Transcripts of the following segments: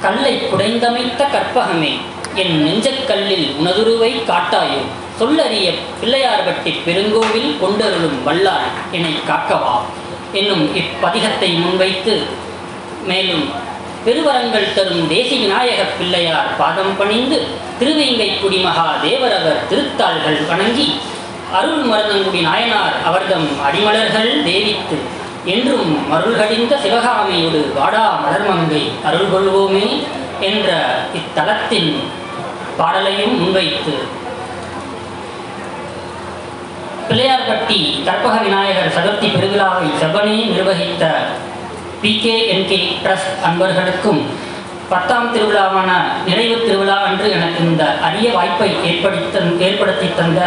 கல்லை குடைந்தமைத்த கற்பகமே, என் நெஞ்சக்கல்லில் உனதுருவை காட்டாயோ, சொல்லறிய பிள்ளையார்பட்டி பெருங்கோவில் கொண்டருளும் வல்லார் என்னை காக்கவா என்னும் இப்பதிகத்தை முன்வைத்து, மேலும் பெருவரங்கள் தரும் தேசி விநாயக பிள்ளையார் பாதம் பணிந்து திருவேங்கை குடிமகா தேவரவர் திருத்தாள்கள் வணங்கி அருள் மருதங்குடி நாயனார் அவர்தம் அடிமலர்கள் தேவித்து என்றும் அருள்கடிந்த சிவகாமியோடு வாடா மலர்மங்கை அருள் கொள்வோமே என்ற இத்தலத்தின் பாடலையும் முன்வைத்து பிள்ளையார்பட்டி கற்பக விநாயகர் சதுர்த்தி பெருவிழாவை செவ்வனே நிர்வகித்த PKNK ட்ரஸ்ட் அன்பர்களுக்கும் 10ஆம் திருவிழாவான நிறைவு திருவிழா அன்று எனக்கு இந்த அரிய வாய்ப்பை ஏற்படுத்தி தந்த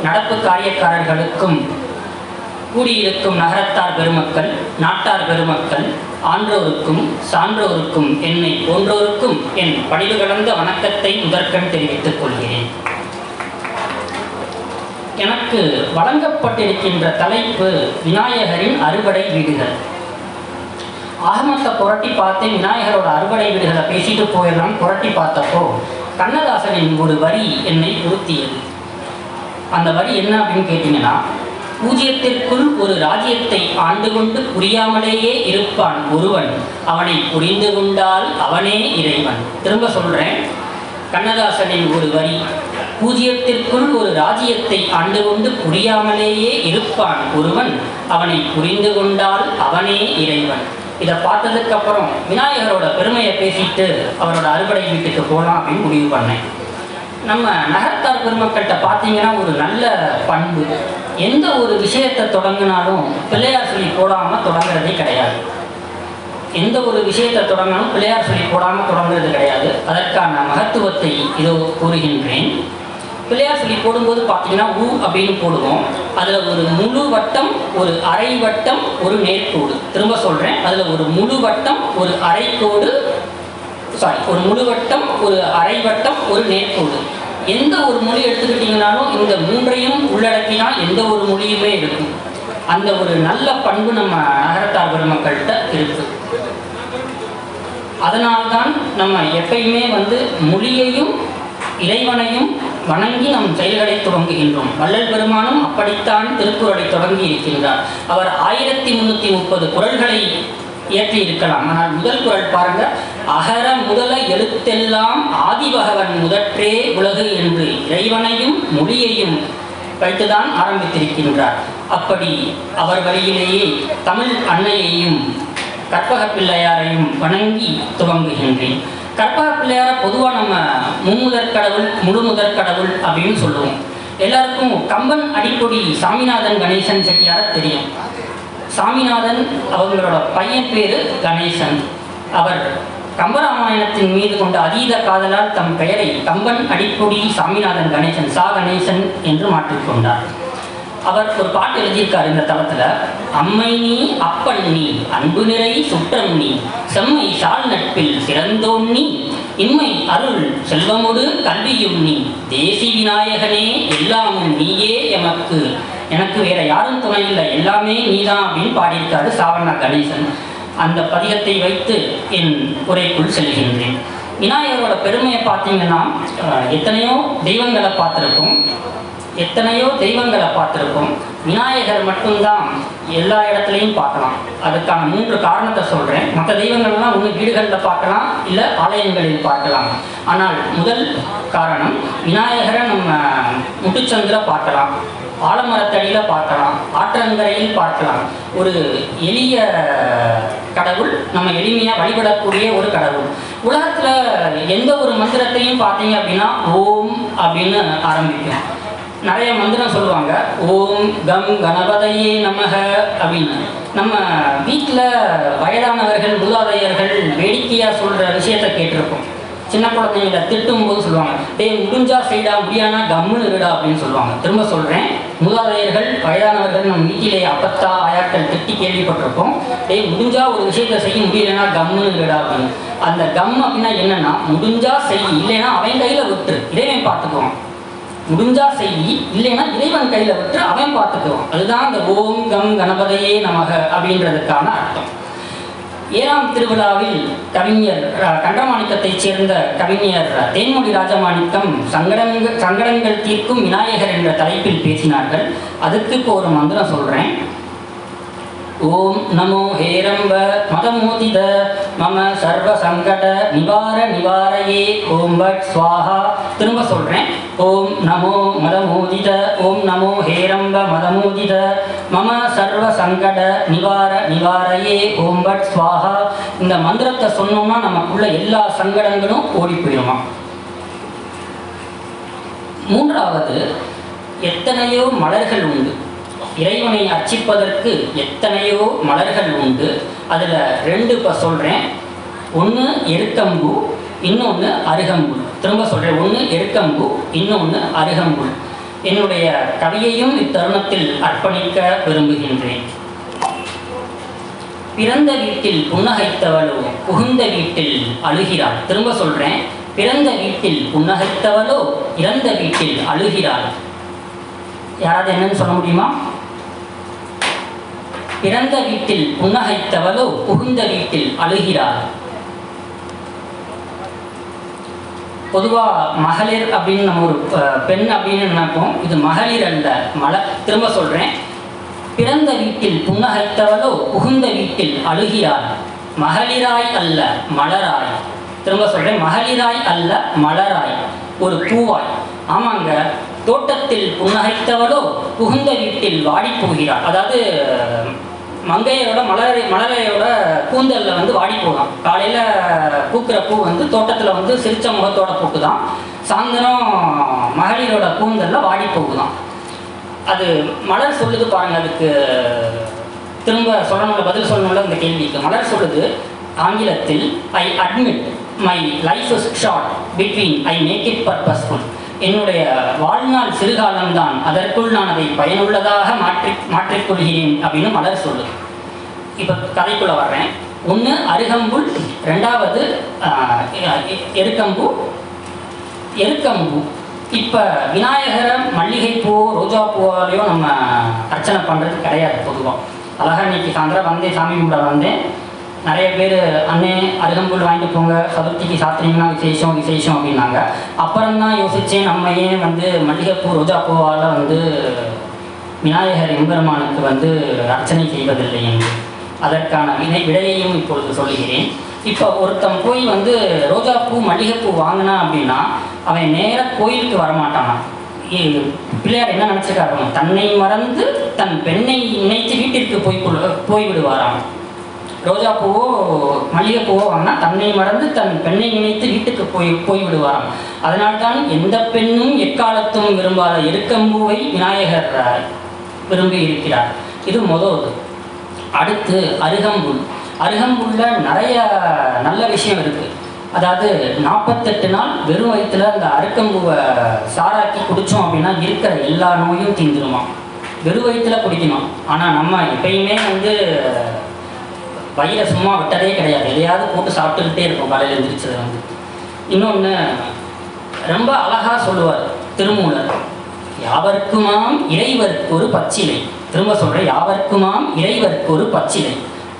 நடப்பு காரியக்காரர்களுக்கும், கூடியிருக்கும் நகரத்தார் பெருமக்கள், நாட்டார் பெருமக்கள், ஆன்றோருக்கும் சான்றோருக்கும் என்னை போன்றோருக்கும் என் பணிவு கலந்த வணக்கத்தை முதற்கண் தெரிவித்துக் கொள்கிறேன். எனக்கு வழங்கப்பட்டிருக்கின்ற தலைப்பு விநாயகரின் அறுபடை வீடுகள். ஆகமத்தை புரட்டி பார்த்தேன், விநாயகரோட அறுபடை வீடுகளை பேசிட்டு போயிடலாம். புரட்டி பார்த்தப்போ கண்ணதாசனின் ஒரு வரி என்னை உறுத்தியது. அந்த வரி என்ன அப்படின்னு கேட்டிங்கன்னா, பூஜ்யத்திற்குள் ஒரு ராஜ்யத்தை ஆண்டு கொண்டு புரியாமலேயே இருப்பான் ஒருவன், அவனை புரிந்து கொண்டால் அவனே இறைவன். திரும்ப சொல்கிறேன், கண்ணதாசனின் ஒரு வரி, பூஜ்யத்திற்குள் ஒரு ராஜ்யத்தை ஆண்டு கொண்டு புரியாமலேயே இருப்பான் ஒருவன், அவனை புரிந்து கொண்டால் அவனே இறைவன். இதை பார்த்ததுக்கு அப்புறம் விநாயகரோட பெருமையை பேசிட்டு அவரோட அறுபடை வீட்டுக்கு போகலாம் அப்படின்னு முடிவு பண்ணேன். நம்ம நகரத்தார் பெருமக்கள்கிட்ட பார்த்தீங்கன்னா ஒரு நல்ல பண்பு, எந்த ஒரு விஷயத்தை தொடங்கினாலும் பிள்ளையார் சொல்லி போடாமல் தொடங்குறதே கிடையாது. எந்த ஒரு விஷயத்தை தொடங்கினாலும் பிள்ளையார் சொல்லி போடாமல் தொடங்குறது கிடையாது. அதற்கான மகத்துவத்தை இதோ கூறுகின்றேன். பிள்ளையார் சொல்லி போடும்போது பார்த்தீங்கன்னா அப்படின்னு போடுவோம். அதில் ஒரு முழு வட்டம், ஒரு அரை வட்டம், ஒரு நேர்கோடு. திரும்ப சொல்கிறேன், அதில் ஒரு முழு வட்டம், ஒரு அரைக்கோடு, ஒரு முழு வட்டம், ஒரு அரை வட்டம், ஒரு நேர்கோடு. எந்த ஒரு மொழி எடுத்துக்கிட்டிங்கனாலும் இந்த மூன்றையும் உள்ளடக்கினால் எந்த ஒரு மொழியுமே இருக்கும். அந்த ஒரு நல்ல பண்பு நம்ம நகரத்தார் பெருமக்கள்கிட்ட இருக்கு. அதனால்தான் நம்ம எப்பயுமே மொழியையும் இறைவனையும் வணங்கி நம் செயல்களை தொடங்குகின்றோம். வள்ளல் பெருமானும் அப்படித்தான் திருக்குறளை தொடங்கி இருக்கின்றார். அவர் 1330 குறள்களை இயற்றி இருக்கலாம். ஆனால் முதல் குறள் பாருங்க, அகர முதல எழுத்தெல்லாம் ஆதிபகவன் முதற்றே உலகு என்று இறைவனையும் மொழியையும் வைத்துதான் ஆரம்பித்திருக்கின்றார். அப்படி அவர் வழியிலேயே தமிழ் அன்னையையும் கற்பக பிள்ளையாரையும் வணங்கி துவங்குகின்றேன். கற்பக பிள்ளையாரை பொதுவாக நம்ம மும்முதற் கடவுள், முழு முதற் கடவுள் அப்படின்னு சொல்லுவோம். எல்லாருக்கும் கம்பன் அடிப்பொடி சாமிநாதன் கணேசன் செட்டியார தெரியும். சாமிநாதன் அவங்களோட பையன் பேர் கணேசன். அவர் கம்பராமாயணத்தின் மீது கொண்ட அதீத காதலால் தம் பெயரை கம்பன் அடிப்பொடி சாமிநாதன் கணேசன், சா கணேசன் என்று மாற்றிக்கொண்டார். அவர் ஒரு பாட்டு எழுதியிருக்கார் இந்த தளத்துல, அம்மை நீ அப்பன் நீ அன்பு நிறை சுற்றம் நீ செம்மை சால் நட்பில் சிறந்தோன் நீ இன்மை அருள் செல்வமோடு கல்வியும் நீ தேசி விநாயகனே எல்லாமும் நீயே எமக்கு, எனக்கு வேற யாரும் துணை இல்லை, எல்லாமே நீதான் அப்படின்னு பாடியிருக்காரு சாவண்ணா கணேசன். அந்த பதிகத்தை வைத்து என் உரைக்குள் செல்கின்றேன். விநாயகரோட பெருமையை பார்த்தீங்கன்னா, எத்தனையோ தெய்வங்களை பார்த்துருக்கோம். விநாயகர் மட்டும்தான் எல்லா இடத்துலையும் பார்க்கலாம். அதுக்கான 3 காரணத்தை சொல்கிறேன். மற்ற தெய்வங்கள்லாம் ஒன்று வீடுகளில் பார்க்கலாம், இல்லை ஆலயங்களில் பார்க்கலாம். ஆனால் முதல் காரணம், விநாயகரை நம்ம முட்டுச்சந்திர பார்க்கலாம், ஆலமரத்தடியில் பார்க்கலாம், ஆற்றங்கரையில் பார்க்கலாம். ஒரு எளிய கடவுள், நம்ம எளிமையாக வழிபடக்கூடிய ஒரு கடவுள். உலகத்தில் எந்த ஒரு மந்திரத்தையும் பார்த்தீங்க அப்படின்னா ஓம் அப்படின்னு ஆரம்பிக்கும். நிறைய மந்திரம் சொல்லுவாங்க, ஓம் கம் கணபதையே நமக அப்படின்னு. நம்ம வீட்டில் வயதானவர்கள், மூதாதையர்கள் வேடிக்கையாக சொல்கிற விஷயத்தை கேட்டிருப்போம். சின்ன குழந்தைங்களை திட்டும் போது சொல்லுவாங்க, முடிஞ்சா செய்டா, முடியானா கம்முன்னு விடா அப்படின்னு சொல்லுவாங்க. திரும்ப சொல்கிறேன், மூதாதையர்கள் வயதானவர்கள் நம்ம வீட்டிலே அப்பத்தா ஆயாக்கள் திட்டி கேள்விப்பட்டிருப்போம். முடிஞ்சா ஒரு விஷயத்தை செய்ய முடியலைன்னா கம்முன்னு விடா அப்படின்னு. அந்த கம் அப்படின்னா என்னன்னா, முடிஞ்சா செய், இல்லைன்னா அவன் கையில் விட்டுரு, இறைவன் பார்த்துக்குவான். முடிஞ்சா செய், இல்லைன்னா இறைவன் கையில் விட்டு அவன் பார்த்துக்குவான். அதுதான் அந்த ஓம் கம் கணபதையே நமக அப்படின்றதுக்கான அர்த்தம். ஏழாம் திருவிழாவில் கவிஞர் கண்டமாணிக்கத்தைச் சேர்ந்த கவிஞர் தேன்மொழி ராஜமாணிக்கம் சங்கடங்கள் தீர்க்கும் விநாயகர் என்ற தலைப்பில் பேசினார்கள். அதுக்கு இப்போ ஒரு மந்திரம் சொல்கிறேன். ஓம் நமோ ஹேரம்ப மதமோதித மம சர்வ சங்கட நிவாரையே ஓம் பட் ஸ்வாஹா. திரும்ப சொல்கிறேன். ஓம் நமோ மதமோதித ஓம் நமோ ஹேரம்ப மதமோதித மம சர்வ சங்கட நிவாரையே ஓம் பட் ஸ்வாஹா. இந்த மந்திரத்தை சொன்னோம்னா நமக்குள்ள எல்லா சங்கடங்களும் ஓடி போயிடுமா. மூன்றாவது, எத்தனையோ மலர்கள் உண்டு. இறைவனை அர்ச்சிப்பதற்கு எத்தனையோ மலர்கள் உண்டு. அதில் 2 இப்போ சொல்கிறேன். ஒன்று எருக்கம்பூ, இன்னொன்று அருகம்புல். திரும்ப சொல்கிறேன். ஒன்று எருக்கம்பூ, இன்னொன்று அருகம்புல். என்னுடைய கவியையும் இத்தருணத்தில் அர்ப்பணிக்க விரும்புகின்றேன். பிறந்த வீட்டில் புன்னகைத்தவளோ புகுந்த வீட்டில் அழுகிறாள். திரும்ப சொல்கிறேன். பிறந்த வீட்டில் புன்னகைத்தவளோ இறந்த வீட்டில் அழுகிறாள். யாராவது என்னன்னு சொல்ல முடியுமா? பிறந்த வீட்டில் புன்னகைத்தவளோ புகுந்த வீட்டில் அழுகிறாள். பொதுவாக மகளிர் அப்படின்னு நம்ம ஒரு பெண் அப்படின்னு நினைப்போம். இது மகளிர் அல்ல, திரும்ப சொல்கிறேன். பிறந்த வீட்டில் புன்னகைத்தவளோ புகுந்த வீட்டில் அழுகிறாள். மகளிராய் அல்ல மலராய். திரும்ப சொல்கிறேன். மகளிராய் அல்ல மலராய், ஒரு பூவாய். ஆமாங்க, தோட்டத்தில் புன்னகைத்தவளோ புகுந்த வீட்டில் வாடி போகிறாள். அதாவது மங்கையோட மலரையோட கூந்தலில் வாடி போகலாம். காலையில் பூக்கிற பூ தோட்டத்தில் சிரிச்ச முகத்தோட பூக்குதான். சாயந்தரம் மகளிரோட கூந்தலில் வாடி போகுதான். அது மலர் சொல்லுது பாருங்க. அதுக்கு திரும்ப சொல்லணும்ல, பதில் சொல்லணும்ல இந்த கேள்விக்கு. மலர் சொல்லுது ஆங்கிலத்தில், I admit my life is short between I make it purposeful. என்னுடைய வாழ்நாள் சிறுகாலம்தான், அதற்குள் நான் அதை பயனுள்ளதாக மாற்றிக்கொள்கிறேன் அப்படின்னு மலர் சொல்லுது. இப்போ கதைக்குள்ளே வர்றேன். ஒன்று அருகம்புல், 2வது எருக்கம்பூ. இப்போ விநாயகரை மல்லிகைப்பூவோ ரோஜா பூவாலேயோ நம்ம அர்ச்சனை பண்ணுறது கிடையாது. பொதுவாக அழகாக இன்னைக்கு சாயந்தரம் வந்தேன், சாமி கும்பிட வந்தேன். நிறைய பேர் அண்ணே அருகம்புல் வாங்கிட்டு போங்க, சதுர்த்திக்கு சாப்பிட்டீங்கன்னா விசேஷம் அப்படின்னாங்க. அப்புறம்தான் யோசித்தேன், நம்ம ஏன் மல்லிகைப்பூ ரோஜா பூவால் விநாயகர் எம்பெருமானுக்கு அர்ச்சனை செய்வதில்லை என்று. அதற்கான விடையையும் இப்பொழுது சொல்லுகிறேன். இப்போ ஒருத்தன் போய் ரோஜாப்பூ மல்லிகைப்பூ வாங்கினா அப்படின்னா அவன் நேராக கோயிலுக்கு வரமாட்டானா. பிள்ளையார் என்ன நினச்சிருக்காரு? தன்னை மறந்து தன் பெண்ணை நினைத்து வீட்டிற்கு போய்விடுவாராம். ரோஜா பூவோ மல்லிகைப்பூவோ வாங்கினா தன்னை மறந்து தன் பெண்ணை நினைத்து வீட்டுக்கு போய்விடுவாராம். அதனால்தான் எந்த பெண்ணும் எக்காலத்தும் விரும்பாத எருக்கம்பூவை விநாயகர் விரும்பி இருக்கிறார். இது முதல். அடுத்து அருகம்புல்ல நிறைய நல்ல விஷயம் இருக்குது. அதாவது 48 நாள் வெறும் வயிற்றுல அந்த அருகம்பூவை சாராக்கி குடித்தோம் அப்படின்னா இருக்கிற எல்லா நோயும் தீந்துருமா. வெறும் வயிற்றுல குடிக்கணும். ஆனால் நம்ம எப்பயுமே வயிறை சும்மா விட்டதே கிடையாது. எதையாவது போட்டு சாப்பிட்டுக்கிட்டே இருக்கும் காலையில் எழுந்திரிச்சது. இன்னொன்று ரொம்ப அழகாக சொல்லுவார் திருமூலர், யாவர்க்குமாம் இறைவர்க்கு ஒரு பச்சிலை. திரும்ப சொல்கிறேன், யாவர்க்குமாம் இறைவர்க்கு ஒரு பச்சிலை.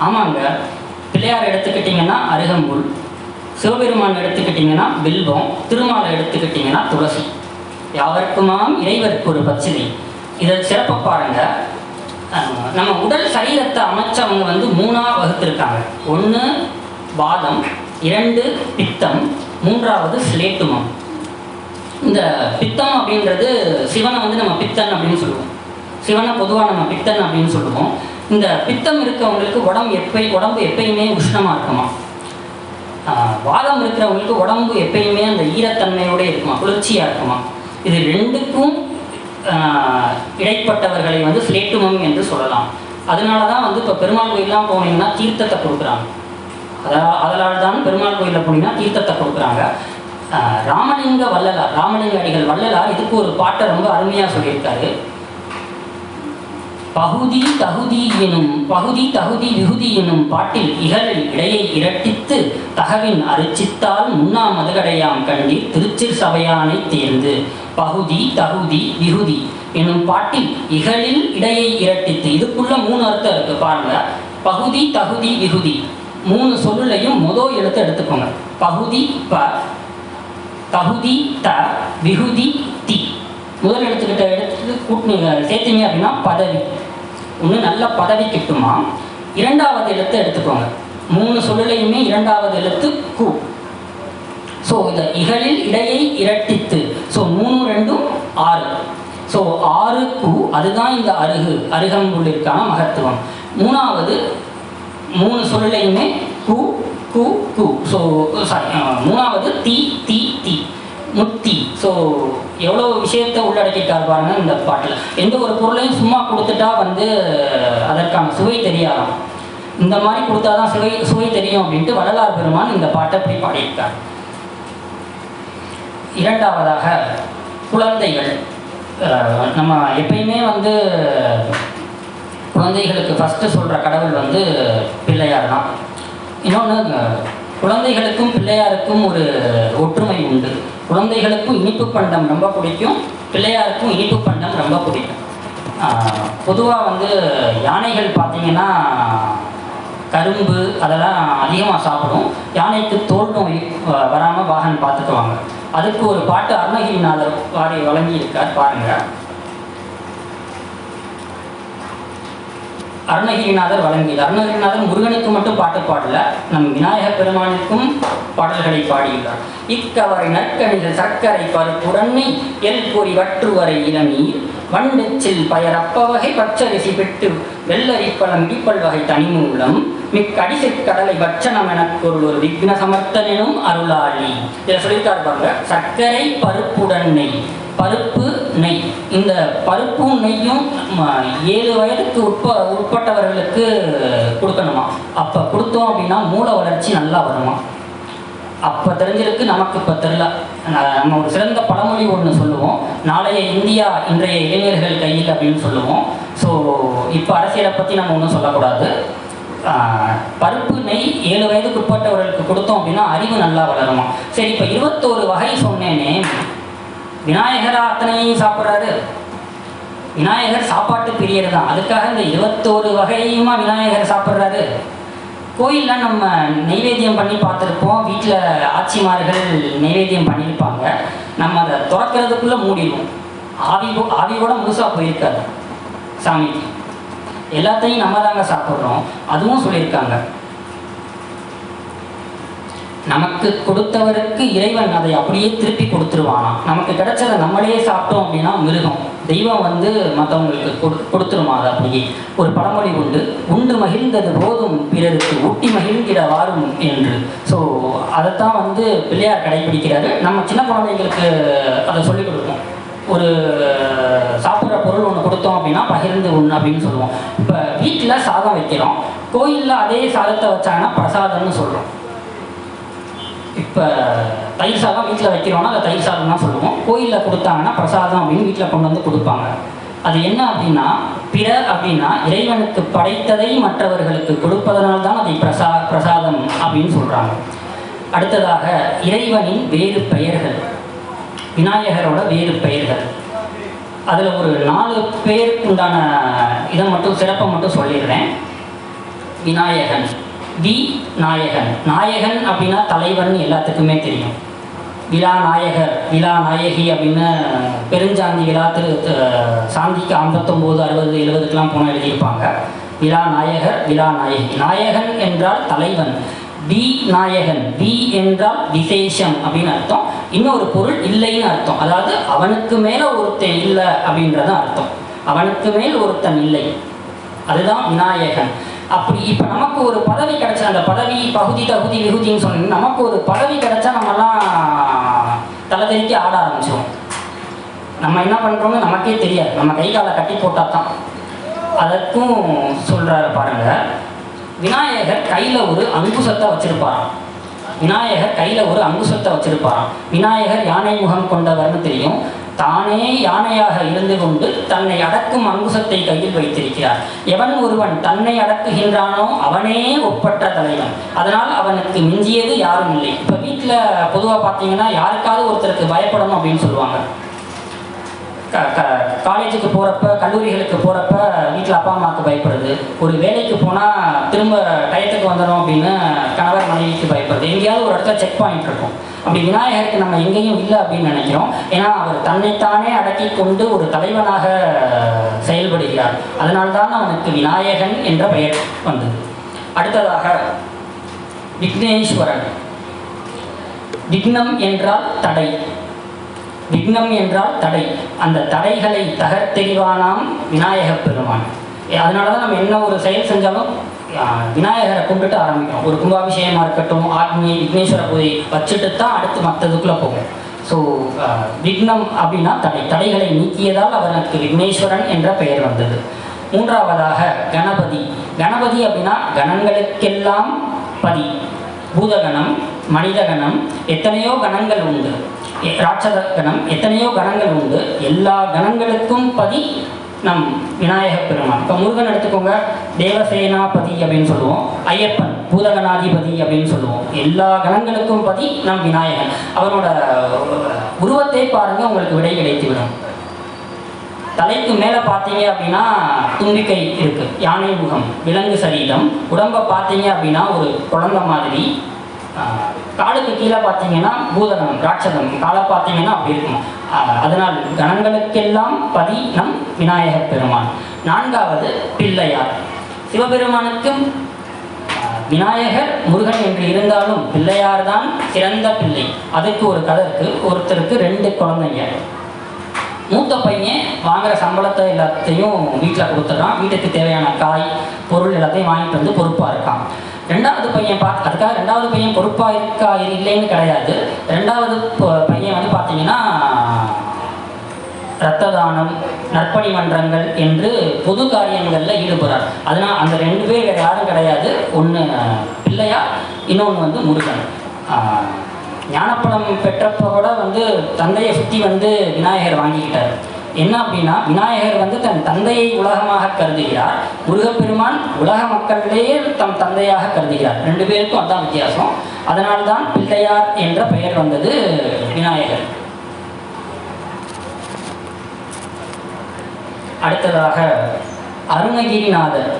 ஆமாங்க, பிள்ளையார் எடுத்துக்கிட்டிங்கன்னா அருகம்புல், சிவபெருமான் எடுத்துக்கிட்டிங்கன்னா பில்வம், திருமாலை எடுத்துக்கிட்டிங்கன்னா துளசி. யாவர்க்குமாம் இறைவர்க்கு ஒரு பச்சிலை. இதை சிறப்பை பாருங்க. நம்ம உடல் சரீரத்தை அமைச்சவங்க 3ஆக வகுத்திருக்காங்க. 1 வாதம், 2 பித்தம், 3வது ஸ்லேட்டுமம். இந்த பித்தம் அப்படின்றது சிவனை நம்ம பித்தன் அப்படின்னு சொல்லுவோம். சிவனை பொதுவாக நம்ம பித்தன் அப்படின்னு சொல்லுவோம். இந்த பித்தம் இருக்கவங்களுக்கு உடம்பு எப்பயுமே உஷ்ணமாக இருக்குமா. வாதம் இருக்கிறவங்களுக்கு உடம்பு எப்பயுமே அந்த ஈரத்தன்மையோட இருக்குமா, குளிர்ச்சியாக இருக்குமா. இது 2க்கும் இடைப்பட்டவர்களை ஸ்லேட்டுமம் என்று சொல்லலாம். அதனால தான் இப்போ பெருமாள் கோயிலெலாம் போனீங்கன்னா தீர்த்தத்தை கொடுக்குறாங்க. அதனால தான் பெருமாள் கோயிலில் போனீங்கன்னா தீர்த்தத்தை கொடுக்குறாங்க. ராமலிங்க அடிகள் வள்ளலார் இதுக்கு ஒரு பாட்டை ரொம்ப அருமையாக சொல்லியிருக்காரு. பகுதி தகுதி விகுதி எனும் பாட்டில் இகழில் இடையை இரட்டித்து தகவின் அரிச்சித்தால் முன்னா மதுகடையாம் கண்டீர் திருச்சிற் சபையானை தேர்ந்து. பகுதி தகுதி விகுதி எனும் பாட்டில் இகழில் இடையை இரட்டித்து, இதுக்குள்ள 3 அர்த்தம் இருக்கு பாருங்க. பகுதி தகுதி விகுதி 3 சொல்லுலையும் முதல் எழுத்து எடுத்துக்கோங்க. பகுதி ப, தகுதி த, விகுதி தி. முதல் எழுத்துக்கிட்ட எடுத்து கூட்டினீங்க சேர்த்தீங்க அப்படின்னா பதவி. ஒன்று நல்ல பதவி கிட்டுமா. இரண்டாவது எழுத்து எடுத்துக்கோங்க. 3 சொல்லுலையுமே இரண்டாவது எழுத்து கு. ஸோ இந்த இகழில் இடையை இரட்டித்து. ஸோ 3 2 6. ஸோ 6 கு, அதுதான் இந்த அருகம்புல்லிற்கான மகத்துவம். மூணாவது 3 சொல்லுலையுமே கு கு கு. ஸோ மூணாவது தி தி தி, முத்தி. ஸோ எவ்வளோ விஷயத்தை உள்ளடக்கிட்டார் பாருங்க இந்த பாட்டில். எந்த ஒரு பொருளையும் சும்மா கொடுத்துட்டா அதற்கான சுவை தெரியாதாம். இந்த மாதிரி கொடுத்தாதான் சுவை தெரியும் அப்படின்ட்டு வள்ளலார் பெருமான் இந்த பாட்டை அப்படி பாடியிருக்கார். இரண்டாவதாக குழந்தைகள். நம்ம எப்பயுமே குழந்தைகளுக்கு ஃபஸ்ட்டு சொல்கிற கடவுள் பிள்ளையார் தான். இன்னொன்று, குழந்தைகளுக்கும் பிள்ளையாருக்கும் ஒரு ஒற்றுமை உண்டு. குழந்தைகளுக்கும் இனிப்பு பண்டம் ரொம்ப பிடிக்கும், பிள்ளையாருக்கும் இனிப்பு பண்டம் ரொம்ப பிடிக்கும். பொதுவாக யானைகள் பார்த்திங்கன்னா கரும்பு அதெல்லாம் அதிகமாக சாப்பிடும். யானைக்கு தோல் நோய் வராமல் வாகனம் பார்த்துக்குவாங்க. அதுக்கு ஒரு பாட்டு அருணகிரிநாதர் வழங்கியிருக்கார் பாருங்கள். அருணகிரிநாதர் முருகனுக்கு மட்டும் பாட்டு பாடல, நம் விநாயகப் பெருமானுக்கும் பாடல்களை பாடியுள்ளார். இக்கவரை நற்கணிகள் சர்க்கரை பருப்புடன்னை எல் பொறி வற்றுவரை இளநீர் வண்டெச்சில் பயரப்பவகை பச்சரிசி பெட்டு வெள்ளரிப்பழம் இடிப்பல் வகை தனிமூலம் மிக்கடிசைக் கடலை பட்சணம் எனக்கொருள் ஒரு விக்ன சமர்த்தனும் அருளாளி. இதில் சொல்லியிருக்காரு பாருங்க, சர்க்கரை பருப்புடன் நெய், பருப்பு நெய். இந்த பருப்பும் நெய்யும் 7 வயதுக்கு உட்பட்டவர்களுக்கு கொடுக்கணுமா. அப்போ கொடுத்தோம் அப்படின்னா மூளை வளர்ச்சி நல்லா வருமா. அப்போ தெரிஞ்சிருக்கு, நமக்கு இப்போ தெரியல. நம்ம ஒரு சிறந்த பழமொழி ஒன்று சொல்லுவோம், நாளைய இந்தியா இன்றைய இளைஞர்கள் கையில் அப்படின்னு சொல்லுவோம். ஸோ இப்போ அரசியலை பற்றி நம்ம ஒன்றும் சொல்லக்கூடாது. பருப்பு நெய் 7 வயதுக்கு உட்பட்டவர்களுக்கு கொடுத்தோம் அப்படின்னா அறிவு நல்லா வளருமா. சரி, இப்போ 21 வகை சொன்னேனே, விநாயகரா அத்தனையும் சாப்பிட்றாரு? விநாயகர் சாப்பாட்டு பிரியர் தான். அதுக்காக இந்த 21 வகையுமா விநாயகர் சாப்பிட்றாரு? கோயிலில் நம்ம நெய்வேத்தியம் பண்ணி பார்த்துருப்போம், வீட்டில் ஆட்சிமார்கள் நெய்வேத்தியம் பண்ணியிருப்பாங்க. நம்ம அதை திறக்கிறதுக்குள்ளே மூடிடுவோம். ஆவியோட முழுசாக போயிருக்காது சாமிக்கு. எல்லாத்தையும் நம்ம தாங்க சாப்பிட்றோம். அதுவும் சொல்லியிருக்காங்க, நமக்கு கொடுத்தவருக்கு இறைவன் அதை அப்படியே திருப்பி கொடுத்துருவானா. நமக்கு கிடைச்சதை நம்மளே சாப்பிட்டோம் அப்படின்னா மிருகம். தெய்வம் மற்றவங்களுக்கு கொடுத்துருமா. அதை அப்படியே ஒரு பழமொழி உண்டு, உண்டு மகிழ்ந்தது போதும் பிறருக்கு ஊட்டி மகிழ்ந்திட வாரும் என்று. ஸோ அதைத்தான் பிள்ளையார் கடைபிடிக்கிறாரு. நம்ம சின்ன குழந்தைங்களுக்கு அதை சொல்லிக் கொடுப்போம். ஒரு சாப்பிட்ற பொருள் ஒன்று கொடுத்தோம் அப்படின்னா பகிர்ந்து உண்ணு அப்படின்னு சொல்லுவோம். இப்போ வீட்டில் சாதம் வைக்கிறோம், கோயிலில் அதே சாதத்தை வச்சாங்கன்னா பிரசாதம்னு சொல்கிறோம். இப்போ தயிர் சாதம் வீட்டில் வைக்கிறோன்னா அதை தயிர் சாதம் தான் சொல்லுவோம். கோயிலில் கொடுத்தாங்கன்னா பிரசாதம் அப்படின்னு வீட்டில் கொண்டு கொடுப்பாங்க. அது என்ன அப்படின்னா, பிற அப்படின்னா இறைவனுக்கு படைத்ததை மற்றவர்களுக்கு கொடுப்பதனால்தான் அதை பிரசாதம் அப்படின்னு சொல்கிறாங்க. அடுத்ததாக இறைவனின் வேறு பெயர்கள், விநாயகரோட வேறு பெயர்கள். அதில் ஒரு 4 பேருக்கு உண்டான இதை மட்டும் சிறப்பை மட்டும் சொல்லிடுறேன். விநாயகன், வி நாயகன். நாயகன் அப்படின்னா தலைவன் எல்லாத்துக்குமே தெரியும். விழா நாயகர், விழா நாயகி அப்படின்னு பெருஞ்சாந்தி விழா சாந்திக்கு 59 60 70க்கெலாம் போனால் எழுதியிருப்பாங்க. விழா நாயகர், விழா நாயகி. நாயகன் என்றால் தலைவன். வி நாயகன், வி என்றால் விசேஷம் அப்படின்னு அர்த்தம். இன்னொரு பொருள் இல்லைன்னு அர்த்தம். அதாவது அவனுக்கு மேலே ஒருத்தன் இல்லை அப்படின்றத அர்த்தம். அவனுக்கு மேல் ஒருத்தன் இல்லை, அதுதான் விநாயகன். அப்படி இப்போ நமக்கு ஒரு பதவி கிடைச்சா, அந்த பதவி பகுதி தகுதி விகுதின்னு சொன்னீங்கன்னா, நமக்கு ஒரு பதவி கிடைச்சா நம்மலாம் தலைதெறிக்க ஆட ஆரம்பிச்சிடும். நம்ம என்ன பண்ணுறோம்னு நமக்கே தெரியாது, நம்ம கை காலை கட்டி போட்டால் தான். அதற்கும் சொல்கிறாரு பாருங்க, விநாயகர் கையில் ஒரு அங்குசத்தை வச்சிருப்பாராம். விநாயகர் கையில் ஒரு அங்குசத்தை வச்சிருப்பாராம். விநாயகர் யானை முகம் கொண்டவர்னு தெரியும். தானே யானையாக இருந்து கொண்டு தன்னை அடக்கும் அங்குசத்தை கையில் வைத்திருக்கிறார். எவன் ஒருவன் தன்னை அடக்குகின்றானோ அவனே ஒப்பற்ற தலைவன். அதனால் அவனுக்கு மிஞ்சியது யாரும் இல்லை. இப்போ வீட்டில் பொதுவாக பார்த்தீங்கன்னா யாருக்காவது ஒருத்தருக்கு பயப்படணும் அப்படின்னு சொல்லுவாங்க. காலேஜுக்கு போகிறப்ப, கல்லூரிகளுக்கு போகிறப்ப வீட்டில் அப்பா அம்மாவுக்கு பயப்படுறது, ஒரு வேலைக்கு போனால் திரும்ப டயத்துக்கு வந்துடும் அப்படின்னு கணவர் மனைவிக்கு பயப்படுறது, எங்கேயாவது ஒரு இடத்துல செக் பாயிண்ட் இருக்கும். அப்படி விநாயகருக்கு நம்ம எங்கேயும் இல்லை அப்படின்னு நினைக்கிறோம். ஏன்னா அவர் தன்னைத்தானே அடக்கி கொண்டு ஒரு தலைவனாக செயல்படுகிறார். அதனால்தான் அவனுக்கு விநாயகன் என்ற பெயர் வந்தது. அடுத்ததாக விக்னேஸ்வரன். விக்னம் என்றால் தடை, விக்னம் என்றால் தடை. அந்த தடைகளை தகர்த்தெறிவானாம் விநாயக பெருமான். அதனால தான் நம்ம என்ன ஒரு செயல் செஞ்சாலும் விநாயகரை கும்பிட்டு ஆரம்பிக்கிறோம். ஒரு கும்பாபிஷேகமாக இருக்கட்டும், ஆத்மீய விக்னேஸ்வர பூஜை வச்சுட்டு தான் அடுத்து மற்றதுக்குள்ளே போகும். ஸோ விக்னம் அப்படின்னா தடை, தடைகளை நீக்கியதால் அவனுக்கு விக்னேஸ்வரன் என்ற பெயர் வந்தது. மூன்றாவதாக கணபதி. கணபதி அப்படின்னா கணங்களுக்கெல்லாம் பதி. பூதகணம், மனிதகணம், எத்தனையோ கணங்கள் உண்டு. ராட்சத கணம், எத்தனையோ கணங்கள் உண்டு. எல்லா கணங்களுக்கும் பதி நம் விநாயக பெருமான். இப்போ முருகன் எடுத்துக்கோங்க, தேவசேனாபதி அப்படின்னு சொல்லுவோம். ஐயப்பன் பூதகணாதிபதி அப்படின்னு சொல்லுவோம். எல்லா கணங்களுக்கும் பதி நம் விநாயகன். அவரோட உருவத்தை பாருங்க, உங்களுக்கு விடை கிடைத்துவிடும். தலைக்கு மேலே பார்த்தீங்க அப்படின்னா தும்பிக்கை இருக்கு, யானை முகம், விலங்கு சரீரம். உடம்பை பார்த்தீங்க அப்படின்னா ஒரு குழந்தை மாதிரி. காலுக்கு கீழே பார்த்தீங்கன்னா பூதகணம், ராட்சதம். காலை பார்த்தீங்கன்னா அப்படி இருக்கும். அதனால் கணங்களுக்கெல்லாம் பதி நம் விநாயக பெருமான். நான்காவது பிள்ளையார். சிவபெருமானுக்கும் விநாயகர், முருகன் என்று இருந்தாலும் பிள்ளையார் தான் சிறந்த பிள்ளை. அதுக்கு ஒரு கதை இருக்கு. ஒருத்தருக்கு 2 குழந்தைங்க. மூத்த பையன் வாங்குற சம்பளத்தை எல்லாத்தையும் வீட்டில் கொடுத்துட்றான். வீட்டுக்கு தேவையான காய் பொருள் எல்லாத்தையும் வாங்கிட்டு வந்து பொறுப்பாக இருக்கான். ரெண்டாவது பையன் அதுக்காக ரெண்டாவது பையன் பொறுப்பாக இருக்கா இல்லைன்னு கிடையாது. ரெண்டாவது பையன் வந்து பார்த்தீங்கன்னா இரத்த தானம், நற்பணி மன்றங்கள் என்று பொது காரியங்களில் ஈடுபடுறார். அதனால் அந்த 2 பேர் வேறு யாரும் கிடையாது. ஒன்று பிள்ளையார், இன்னொன்று வந்து முருகன். ஞானப்பழம் பெற்றப்போ கூட வந்து தந்தையை சுற்றி வந்து விநாயகர் வாங்கிக்கிட்டார். என்ன அப்படின்னா, விநாயகர் வந்து தன் தந்தையை உலகமாக கருதுகிறார். முருகப்பெருமான் உலக மக்களிலேயே தம் தந்தையாக கருதுகிறார். 2 பேருக்கும் அதான் வித்தியாசம். அதனால்தான் பிள்ளையார் என்ற பெயர் வந்தது விநாயகர். அடுத்ததாக அருணகிரிநாதர்.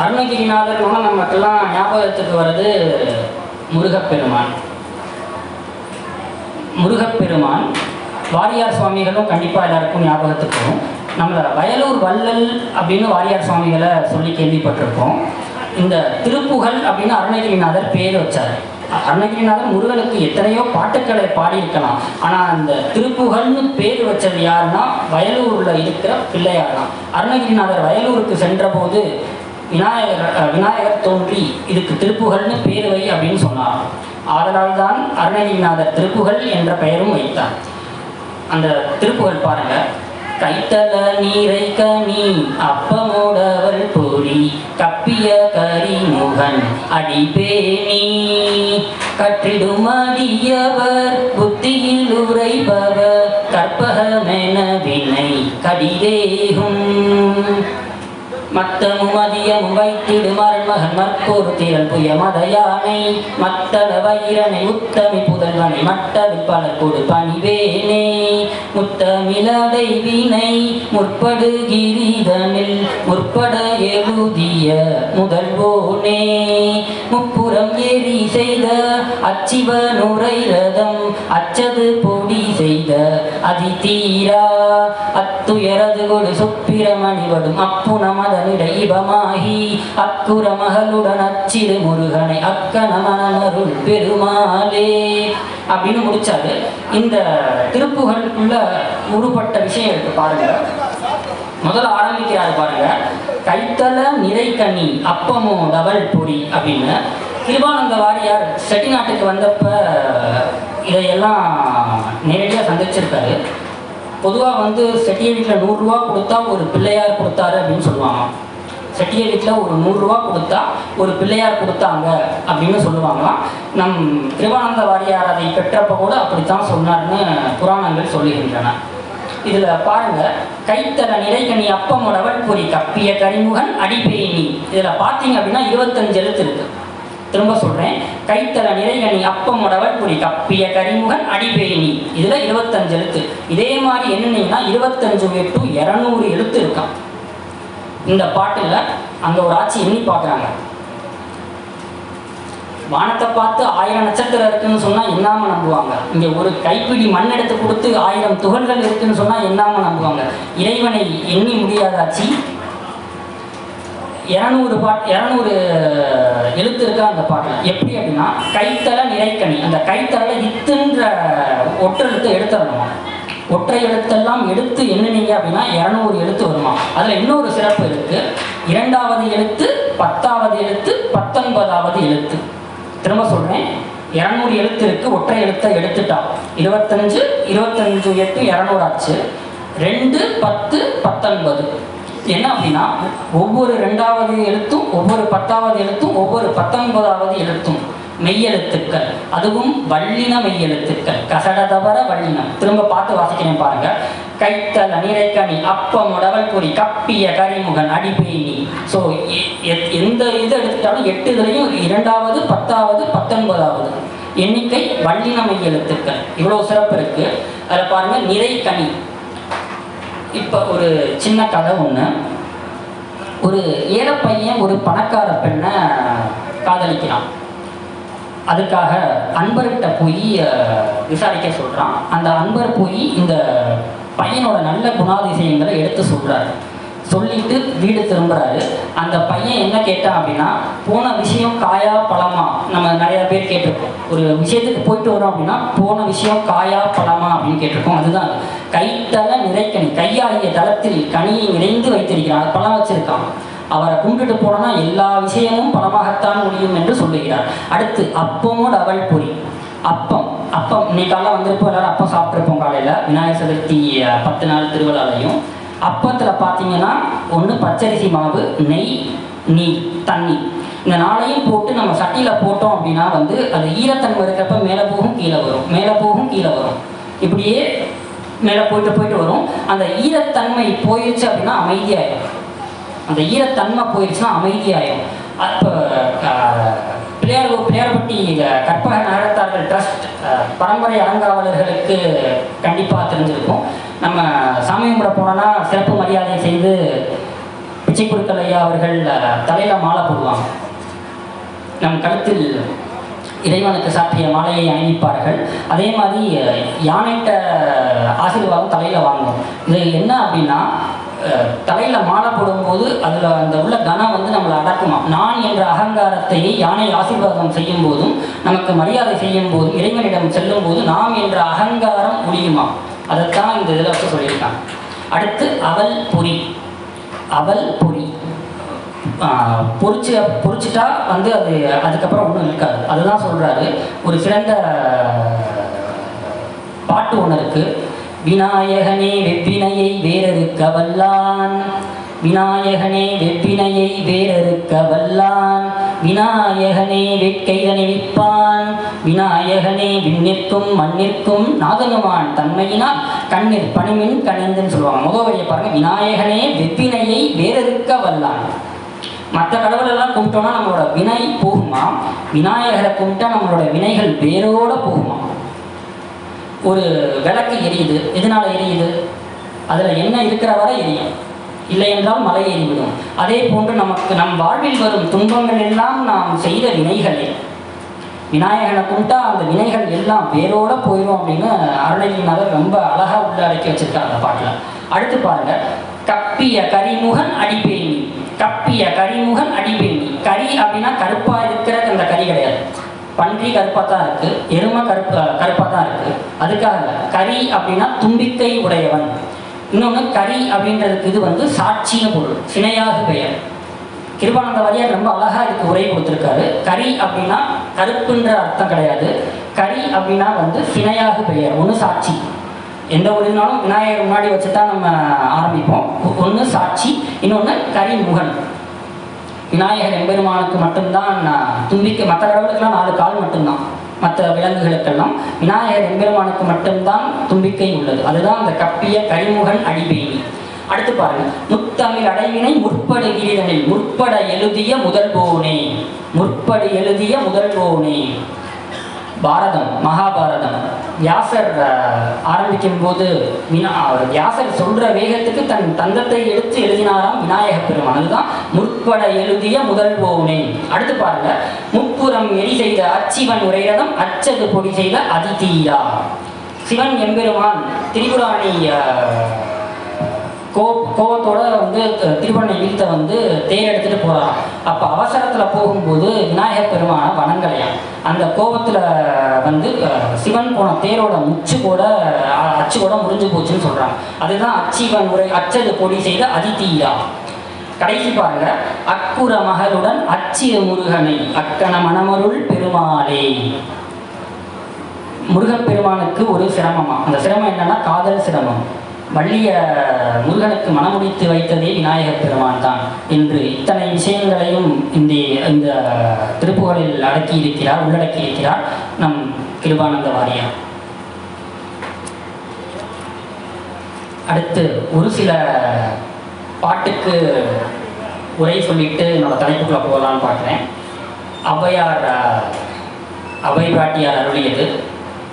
அருணகிரிநாதர் நமக்கெல்லாம் ஞாபகத்துக்கு வருது முருகப்பெருமான். முருகப்பெருமான் வாரியார் சுவாமிகளும் கண்டிப்பாக எல்லாருக்கும் ஞாபகத்துக்கு வரும். நம்மளை வயலூர் வள்ளல் அப்படின்னு வாரியார் சுவாமிகளை சொல்லி கேள்விப்பட்டிருக்கோம். இந்த திருப்புகழ் அப்படின்னு அருணகிரிநாதர் பேர் வச்சார். அருணகிரிநாதர் முருகனுக்கு எத்தனையோ பாட்டுக்களை பாடியிருக்கலாம். ஆனால் அந்த திருப்புகழ்னு பேர் வச்சது யாருன்னா வயலூரில் இருக்கிற பிள்ளையார் தான். அருணகிரிநாதர் வயலூருக்கு சென்றபோது விநாயகர் தோன்றி இதுக்கு திருப்புகழ்னு பேர் வை அப்படின்னு சொன்னார். அதனால்தான் அருணகிரிநாதர் திருப்புகழ் என்ற பெயரும் வைத்தார். அந்த திருப்புகழ் பாருங்க. கைத்தல நீரை கனி அப்பமோடவள் பொறி கப்பிய கரிமுகன் அடிபேணி கற்றிடும் அடியவர் புத்தியில் உரைபவர் கற்பகமென வினை கடிதேகும் மத்தமும் அதியமும் வைத்திடும் அருள்மகன் மற்போர் திரள் புய மதயானை மத்தள வைரனை உத்தமி புதல்வனை மட்டவில் பலர் கொடு பணிவேனே முத்தமிழடை வினை முற்படு கிரிதனில் முற்பட எழுதிய முதல்வோனே முப்புறம் ஏறி செய்த அச்சிவனுரை ரதம் அச்சது பொடி செய்த அதிதீரா அத்துயரது கொடு சுப்பிரமணிவடும் அப்புனமத இடைபமாகி அக்குற மகளுடன் அச்சிறு முருகனை அக்கணமனருள் பெருமாளே அப்படின்னு முடிச்சாரு. இந்த திருப்புகளுக்குள்ள உருப்பட்ட விஷயம் இருக்கு பாருங்க. முதல்ல ஆரம்பிக்கிறாரு பாருங்க. கைத்தல நிறைக்கனி அப்பமோ டவல் பொடி அப்படின்னு. கிருபானந்த வாரியார் செட்டிநாட்டுக்கு வந்தப்ப இதையெல்லாம் நேரடியாக சந்திச்சிருக்காரு. பொதுவாக வந்து செட்டிய வீட்டில் 100 ரூபா கொடுத்தா ஒரு பிள்ளையார் கொடுத்தாரு அப்படின்னு சொல்லுவாங்க. செட்டிய வீட்டில் ஒரு 100 ரூபா கொடுத்தா ஒரு பிள்ளையார் கொடுத்தாங்க அப்படின்னு சொல்லுவாங்களாம். நம் கிருபானந்த வாரியார் அதை பெற்றப்ப கூட அப்படித்தான் சொன்னார்னு புராணங்கள் சொல்லுகின்றன. இதில் பாருங்க, கைத்தல நிறைக்கனி அப்பமோடவள் பொறி கப்பிய கரிமுகன் அடிபேணி. இதில் பார்த்தீங்க அப்படின்னா 25 எழுத்து இருக்கு. திரும்ப சொல்றேன். கைத்தல நிறைகனி அப்பம் உடவல் புரி கப்பிய கரிமுகன் அடிபேணி. இதுல 25 எழுத்து. இதே மாதிரி என்னன்னீங்கன்னா 25 டு 200 எழுத்து இருக்கான் இந்த பாட்டுல. அங்க ஒரு ஆட்சி எண்ணி பார்க்குறாங்க. வானத்தை பார்த்து 1000 நட்சத்திரம் இருக்குன்னு சொன்னா என்னாம நம்புவாங்க. இங்க ஒரு கைப்பிடி மண் எடுத்து கொடுத்து 1000 துகள்கள் இருக்குன்னு சொன்னா என்னாம நம்புவாங்க. இறைவனை எண்ணி முடியாதாச்சு. 200 எழுத்து இருக்கா அந்த பாட்டுல. எப்படி அப்படின்னா கைத்தல நிறைக்கணி. அந்த கைத்தல இத்துன்ற ஒற்றெழுத்து எடுத்துடணும். ஒற்றை எழுத்தெல்லாம் எடுத்து எண்ணினீங்க அப்படின்னா 200 எழுத்து வருமா. அதுல இன்னொரு சிறப்பு இருக்கு. 2வது எழுத்து 10வது எழுத்து 19வது எழுத்து. திரும்ப சொல்றேன். 200 எழுத்து இருக்கு. ஒற்றை எழுத்தை எடுத்துட்டா 25 8 200 ஆச்சு. 2 10 19 என்ன அப்படின்னா ஒவ்வொரு 2வது எழுத்தும் ஒவ்வொரு 10வது எழுத்தும் ஒவ்வொரு 19வது எழுத்தும் மெய்யெழுத்துக்கள். அதுவும் வல்லின மெய்யெழுத்துக்கள். கசட தவற வல்லினம். திரும்ப பார்த்து வாசிக்கிறேன் பாருங்க. கைத்தல நிறைக்கணி அப்பம் உடவல் பொறி கப்பிய கரிமுகன் அடிபேணி. ஸோ எந்த இது எடுத்துட்டாலும் 8 இதுலையும் 2வது 10வது 19வது எண்ணிக்கை வல்லின மெய்யெழுத்துக்கள். இவ்வளோ சிறப்பு இருக்கு. அதில் பாருங்க நிறைக்கணி. இப்போ ஒரு சின்ன கதை ஒன்று. ஒரு ஏழை பையன் ஒரு பணக்கார பெண்ணை காதலிக்கிறான். அதுக்காக அன்பர்கிட்ட போய் விசாரிக்க சொல்கிறான். அந்த அன்பர் போய் இந்த பையனோட நல்ல குணாதிசயங்களை எடுத்து சொல்கிறாரு. சொல்லிட்டு வீடு திரும்புறாரு. அந்த பையன் என்ன கேட்டான் அப்படின்னா, போன விஷயம் காயா பழமா. நம்ம நிறைய பேர் கேட்டிருக்கோம். ஒரு விஷயத்துக்கு போயிட்டு வரோம் அப்படின்னா போன விஷயம் காயா பழமா அப்படின்னு கேட்டிருக்கோம். அதுதான் கைத்தல நிறைக்கணி. கையாகிய தளத்தில் கனியை நிறைந்து வைத்திருக்கிறார். பழம் வச்சிருக்கான். அவரை கும்பிட்டு போனோம்னா எல்லா விஷயமும் பலமாகத்தான் முடியும் என்று சொல்லுகிறார். அடுத்து அப்பமோடு அவள் பொறி. அப்பம் இன்னைக்கால வந்திருப்போம். எல்லாரும் அப்பம் சாப்பிட்ருப்போம் காலையில். விநாயகர் சதுர்த்தி 10 நாள் திருவிழாலையும். அப்பத்தில் பார்த்தீங்கன்னா ஒன்று பச்சரிசி மாவு, நெய், நீர், தண்ணி, இந்த 4ஐயும் போட்டு நம்ம சட்டியில் போட்டோம் அப்படின்னா அது ஈரத்தன்மை இருக்கிறப்ப மேலே போகும் கீழே வரும், மேலே போகும் கீழே வரும். இப்படியே மேலே போயிட்டு வரும். அந்த ஈரத்தன்மை போயிடுச்சு அப்படின்னா அமைதியாயிடும். அந்த ஈரத்தன்மை போயிடுச்சுன்னா அமைதியாயிடும். அப்போ பிள்ளையார்பட்டி கற்பக நகரத்தார்கள் ட்ரஸ்ட் பரம்பரை அலங்காவலர்களுக்கு கண்டிப்பாக தெரிஞ்சிருக்கும். நம்ம சாமி கும்பிட போனோன்னா சிறப்பு மரியாதை செய்து பிச்சை குருக்கள் ஐயா அவர்கள் தலையில் மாலை போடுவாங்க. நம் கழுத்தில் இறைவனுக்கு சாற்றிய மாலையை அணிவிப்பார்கள். அதே மாதிரி யானைகிட்ட ஆசீர்வாதம் தலையில் வாங்குவோம். இது என்ன அப்படின்னா தலையில் மாலை போடும்போது அதில் அந்த உள்ள கனம் நம்மளை அடக்குமா. நான் என்ற அகங்காரத்தை யானை ஆசீர்வாதம் செய்யும் போதும் நமக்கு மரியாதை செய்யும் போதும் இறைவனிடம் செல்லும் போது நாம் என்ற அகங்காரம் ஒழியுமா. அதைத்தான் இந்த இதில் வச்சு சொல்லியிருக்காங்க. அடுத்து அவல் பொறி. பொறிச்சிட்டா அது அதுக்கப்புறம் ஒன்றும் இருக்காது. அதுதான் சொல்றாரு. ஒரு சிறந்த பாட்டு ஒன்று இருக்கு. விநாயகனே வெப்பினையை வேறறுக்க வல்லான், விநாயகனே வெப்பினையை வேறறுக்க வல்லான், விநாயகனே வேட்கைதனை விப்பான், விநாயகனே விண்ணிற்கும் மண்ணிற்கும் நாதனுமான் தன்மையினால் கண்ணீர் பணிமின் கணிந்துன்னு சொல்லுவாங்க. முதல் வழியை பாருங்க. விநாயகனே வெப்பினையை வேறறுக்க வல்லான். மற்ற கடவுளெல்லாம் கும்பிட்டோம்னா நம்மளோட வினை போகுமா. விநாயகரை கும்பிட்டா நம்மளோட வினைகள் வேரோட போகுமா. ஒரு விளக்கு எரியுது. எதனால எரியுது? அதில் என்ன இருக்கிற வரை எரியும், இல்லை என்றால் மலை ஏறிவிடும். அதே போன்று நம் வாழ்வில் வரும் துன்பங்கள் எல்லாம் நாம் செய்த வினைகளே. விநாயகனை கும்பிட்டா அந்த வினைகள் எல்லாம் வேரோட போயிடும் அப்படின்னு அருணகிரிநாதர் ரொம்ப அழகா உள்ள அடக்கி வச்சிருக்காரு அந்த பாட்டில். அடுத்து பாருங்க. கப்பிய கரிமுகன் அடிபேணி. கப்பிய கரிமுகன் அடிபேணி. கரி அப்படின்னா கருப்பா இருக்கிற அந்த கரி கிடையாது. பன்றி கருப்பாக தான் இருக்கு, எருமை கருப்பாக தான் இருக்கு. அதுக்காக கரி அப்படின்னா தும்பிக்கை உடையவன். இன்னொன்று கரி அப்படின்றதுக்கு இது சாட்சின பொருள், சினையாக பெயர். கிருபானந்த வாரியார் ரொம்ப அழகா இதுக்கு உரை கொடுத்துருக்காரு. கரி அப்படின்னா கருப்புன்ற அர்த்தம் கிடையாது. கரி அப்படின்னா சினையாக பெயர். ஒன்று சாட்சி. எந்த ஒரு இதுனாலும் விநாயகர் முன்னாடி வச்சு தான் நம்ம ஆரம்பிப்போம். ஒன்று சாட்சி, இன்னொன்று கரிமுகன். விநாயகர் எம்பெருமானுக்கு மட்டும்தான் தும்பிக்கை. மற்ற கடவுளுக்கெல்லாம் 4 கால் மட்டும்தான். மற்ற விலங்குகளுக்கெல்லாம் விநாயகர் எம்பெருமானுக்கு மட்டும்தான் தும்பிக்கை உள்ளது. அதுதான் அந்த கப்பிய கரிமுகன் அடிபேணி. அடுத்து பாருங்க, முத்தமிழ் அடைவினை முற்படு கிரிதனில் முற்பட எழுதிய முதல்வோனே, முற்படு எழுதிய முதல்வோனே. பாரதம், மகாபாரதம் வியாசர் ஆரம்பிக்கும் போது வியாசர் சொல்ற வேகத்துக்கு தன் தந்தத்தை எடுத்து எழுதினாராம் விநாயக பெருமான். அதுதான் முற்பட எழுதிய முதல்வோனே. அடுத்து பாருங்க, முப்புறம் எரி செய்த அச்சிவன் உரைரதம் அச்சது பொடி செய்த அதிதீயா. சிவன் எம்பெருமான் திரிபுராணி கோவத்தோட திரிபுராணி வீழ்த்த தேர் எடுத்துட்டு போறான். அப்ப அவசரத்துல போகும்போது விநாயக பெருமான வணங்கலையாம். அந்த கோபத்தில் சிவன் போன தேரோட அச்சு கூட முறிஞ்சு போச்சுன்னு சொல்றாங்க. அதுதான் அச்சிவன் உரை அச்சது பொடி செய்த அதிதீயா. கடைசி பாருங்க, அக்குற மகளுடன் அச்சிறு முருகனை அக்கண மணமருள் பெருமாளே. முருகப்பெருமானுக்கு ஒரு சிரமமா. அந்த சிரமம் என்னன்னா காதல் சிரமம். வள்ளிய முருகனுக்கு மனமுடித்து வைத்ததே விநாயகப் பெருமான் தான் என்று இத்தனை விஷயங்களையும் இந்த திருப்புகளில் உள்ளடக்கி இருக்கிறார் நம் கிருபானந்த வாரியார். அடுத்து ஒரு சில பாட்டுக்கு உரை சொல்லிட்டு என்னோட தலைப்புக்குள்ள போகலான்னு பார்க்குறேன். அவை பாட்டியார் அருளியது.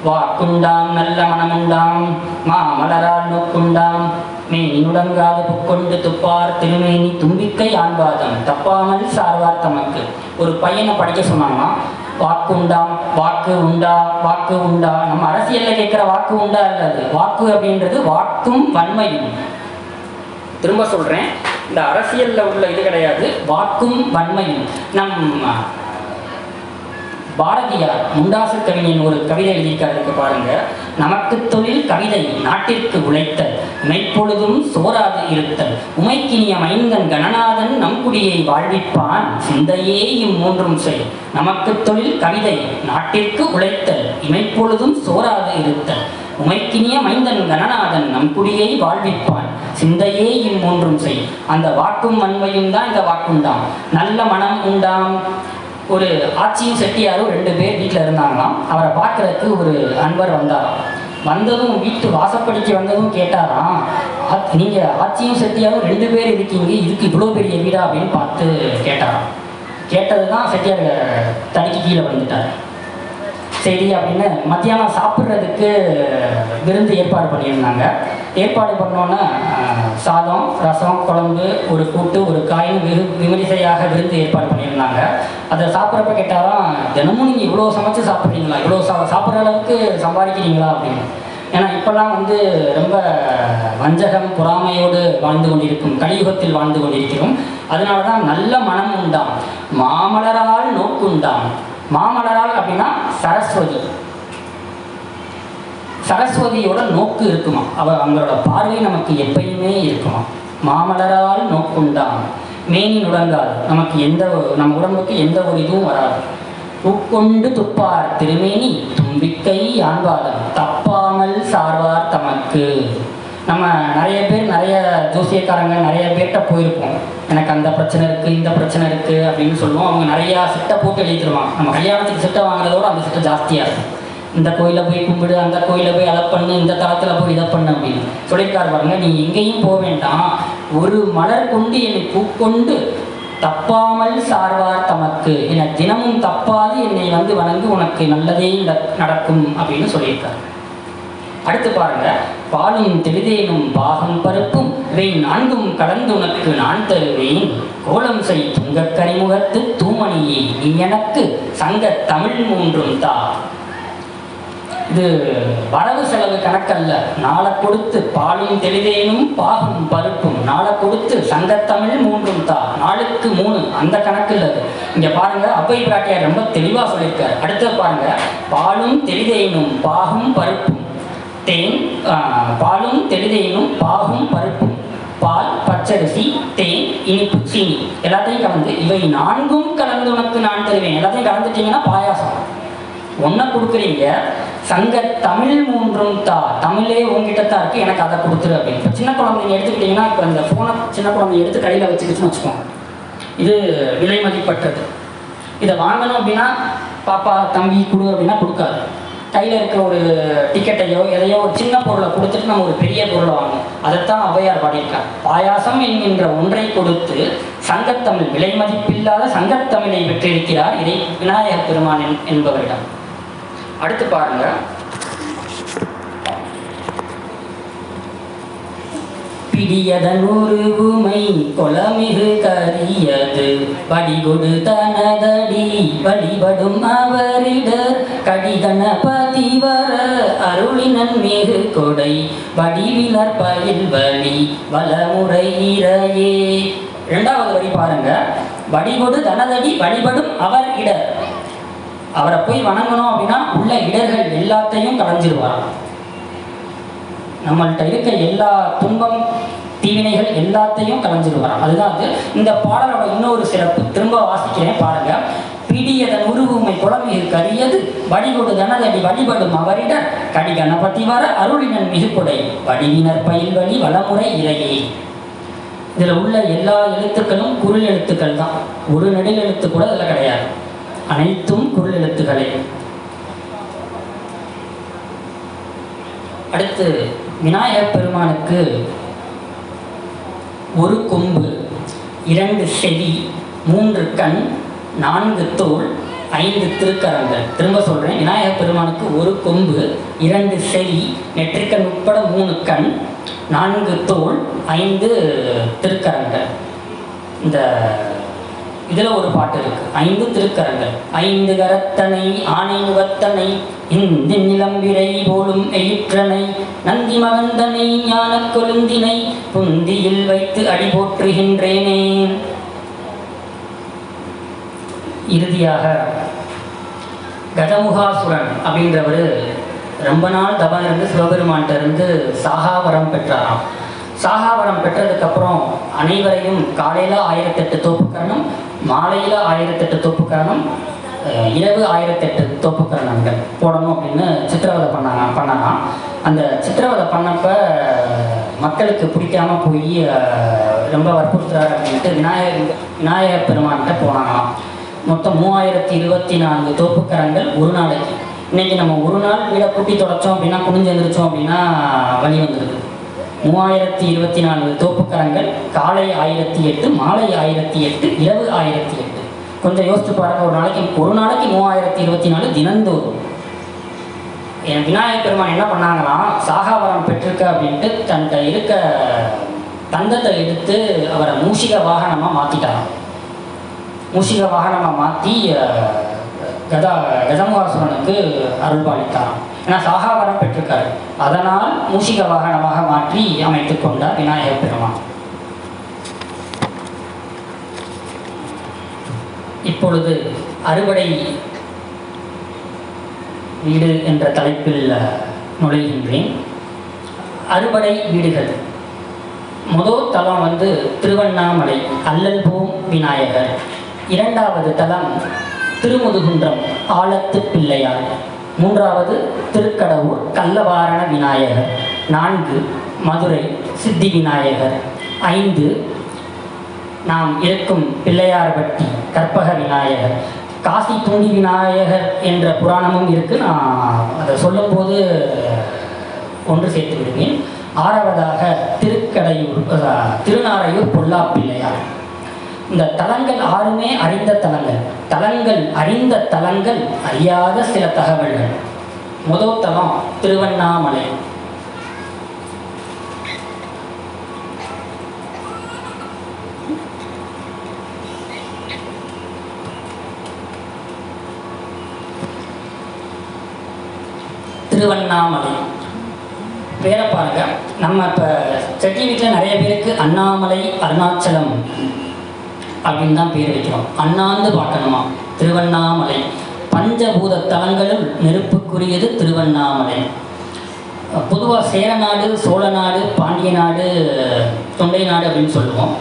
வாக்குண்டாம் நல்ல மனமுண்டாம் மாமலரால் நோக்குண்டாம் மேனியுடங்காது புக்கொண்டு துப்பார் திருமேனி தும்பிக்கை ஆண்பாதம் தப்பாமல் சார்வார் தமக்கு. ஒரு பையனை படிக்க சொன்னாங்கன்னா வாக்குண்டாம், வாக்கு உண்டா, வாக்கு உண்டா. நம்ம அரசியல்ல கேட்குற வாக்கு உண்டா இல்லது. வாக்கு அப்படின்றது வாக்கும் வன்மையும். திரும்ப சொல்றேன், இந்த அரசியல்ல உள்ள இது கிடையாது, வாக்கும் வன்மையும். பாரதியார் முண்டாசு கவிஞன் ஒரு கவிதை எழுதியிருக்காருக்கு பாருங்க. நமக்கு தொழில் கவிதை நாட்டிற்கு உழைத்தல் மெய்ப்பொழுதும் சோராது இருத்தல் உமைக்கினிய மைந்தன் கணநாதன் நம்குடியை வாழ்விப்பான் சிந்தையே இம்மூன்றும் செய். நமக்கு தொழில் கவிதை நாட்டிற்கு உழைத்தல் இமைப்பொழுதும் சோராது இருத்தல் உமைக்கினிய மைந்தன் கணநாதன் நம்குடியை வாழ்விப்பான் சிந்தையே இம்மூன்றும் செய். அந்த வாக்கும் வன்மையும் தான் இந்த வாக்குண்டாம். நல்ல மனம் உண்டாம். ஒரு ஆச்சியும் செட்டியாரும் 2 பேர் வீட்டில் இருந்தாங்களாம். அவரை பார்க்கறதுக்கு ஒரு அன்பர் வந்தாராம். வந்ததும் வீட்டு வாசப்படிக்கு வந்ததும் கேட்டாராம், நீங்கள் ஆச்சியும் செட்டியாரும் 2 பேர் இருக்கீங்க, இதுக்கு இவ்வளோ பெரிய வீடா அப்படின்னு பார்த்து கேட்டாராம். கேட்டது தான் செட்டியார் தனிக்கு கீழே வந்துட்டார். சரி அப்படின்னு மத்தியானம் சாப்பிட்றதுக்கு விருந்து ஏற்பாடு பண்ணியிருந்தாங்க. ஏற்பாடு பண்ணோன்னே சாதம், ரசம், குழம்பு, ஒரு கூட்டு, ஒரு காயின் விமரிசையாக விருந்து ஏற்பாடு பண்ணியிருந்தாங்க. அதை சாப்பிட்றப்ப கேட்டாராம், தினமும் நீங்கள் இவ்வளோ சமைச்சு சாப்பிட்றீங்களா, இவ்வளோ சாப்பிட்ற அளவுக்கு சம்பாதிக்கிறீங்களா அப்படின்னு. ஏன்னா இப்போல்லாம் ரொம்ப வஞ்சகம் பொறாமையோடு வாழ்ந்து கொண்டிருக்கும் கலியுகத்தில் வாழ்ந்து கொண்டிருக்கிறோம். அதனால தான் நல்ல மனம் உண்டாம் மாமலரால் நோக்குண்டாம். மாமலரால் அப்படின்னா சரஸ்வதி. சரஸ்வதியோட நோக்கு இருக்குமா, அவங்களோட பார்வை நமக்கு எப்பயுமே இருக்குமா. மாமலரால் நோக்குண்டாம் மேனி நுடங்காது. நம்ம உடம்புக்கு எந்த ஒரு இதுவும் வராது. பூக்கொண்டு துப்பார் திருமேனி தும்பிக்கை ஆண்பாதம் தப்பாமல் சார்வார் தமக்கு. நம்ம நிறைய ஜோசியக்காரங்க நிறைய பேர்கிட்ட போயிருப்போம். எனக்கு அந்த பிரச்சனை இருக்குது, இந்த பிரச்சனை இருக்குது அப்படின்னு சொல்லுவோம். அவங்க நிறையா சிட்டை போட்டு எழுதிடுவாங்க. நம்ம கல்யாணத்துக்கு சிட்டை வாங்குறதோட அந்த சிட்டை ஜாஸ்தியாக இருக்கும். இந்த கோயிலில் போய் கும்பிடு, அந்த கோயிலில் போய் அதை பண்ணு, இந்த தளத்தில் போய் இதை பண்ணு அப்படின்னு சொல்லியிருக்காரு பாருங்க. நீ எங்கேயும் போக வேண்டாம், ஒரு மலர் கொண்டு என்னை பூக்கொண்டு தப்பாமல் சார்வார் தமக்கு. என்னை தினமும் தப்பாது என்னை வணங்கு, உனக்கு நல்லதே நடக்கும் அப்படின்னு சொல்லியிருக்காரு. அடுத்து பாருங்க, பாலும் தெளிதேனும் பாகம் பருப்பும் இவை 4ம் கலந்து உனக்கு நான் தருவேன் கோலம் செய் துங்கக் கரிமுகத்து தூமணியே நீ எனக்கு சங்க தமிழ் 3ம் தா. இது வரவு செலவு கணக்கல்ல. நாளை கொடுத்து பாலும் தெளிதேனும் பாகும் பருப்பும் நாளை கொடுத்து சங்கத்தமிழ் 3ம் தா. நாளுக்கு 3 அந்த கணக்கு இல்லை. இங்க பாருங்க, அவ்வை பிராட்டியார் ரொம்ப தெளிவா சொல்லியிருக்காரு. அடுத்து பாருங்க, பாலும் தெளிதேனும் பாகும் பருப்பும் தேன், பாலும் தெளிதேனும் பாகும் பருப்பும் பால், பச்சரிசி, தேன், இனிப்பு, சீனி எல்லாத்தையும் கலந்து இவை 4ம் கலந்து உனக்கு நான் தருவேன். எல்லாத்தையும் கலந்துட்டீங்கன்னா பாயாசம். ஒன்றை கொடுக்குறீங்க, சங்க தமிழ் 3ம் தா. தமிழே உங்ககிட்ட தான் இருக்கு, எனக்கு அதை கொடுத்துரு அப்படின்னு. இப்போ சின்ன குழந்தைங்க எடுத்துக்கிட்டீங்கன்னா, இப்போ இந்த ஃபோனை சின்ன குழந்தை எடுத்து கையில் வச்சுக்கிச்சுன்னு வச்சுக்கோங்க. இது விலை மதிப்பற்றது. இதை வாங்கணும் அப்படின்னா பாப்பா தம்பி கொடு அப்படின்னா கொடுக்காது. கையில் இருக்கிற ஒரு டிக்கெட்டையோ எதையோ ஒரு சின்ன பொருளை கொடுத்துட்டு நம்ம ஒரு பெரிய பொருளை வாங்கணும். அதைத்தான் ஔவையார் பாடியிருக்கார். பாயாசம் என்கின்ற ஒன்றை கொடுத்து சங்கத்தமிழ், விலை மதிப்பில்லாத சங்கத்தமிழை பெற்றிருக்கிறார் இதை விநாயகர் பெருமான் என்பவரிடம். அடுத்து பாருங்க, பிடியதன் உருவுமை கொலமிகு கரியது படிகொடு தனதடி வழிபடும் அவரிடர் கடிகணபதி வர அருளினன் மிகு கொடை வடிவினர் பயில் வழி வளமுறை இறையே. இரண்டாவது வரி பாருங்க, வடிகொடு தனதடி வழிபடும் அவர் இடர். அவரை போய் வணங்கணும் அப்படின்னா உள்ள இடர்கள் எல்லாத்தையும் களைஞ்சிருவார். நம்மள்கிட்ட இருக்க எல்லா துன்பம் தீவினைகள் எல்லாத்தையும் கலைஞ்சிருவார். அதுதான் அது. இந்த பாடலோட இன்னொரு சிறப்பு, திரும்ப வாசிக்கிறேன் பாருங்க. பிடியதன் உருவுமை குளமிகு கரியது வடிகொடு தனதடி வழிபடும் அவரிட கடி கணபதி வர அருளினன் மிகு கொடை வடிவினர் பயில் வழி வளமுறை இறையே. இதில் உள்ள எல்லா எழுத்துக்களும் குரில் எழுத்துக்கள் தான். ஒரு நெடில் எழுத்து கூட அதில் கிடையாது, அனைத்தும் குரில் எழுத்துக்களே. அடுத்து விநாயகர் பெருமானுக்கு ஒரு கொம்பு, 2 செவி, 3 கண், 4 தோள், 5 திருக்கரங்கள். திரும்ப சொல்றேன், விநாயகர் பெருமானுக்கு ஒரு கொம்பு, 2 செவி, நெற்றிக்கண் உட்பட 3 கண், 4 தோள், 5 திருக்கரங்கள். இந்த இதில் ஒரு பாட்டு இருக்கு, 5 திருக்கரங்கள். 5 கரத்தனை ஆணை முகத்தனை இந்த நிலம்பிரை போலும் எயிற்றனை நந்தி மகந்தனை ஞான கொழுந்தினை புந்தியில் வைத்து அடி போற்றுகின்றேனே. இறுதியாக கஜமுகாசுரன் அப்படின்றவர் ரொம்ப நாள் தவம் இருந்து சிவபெருமான்கிட்ட இருந்து சாகாவரம் பெற்றாராம். சாகாவரம் பெற்றதுக்கப்புறம் அனைவரையும் காலையில் 1008 தோப்புக்கரணம், மாலையில் 1008 தோப்புக்கரணம், இரவு 1008 தோப்புக்கரணங்கள் போடணும் அப்படின்னு சித்திரவதை பண்ணலாம். அந்த சித்திரவதை பண்ணப்ப மக்களுக்கு பிடிக்காம போய் ரொம்ப வற்புறுத்துறாரு அப்படின்ட்டு விநாயகர் பெருமான்கிட்ட போனாங்களாம். மொத்தம் 3024 தோப்புக்கரங்கள் ஒரு நாளைக்கு. இன்னைக்கு நம்ம ஒரு நாள் வீடை கூட்டி தொடச்சோம் அப்படின்னா, குனிஞ்சு எழுந்திரிச்சோம் அப்படின்னா வழி வந்துடுது. 3024 தோப்புக்கரங்கள், காலை 1008, மாலை 1008, இரவு 1008. கொஞ்சம் யோசிச்சு பாருங்க, ஒரு நாளைக்கு 3024 தினந்தோறும். என் விநாயகர் பெருமான் என்ன பண்ணாங்களாம், சாகாவரம் பெற்றிருக்க அப்படின்ட்டு தன்கிட்ட இருக்க தந்தத்தை எடுத்து அவரை மூஷிக வாகனமாக மாற்றிட்டாராம். மூஷிக வாகனமாக மாற்றி கஜமுகாசுரனுக்கு அருள்பாலித்தாராம். ஏன்னா சாகாவரம் பெற்றிருக்காரு, அதனால் மூஷிக வாகனமாக மாற்றி அமைத்து கொண்டார் விநாயகர் பெருமான். இப்பொழுது அறுபடை வீடு என்ற தலைப்பில் நுழைகின்றேன். அறுபடை வீடுகள். முதல் தலம் திருவண்ணாமலை அல்லல் போம் விநாயகர். இரண்டாவது தலம் திருமுதுகுன்றம் ஆலத்து பிள்ளையார். மூன்றாவது திருக்கடவுர் கள்ளவாரண விநாயகர். 4 மதுரை சித்தி விநாயகர். 5 நாம் இருக்கும் பிள்ளையார்பட்டி கற்பக விநாயகர். காசி தூண்டி விநாயகர் என்ற புராணமும் இருக்கு, நான் அதை சொல்லும்போது ஒன்று சேர்த்து விடுவேன். 6வதாக திருநாரையூர் பொல்லா பிள்ளையார். இந்த தலங்கள் 6மே அறிந்த தலங்கள். அறிந்த தலங்கள் அறியாத சில தகவல்கள். முதல் தலம் திருவண்ணாமலை. திருவண்ணாமலை பேரை பாருங்க. நம்ம இப்போ செட்டி வீட்டில் நிறைய பேருக்கு அண்ணாமலை அருணாச்சலம் அப்படின்னு தான் பேர் வைக்கிறோம். அண்ணாந்து பார்க்கணுமா. திருவண்ணாமலை பஞ்சபூத தலங்களுள் நெருப்புக்குரியது திருவண்ணாமலை. பொதுவாக சேரநாடு, சோழநாடு, பாண்டிய நாடு, தொண்டை நாடு அப்படின்னு சொல்லுவோம்.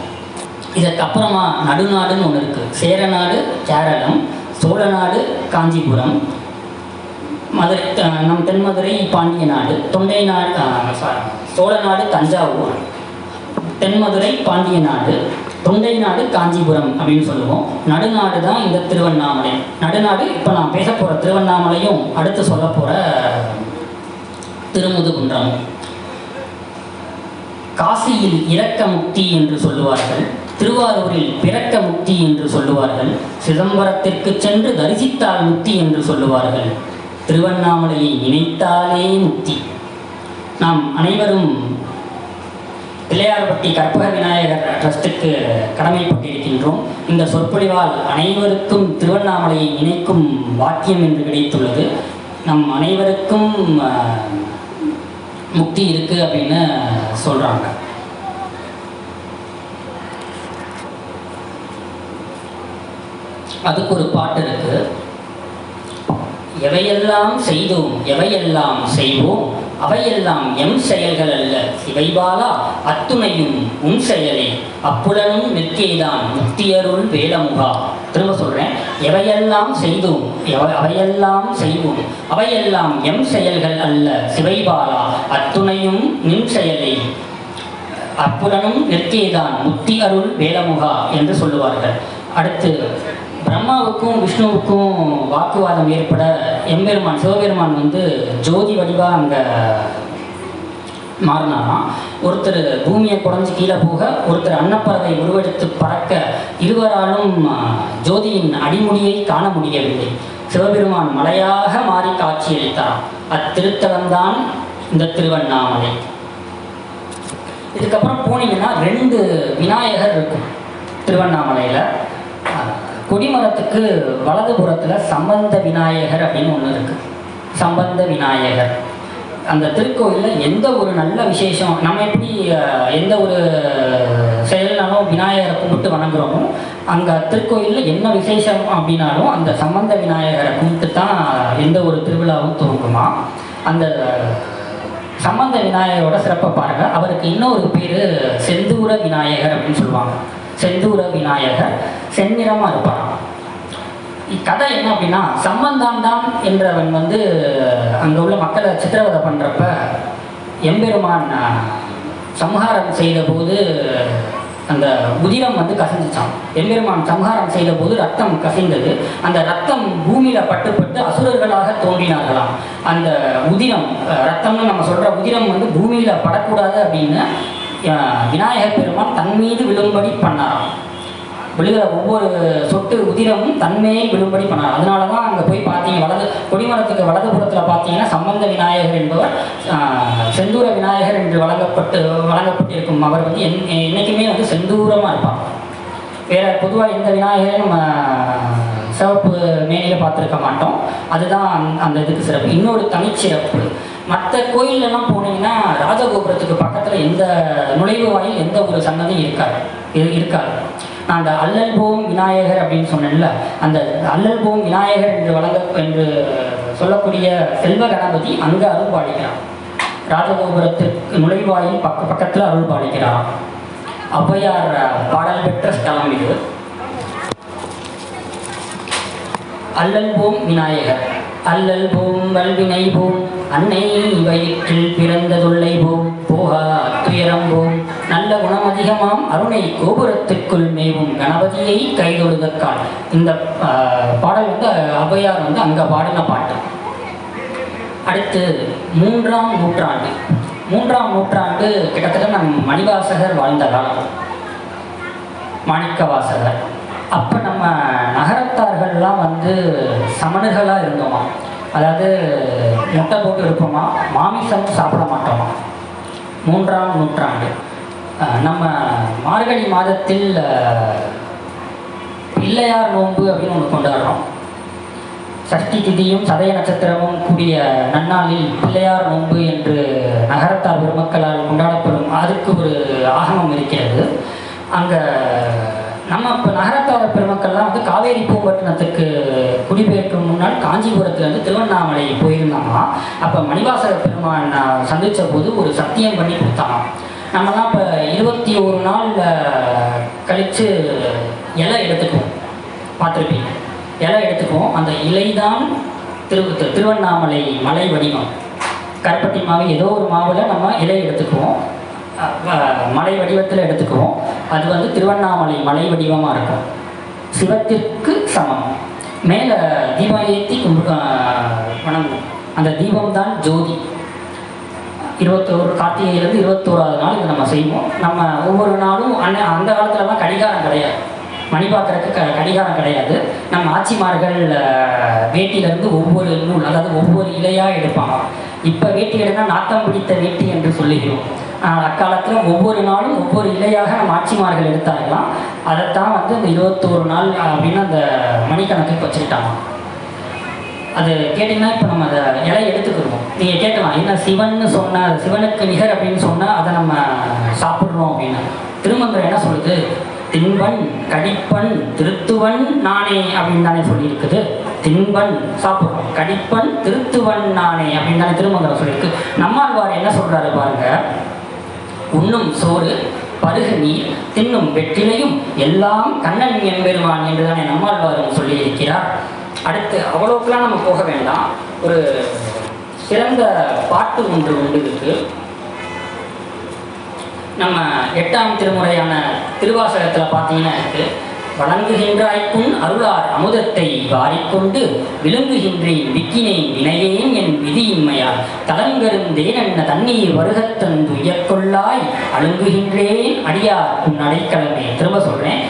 இதற்கப்புறமா நடுநாடுன்னு ஒன்று இருக்குது. சேரநாடு கேரளம், சோழநாடு காஞ்சிபுரம், மதுரை நம் தென்மதுரை பாண்டிய நாடு, தொண்டை நாடு சோழநாடு தஞ்சாவூர், தென்மதுரை பாண்டிய நாடு, தொண்டை நாடு காஞ்சிபுரம் அப்படின்னு சொல்லுவோம். நடுநாடு தான் இந்த திருவண்ணாமலை. நடுநாடு இப்போ நான் பேச போகிற திருவண்ணாமலையும் அடுத்து சொல்ல போகிற திருமுதுகுன்றமும். காசியில் இரக்க முக்தி என்று சொல்லுவார்கள், திருவாரூரில் பிறக்க முக்தி என்று சொல்லுவார்கள், சிதம்பரத்திற்கு சென்று தரிசித்தால் முக்தி என்று சொல்லுவார்கள், திருவண்ணாமலையை நினைத்தாலே முக்தி. நாம் அனைவரும் பிள்ளையார்பட்டி கற்பக விநாயகர் ட்ரஸ்ட்டுக்கு கடமைப்பட்டிருக்கின்றோம். இந்த சொற்பொழிவால் அனைவருக்கும் திருவண்ணாமலையை நினைக்கும் வாக்கியம் என்று கிடைத்துள்ளது. நம் அனைவருக்கும் முக்தி இருக்கு அப்படின்னு சொல்றாங்க. அதுக்கு ஒரு பாட்டு இருக்கு. எவையெல்லாம் செய்தோம் எவையெல்லாம் செய்வோம் அவையெல்லாம் எம் செயல்கள் அல்ல சிவைபாலா அத்துணையும் உன் செயலே அப்புலனும் நிற்கேதான் முக்தியருள் வேலமுகா. திரும்ப சொல்றேன். எவையெல்லாம் செய்தோம் அவையெல்லாம் செய்வோம் அவையெல்லாம் எம் செயல்கள் அல்ல சிவைபாலா அத்துணையும் நின் செயலே அப்புலனும் நிற்கேதான் முக்தி அருள் வேலமுகா என்று சொல்லுவார்கள். அடுத்து பிரம்மாவுக்கும் விஷ்ணுவுக்கும் வாக்குவாதம் ஏற்பட எம்பெருமான் சிவபெருமான் ஜோதி வடிவாக அங்கே மாறினாராம். ஒருத்தர் பூமியை குறைஞ்சி கீழே போக, ஒருத்தர் அன்னப்பறவை உருவெடுத்து பறக்க, இருவராலும் ஜோதியின் அடிமுடியை காண முடியவில்லை. சிவபெருமான் மலையாக மாறி காட்சியளித்தார். அத்திருத்தலம்தான் இந்த திருவண்ணாமலை. இதுக்கப்புறம் போனீங்கன்னா 2 விநாயகர் இருக்கும் திருவண்ணாமலையில். கொடிமரத்துக்கு வலதுபுறத்தில் சம்பந்த விநாயகர் அப்படின்னு ஒன்று இருக்குது. சம்பந்த விநாயகர் அந்த திருக்கோயிலில் எந்த ஒரு நல்ல விசேஷம், நம்ம எப்படி எந்த ஒரு செயல்னாலும் விநாயகரை கும்பிட்டு வணங்குறோமோ, அங்கே திருக்கோயிலில் என்ன விசேஷம் அப்படின்னாலும் அந்த சம்பந்த விநாயகரை கும்பிட்டு தான் எந்த ஒரு திருவிழாவும் துவங்குமா. அந்த சம்பந்த விநாயகரோட சிறப்பை பாருங்க. அவருக்கு இன்னொரு பேர் செந்தூர விநாயகர் அப்படின்னு சொல்லுவாங்க. செந்தூர விநாயகர் செந்நிறமாக இருப்பாராம். இக்கதை என்ன அப்படின்னா, சம்பந்தாண்டான் என்றவன் அங்கே உள்ள மக்களை சித்திரவதை பண்ணுறப்ப எம்பெருமான் சம்ஹாரம் செய்த போது அந்த உதிரம் கசிஞ்சிச்சான். எம்பெருமான் சம்ஹாரம் செய்த போது ரத்தம் கசிந்தது. அந்த ரத்தம் பூமியில் பட்டுப்பட்டு அசுரர்களாக தோன்றினார்களாம். அந்த உதிரம், ரத்தம்னு நம்ம சொல்கிற உதிரம் பூமியில் படக்கூடாது அப்படின்னு விநாயகர் பெருமான் தன் மீது விழும்படி பண்ணாராம். விழுகிற ஒவ்வொரு சொட்டு உதிரமும் தன்மையை விழும்படி பண்ணார். அதனால தான் அங்கே போய் பார்த்தீங்க, கொடிமரத்துக்கு வலதுபுறத்தில் பார்த்தீங்கன்னா சம்பந்த விநாயகர் என்பவர் செந்தூர விநாயகர் என்று வழங்கப்பட்டிருக்கும். அவர் என்றைக்குமே செந்தூரமாக இருப்பார். வேற பொதுவாக எந்த விநாயகரையும் நம்ம சிவப்பு மேனியில் பார்த்துருக்க மாட்டோம். அதுதான் அந்த இதுக்கு சிறப்பு. இன்னொரு தனிச்சிறப்பு, மற்ற கோயிலெல்லாம் போனீங்கன்னா ராஜகோபுரத்துக்கு பக்கத்தில் எந்த நுழைவு வாயில் எந்த ஒரு சன்னதியும் இருக்காது. நான் அந்த அல்லல் போம் விநாயகர் அப்படின்னு சொன்னேன்ல, அந்த அல்லல் போம் விநாயகர் என்று சொல்லக்கூடிய செல்வ கணபதி அங்கே அருள் பாலிக்கிறான். ராஜகோபுரத்திற்கு நுழைவாயில் பக்கத்தில் அருள் பாலிக்கிறான். ஔவையார் பாடல் பெற்ற ஸ்தலம் இது. அல்லல் போம் விநாயகர். அல்லல் போம் வல்வினை போம் அன்னை வயிற்றில் பிறந்த தொல்லை போம் போகா துயரம் போம் நல்ல குணம் அதிகமாம் அருணை கோபுரத்திற்குள் மேவும் கணபதியை கைதொழுதற்கால். இந்த பாடல் ஔவையார் அங்கே பாடின பாட்டு. அடுத்து 3ஆம் நூற்றாண்டு. 3ஆம் நூற்றாண்டு கிட்டத்தட்ட நம் மணிவாசகர் வாழ்ந்த காலம், மாணிக்கவாசகர். அப்போ நம்ம நகரத்தார்கள்லாம் சமணர்களாக இருந்தோமா, அதாவது முட்டை போட்டு இருப்போமா, மாமிசம் சாப்பிட மாட்டோமா. 3ஆம் நூற்றாண்டு நம்ம மார்கழி மாதத்தில் பிள்ளையார் நோன்பு அப்படின்னு ஒன்று கொண்டாடுறோம். சஷ்டி திதியும் சதய நட்சத்திரமும் கூடிய நன்னாளில் பிள்ளையார் நோன்பு என்று நகரத்தார் பெருமக்களால் கொண்டாடப்படும். அதுக்கு ஒரு ஆகமம் இருக்கிறது. அங்கே நம்ம இப்போ நகரத்தார பெருமக்கள்லாம் காவேரி பூம்பட்டினத்துக்கு குடிபெயர்க்கும் முன்னால் காஞ்சிபுரத்துலேருந்து திருவண்ணாமலை போயிருந்தாங்க. அப்போ மணிவாசகர் பெருமான் சந்தித்த போது ஒரு சத்தியம் பண்ணி கொடுத்தாங்க. நம்மலாம் இப்போ 21 நாள் கழித்து இலை எடுத்துக்குவோம், பார்த்துருப்பீங்க. இலை எடுத்துக்குவோம். அந்த இலை தான் திருவண்ணாமலை மலை வடிவம். கருப்பட்டி மாவு ஏதோ ஒரு மாவில் நம்ம இலை எடுத்துக்குவோம், மலை வடிவத்தில் எடுத்துக்குவோம். அது வந்து திருவண்ணாமலை மலை வடிவமாக இருக்கும். சிவத்திற்கு சமம். மேலே தீபம் ஏற்றி வணங்கும். அந்த தீபம் தான் ஜோதி. 21 கார்த்திகையிலேருந்து 21வது நாள் இதை நம்ம செய்வோம். நம்ம ஒவ்வொரு நாளும் அந்த காலத்துலலாம் கடிகாரம் கிடையாது, மணி பார்க்குறதுக்கு கடிகாரம் கிடையாது. நம்ம ஆட்சிமார்கள் வேட்டியிலேருந்து ஒவ்வொரு நூல், அதாவது ஒவ்வொரு இலையாக எடுப்பாங்க. இப்போ வேட்டி எடுத்தால் நாட்டம் பிடித்த வேட்டி என்று சொல்லுகிறோம். அக்காலத்தில் ஒவ்வொரு நாளும் ஒவ்வொரு இலையாக நம்ம ஆட்சிமார்கள் எடுத்தார்களாம். அதைத்தான் வந்து இந்த 21 நாள் அப்படின்னு அந்த மணிக்கணக்குக்கு வச்சுக்கிட்டாங்க. அது கேட்டிங்கன்னா இப்போ நம்ம அதை இலை எடுத்துக்கிடுவோம். நீங்கள் கேட்கலாம், என்ன சிவன்னு சொன்னால், சிவனுக்கு நிகர் அப்படின்னு சொன்னால் அதை நம்ம சாப்பிட்றோம் அப்படின்னு. திருமந்திரம் என்ன சொல்லுது? தின்பன் கடிப்பன் திருத்துவன் நானே அப்படின்னு தானே சொல்லியிருக்குது. தின்பன் சாப்பிட்றோம், கடிப்பன் திருத்துவன் நானே அப்படின்னு தானே திருமந்திரம் சொல்லியிருக்கு. நம்மாழ்வார் என்ன சொல்கிறாரு பாருங்க, உண்ணும் சோறு பருகு நீர் தின்னும் வெற்றிலையும் எல்லாம் கண்ணன் எம்பெருமான் என்று தானே நம்மாழ்வாரும் சொல்லியிருக்கிறார். அடுத்து அவ்வளோக்கெல்லாம் நம்ம போக வேண்டாம். ஒரு சிறந்த பாட்டு ஒன்று உண்டு இருக்கு. நம்ம 8ஆம் திருமுறையான திருவாசகத்தில் பார்த்தீங்கன்னா இருக்கு, வழங்குகின்றாய்க்கும் அருளார் அமுதத்தை வாரிக்கொண்டு விழுங்குகின்றேன் விக்கினேன் வினையேன் என் விதியின்மையால் தலங்கருந்தேன் என்ன தண்ணீர் வருகத்தந்து உயர்கொள்ளாய் அழுங்குகின்றேன் அடியார் உன் அடைக்கலமே. திரும்ப சொல்கிறேன்,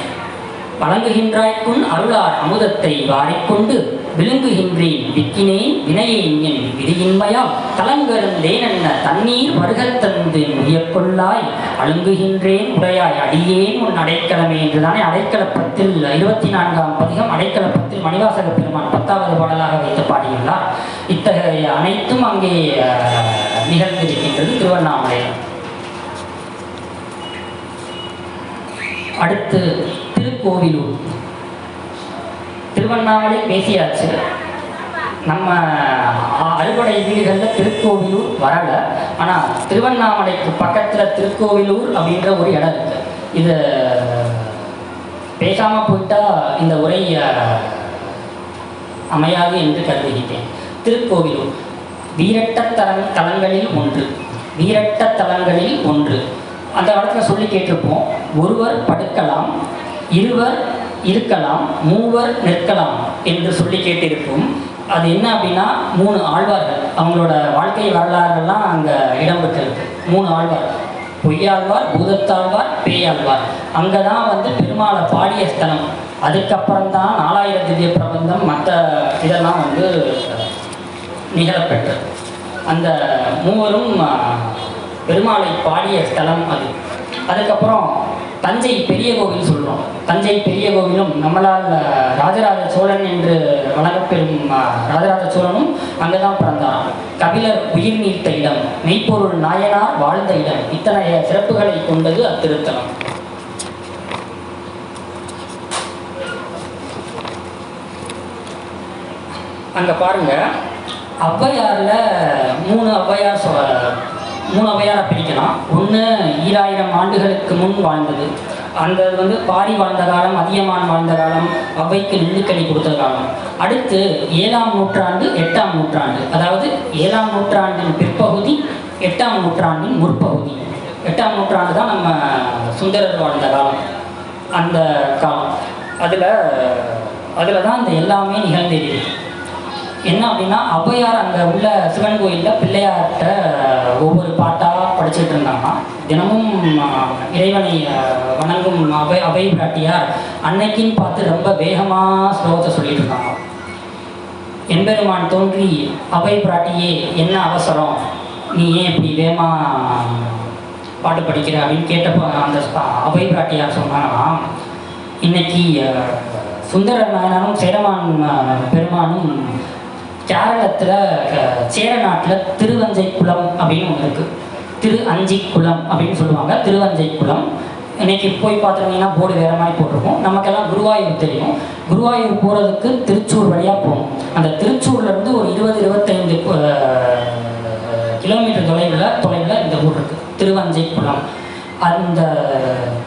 வழங்குகின்றாய்க்கும் அருளார் அமுதத்தை வாரிக்கொண்டு விழுங்குகின்றேன் விக்கினேன் வினையேன் என் விதியின்மையால் தலங்கருந்தேன் என்ன தண்ணீர் வருகத்தந்து உயர்கொள்ளாய் அழுங்குகின்றேன் உடையாய் அடியேன் உன் அடைக்கலமே என்றுதானே அடைக்கலப்பத்தில் 24ஆம் பதிகம் அடைக்கலப்பத்தில் மணிவாசக பெருமான் 10வது பாடலாக வைத்து பாடியுள்ளார். இத்தகைய அனைத்தும் அங்கே நிகழ்ந்திருக்கின்றது திருவண்ணாமலையில். அடுத்து திருக்கோவிலூர். திருவண்ணாமலை பேசியாச்சு. நம்ம அறுபடை வீடுகளில் திருக்கோவிலூர் வரலை. ஆனால் திருவண்ணாமலைக்கு பக்கத்தில் திருக்கோவிலூர் அப்படின்ற ஒரு இடம் இருக்குது. இது பேசாமல் போயிட்டால் இந்த உரை அமையாது என்று கருதுகிட்டேன். திருக்கோவிலூர் வீரட்ட தலங்களில் ஒன்று. வீரட்ட தலங்களில் ஒன்று. அந்த காலத்தில் சொல்லி கேட்டிருப்போம், ஒருவர் படுக்கலாம், இருவர் இருக்கலாம், மூவர் நிற்கலாம் என்று சொல்லி கேட்டிருப்போம். அது என்ன அப்படின்னா 3 ஆழ்வார்கள், அவங்களோட வாழ்க்கை வரலாறுலாம் அங்கே இடம்பெற்றிருக்கு. 3 ஆழ்வார், பொய்யாழ்வார், பூதத்தாழ்வார், பேயாழ்வார். அங்கே தான் வந்து பெருமாளை பாடிய ஸ்தலம். அதுக்கப்புறம்தான் 4000 திவ்ய பிரபந்தம் மற்ற இதெல்லாம் வந்து நிகழப்பெற்றது. அந்த 3வரும் பெருமாளை பாடிய ஸ்தலம் அது. அதுக்கப்புறம் தஞ்சை பெரிய கோவில் சொல்கிறோம். தஞ்சை பெரிய கோவிலும் நம்மளால் ராஜராஜ சோழன் என்று வழங்கப்பெறும் ராஜராஜ சோழனும் அங்கே தான் பிறந்தார். கபிலர் உயிர் நீத்த இடம், மெய்ப்பொருள் நாயனார் வாழ்ந்த இடம், இத்தனைய சிறப்புகளை கொண்டது அத்திருத்தலம். அங்கே பாருங்க, ஔவையாரில் 3 ஔவையாரை பிரிக்கலாம். ஒன்று 2000 ஆண்டுகளுக்கு முன் வாழ்ந்தது. அந்த வந்து பாரி வாழ்ந்த காலம், அதியமான் வாழ்ந்த காலம், ஔவைக்கு நெல்லுக்கனி கொடுத்த காலம். அடுத்து 7ஆம் நூற்றாண்டு 8ஆம் நூற்றாண்டு, அதாவது 7ஆம் நூற்றாண்டின் பிற்பகுதி 8ஆம் நூற்றாண்டின் முற்பகுதி. 8ஆம் நூற்றாண்டு தான் நம்ம சுந்தரர் வாழ்ந்த காலம். அந்த காலம் அதில் தான் இந்த எல்லாமே நிகழ்ந்திருக்கு. என்ன அப்படின்னா, ஔவையார் அங்கே உள்ள சிவன் கோயிலில் பிள்ளையார்கிட்ட ஒவ்வொரு பாட்டாக படிச்சுட்டு இருந்தாங்க. தினமும் இறைவனை வணங்கும் அவை பிராட்டியார் அன்னைக்குன்னு பார்த்து ரொம்ப வேகமாக ஸ்லோகத்தை சொல்லிட்டு இருந்தாங்க. எம்பெருமான் தோன்றி, அவை பிராட்டியே என்ன அவசரம், நீ ஏன் இப்படி வேகமாக பாட்டு படிக்கிற அப்படின்னு கேட்டப்போ அந்த அவை பிராட்டியார் சொன்னாங்கன்னா, இன்னைக்கு சுந்தர நாயனாரும் சேரமான் பெருமானும் கேரளத்தில் சேர நாட்டில் திருவஞ்சை குளம் அப்படின்னு ஒன்று இருக்குது. திரு அஞ்சி குளம் அப்படின்னு சொல்லுவாங்க. திருவஞ்சை குளம் இன்னைக்கு போய் பார்த்துருந்தீங்கன்னா போர்டு வேறு மாதிரி போட்டிருக்கோம். நமக்கெல்லாம் குருவாயூர் தெரியும். குருவாயூர் போகிறதுக்கு திருச்சூர் வழியாக போகணும். அந்த திருச்சூர்லேருந்து ஒரு 20-25 கிலோமீட்டர் தொலைவில் இந்த ஊர் இருக்குது, திருவஞ்சை குளம். அந்த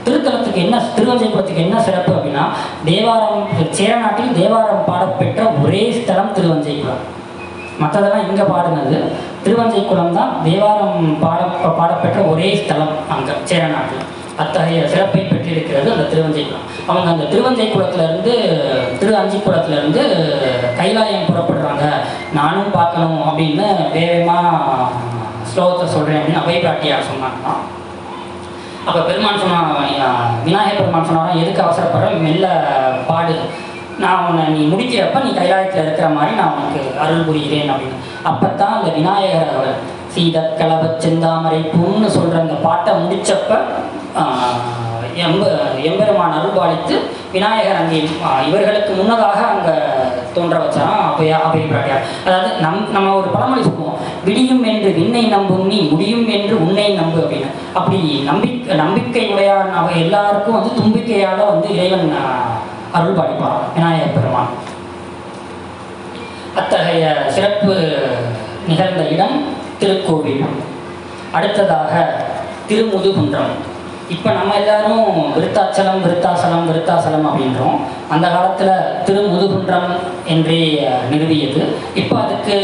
திருத்தலத்துக்கு திருவஞ்சை குளத்துக்கு என்ன சிறப்பு அப்படின்னா, தேவாரம் சேரநாட்டில் தேவாரம் பாடப்பெற்ற ஒரே ஸ்தலம் திருவஞ்சை குளம். மற்றதெல்லாம் இங்கே பாடினது. திருவஞ்சை குளம் தான் தேவாரம் பாடப்பெற்ற ஒரே ஸ்தலம் அங்கே சேரநாட்டில். அத்தகைய சிறப்பை பெற்றிருக்கிறது அந்த திருவஞ்சைக்குளம். அவங்க அந்த திருவஞ்சைக்குளத்திலேருந்து திருஅஞ்சிக்குளத்திலேருந்து கைலாயம் புறப்படுறாங்க, நானும் பார்க்கணும் அப்படின்னு வேகமாக ஸ்லோகத்தை சொல்கிறேன் அப்படின்னு அபய பிராட்டியார் சொன்னாங்கன்னா, அப்போ பெருமான் விநாயகர் பெருமான் சொன்னாலும் எதுக்கு அவசரப்படுற, மெல்ல பாடு, நான் உன்னை நீ முடிக்கிறப்ப நீ கைலாயத்தில் இருக்கிற மாதிரி நான் உனக்கு அருள் புரிகிறேன் அப்படின்னு. அப்போ தான் அந்த விநாயகர் அவர் சீதக்கலவ செந்தாமரை பூன்னு சொல்கிற அந்த பாட்டை முடித்தப்ப எம்பெருமான் அருள் பாலித்து விநாயகர் அங்கே இவர்களுக்கு முன்னதாக அங்கே தோன்ற வச்சாராம் அபய பிராட்டியார். அதாவது நம்ம ஒரு பழமொழி சொல்லுவோம், விடியும் என்று விண்ணை நம்பும் நீ, முடியும் என்று உன்னை நம்பு அப்படின்னு. அப்படி நம்பிக்கை உடையான எல்லாருக்கும் வந்து தும்பிக்கையால் வந்து இறைவன் அருள் பாலிப்பார் விநாயகர் பெருமான். அத்தகைய சிறப்பு நிகழ்ந்த இடம் திருக்கோவில். அடுத்ததாக திருமுதுகுன்றம். இப்போ நம்ம எல்லாரும் விருத்தாசலம் அப்படின்றோம். அந்த காலத்தில் திருமுதுகுன்றம் என்றே நிறுவியது. இப்போ அதுக்கு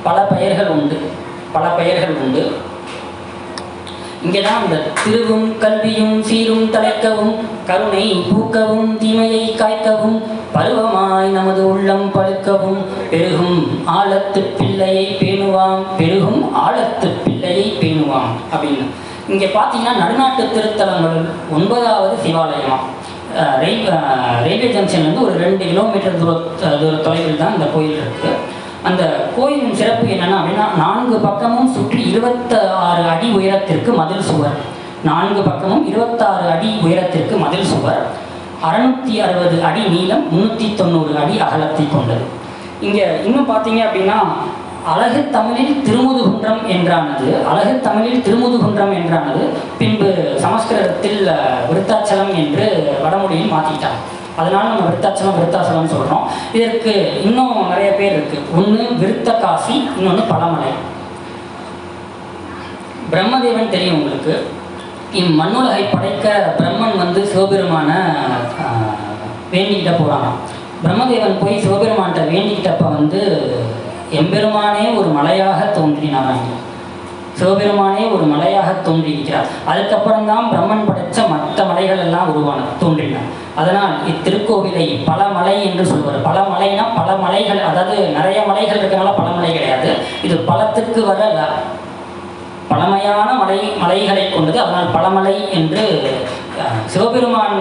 பல பெயர்கள் உண்டு. இங்கே தான் இந்த திருவும் கல்வியும் சீரும் தலைக்கவும் கருணை பூக்கவும் தீமையை காய்க்கவும் பருவமாய் நமது உள்ளம் பழுக்கவும் பெருகும் ஆழத்து பிள்ளையை பேணுவாம் அப்படின்னு. இங்கே பார்த்தீங்கன்னா நடுநாட்டு திருத்தலங்கள் 9வது சிவாலயமா. ரயில்வே ஜங்ஷன்லேருந்து ஒரு 2 கிலோமீட்டர் தூர தொலைவில் தான் இந்த கோயில் இருக்குது. அந்த கோயிலின் சிறப்பு என்னென்னா அப்படின்னா, 4 பக்கமும் சுற்றி 26 அடி உயரத்திற்கு மதில் சுவர். 4 பக்கமும் 26 அடி உயரத்திற்கு மதில் சுவர். 660 அடி நீளம், 390 அடி அகலத்தை கொண்டது. இங்கே இன்னும் பார்த்தீங்க அப்படின்னா, அழகு தமிழில் திருமுதுகுன்றம் என்றானது பின்பு சமஸ்கிருதத்தில் விருத்தாச்சலம் என்று வடமொழியில் மாற்றிட்டாங்க. அதனால நம்ம விருத்தாசலம் சொல்கிறோம். இதற்கு இன்னும் நிறைய பேர் இருக்குது. ஒன்று விருத்த காசி, இன்னொன்று பழமலை. பிரம்மதேவன் தெரியும் உங்களுக்கு. இம்மண்ணுலகை படைக்க பிரம்மன் வந்து சிவபெருமான வேண்டிக்கிட்ட போகிறாங்க. பிரம்மதேவன் போய் சிவபெருமான்கிட்ட வேண்டிக்கிட்டப்ப வந்து எம்பெருமானே ஒரு மலையாக தோன்றினாராங்க. சிவபெருமானே ஒரு மலையாக தோன்றியிருக்கிறார். அதுக்கப்புறம் தான் பிரம்மன் படைத்த மற்ற மலைகள் எல்லாம் தோன்றின. அதனால் இத்திருக்கோவிலை பழமலை என்று சொல்வார். பழமலைனா பல மலைகள், அதாவது நிறைய மலைகள் இருக்கிறனால பழமலை கிடையாது. இது பழத்துக்கு வர பழமையான மலைகளை கொண்டது. அதனால் பழமலை என்று சிவபெருமான்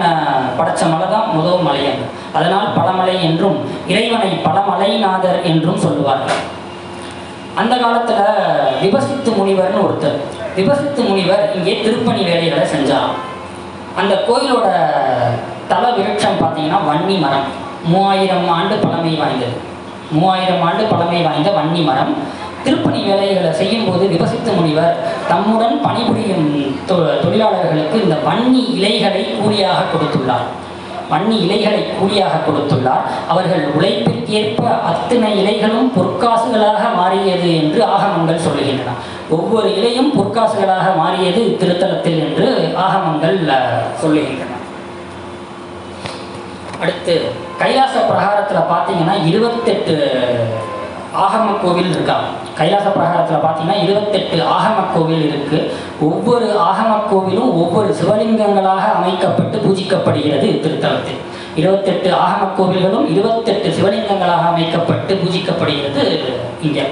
படைத்த மலை தான் முதல் மலை. அதனால் பழமலை என்றும் இறைவனை பழமலைநாதர் என்றும் சொல்லுவார்கள். அந்த காலத்தில் விபசித்து முனிவர்னு ஒருத்தர். விபசித்து முனிவர் இங்கே திருப்பணி வேலைகளை செஞ்சார். அந்த கோயிலோட தல விருட்சம் பார்த்தீங்கன்னா வன்னி மரம். 3000 ஆண்டு பழமை வாய்ந்தது. 3000 ஆண்டு பழமை வாய்ந்த வன்னி மரம். திருப்பணி வேலைகளை செய்யும்போது விபசித்து முனிவர் தம்முடன் பணிபுரியும் தொழிலாளர்களுக்கு இந்த வன்னி இலைகளை கூலியாக கொடுத்துள்ளார். அவர்கள் உழைப்பிற்கேற்ப அத்தனை இலைகளும் பொற்காசுகளாக மாறியது என்று ஆகமங்கள் சொல்லுகின்றன. ஒவ்வொரு இலையும் பொற்காசுகளாக மாறியது திருத்தலத்தில் என்று ஆகமங்கள் சொல்லுகின்றன. அடுத்து கைலாச பிரகாரத்தில் பார்த்தீங்கன்னா 28 ஆகம கோவில் இருக்காங்க. கைலாச பிரகாரத்தில் பார்த்தீங்கன்னா 28 ஆகம கோவில் இருக்கு. ஒவ்வொரு ஆகம கோவிலும் ஒவ்வொரு சிவலிங்கங்களாக அமைக்கப்பட்டு பூஜிக்கப்படுகிறது திருத்தலத்தில். 28 ஆகம கோவில்களும் 28 சிவலிங்கங்களாக அமைக்கப்பட்டு பூஜிக்கப்படுகிறது இங்கே.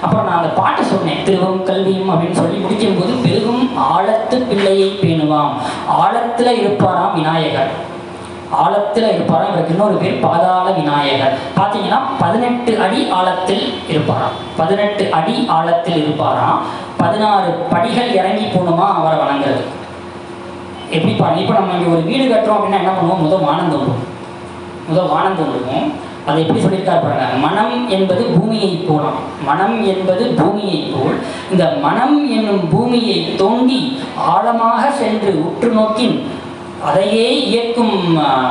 அப்புறம் நான் அந்த பாட்டு சொன்னேன், திருவும் கல்வியும் அப்படின்னு சொல்லி முடிக்கும்போது, பெருகும் ஆழத்து பிள்ளையை பேணுவாம். ஆழத்தில் இருப்பாராம் விநாயகர். இவருக்கு இன்னொரு பேர் பாதாள விநாயகர். பார்த்தீங்கன்னா 18 அடி ஆழத்தில் இருப்பாராம். 16 படிகள் இறங்கி போகணுமா அவரை வணங்குறது. எப்படி பாருங்க, இப்போ நம்ம இங்கே ஒரு வீடு கட்டுறோம் அப்படின்னா என்ன பண்ணுவோம், முதல் வானம் தோன்றுவோம். அதை எப்படி சொல்லியிருக்காரு பாருங்க, மனம் என்பது பூமியை போலாம். போல் இந்த மனம் என்னும் பூமியை தோண்டி ஆழமாக சென்று உற்று நோக்கின் அதையே இயக்கும்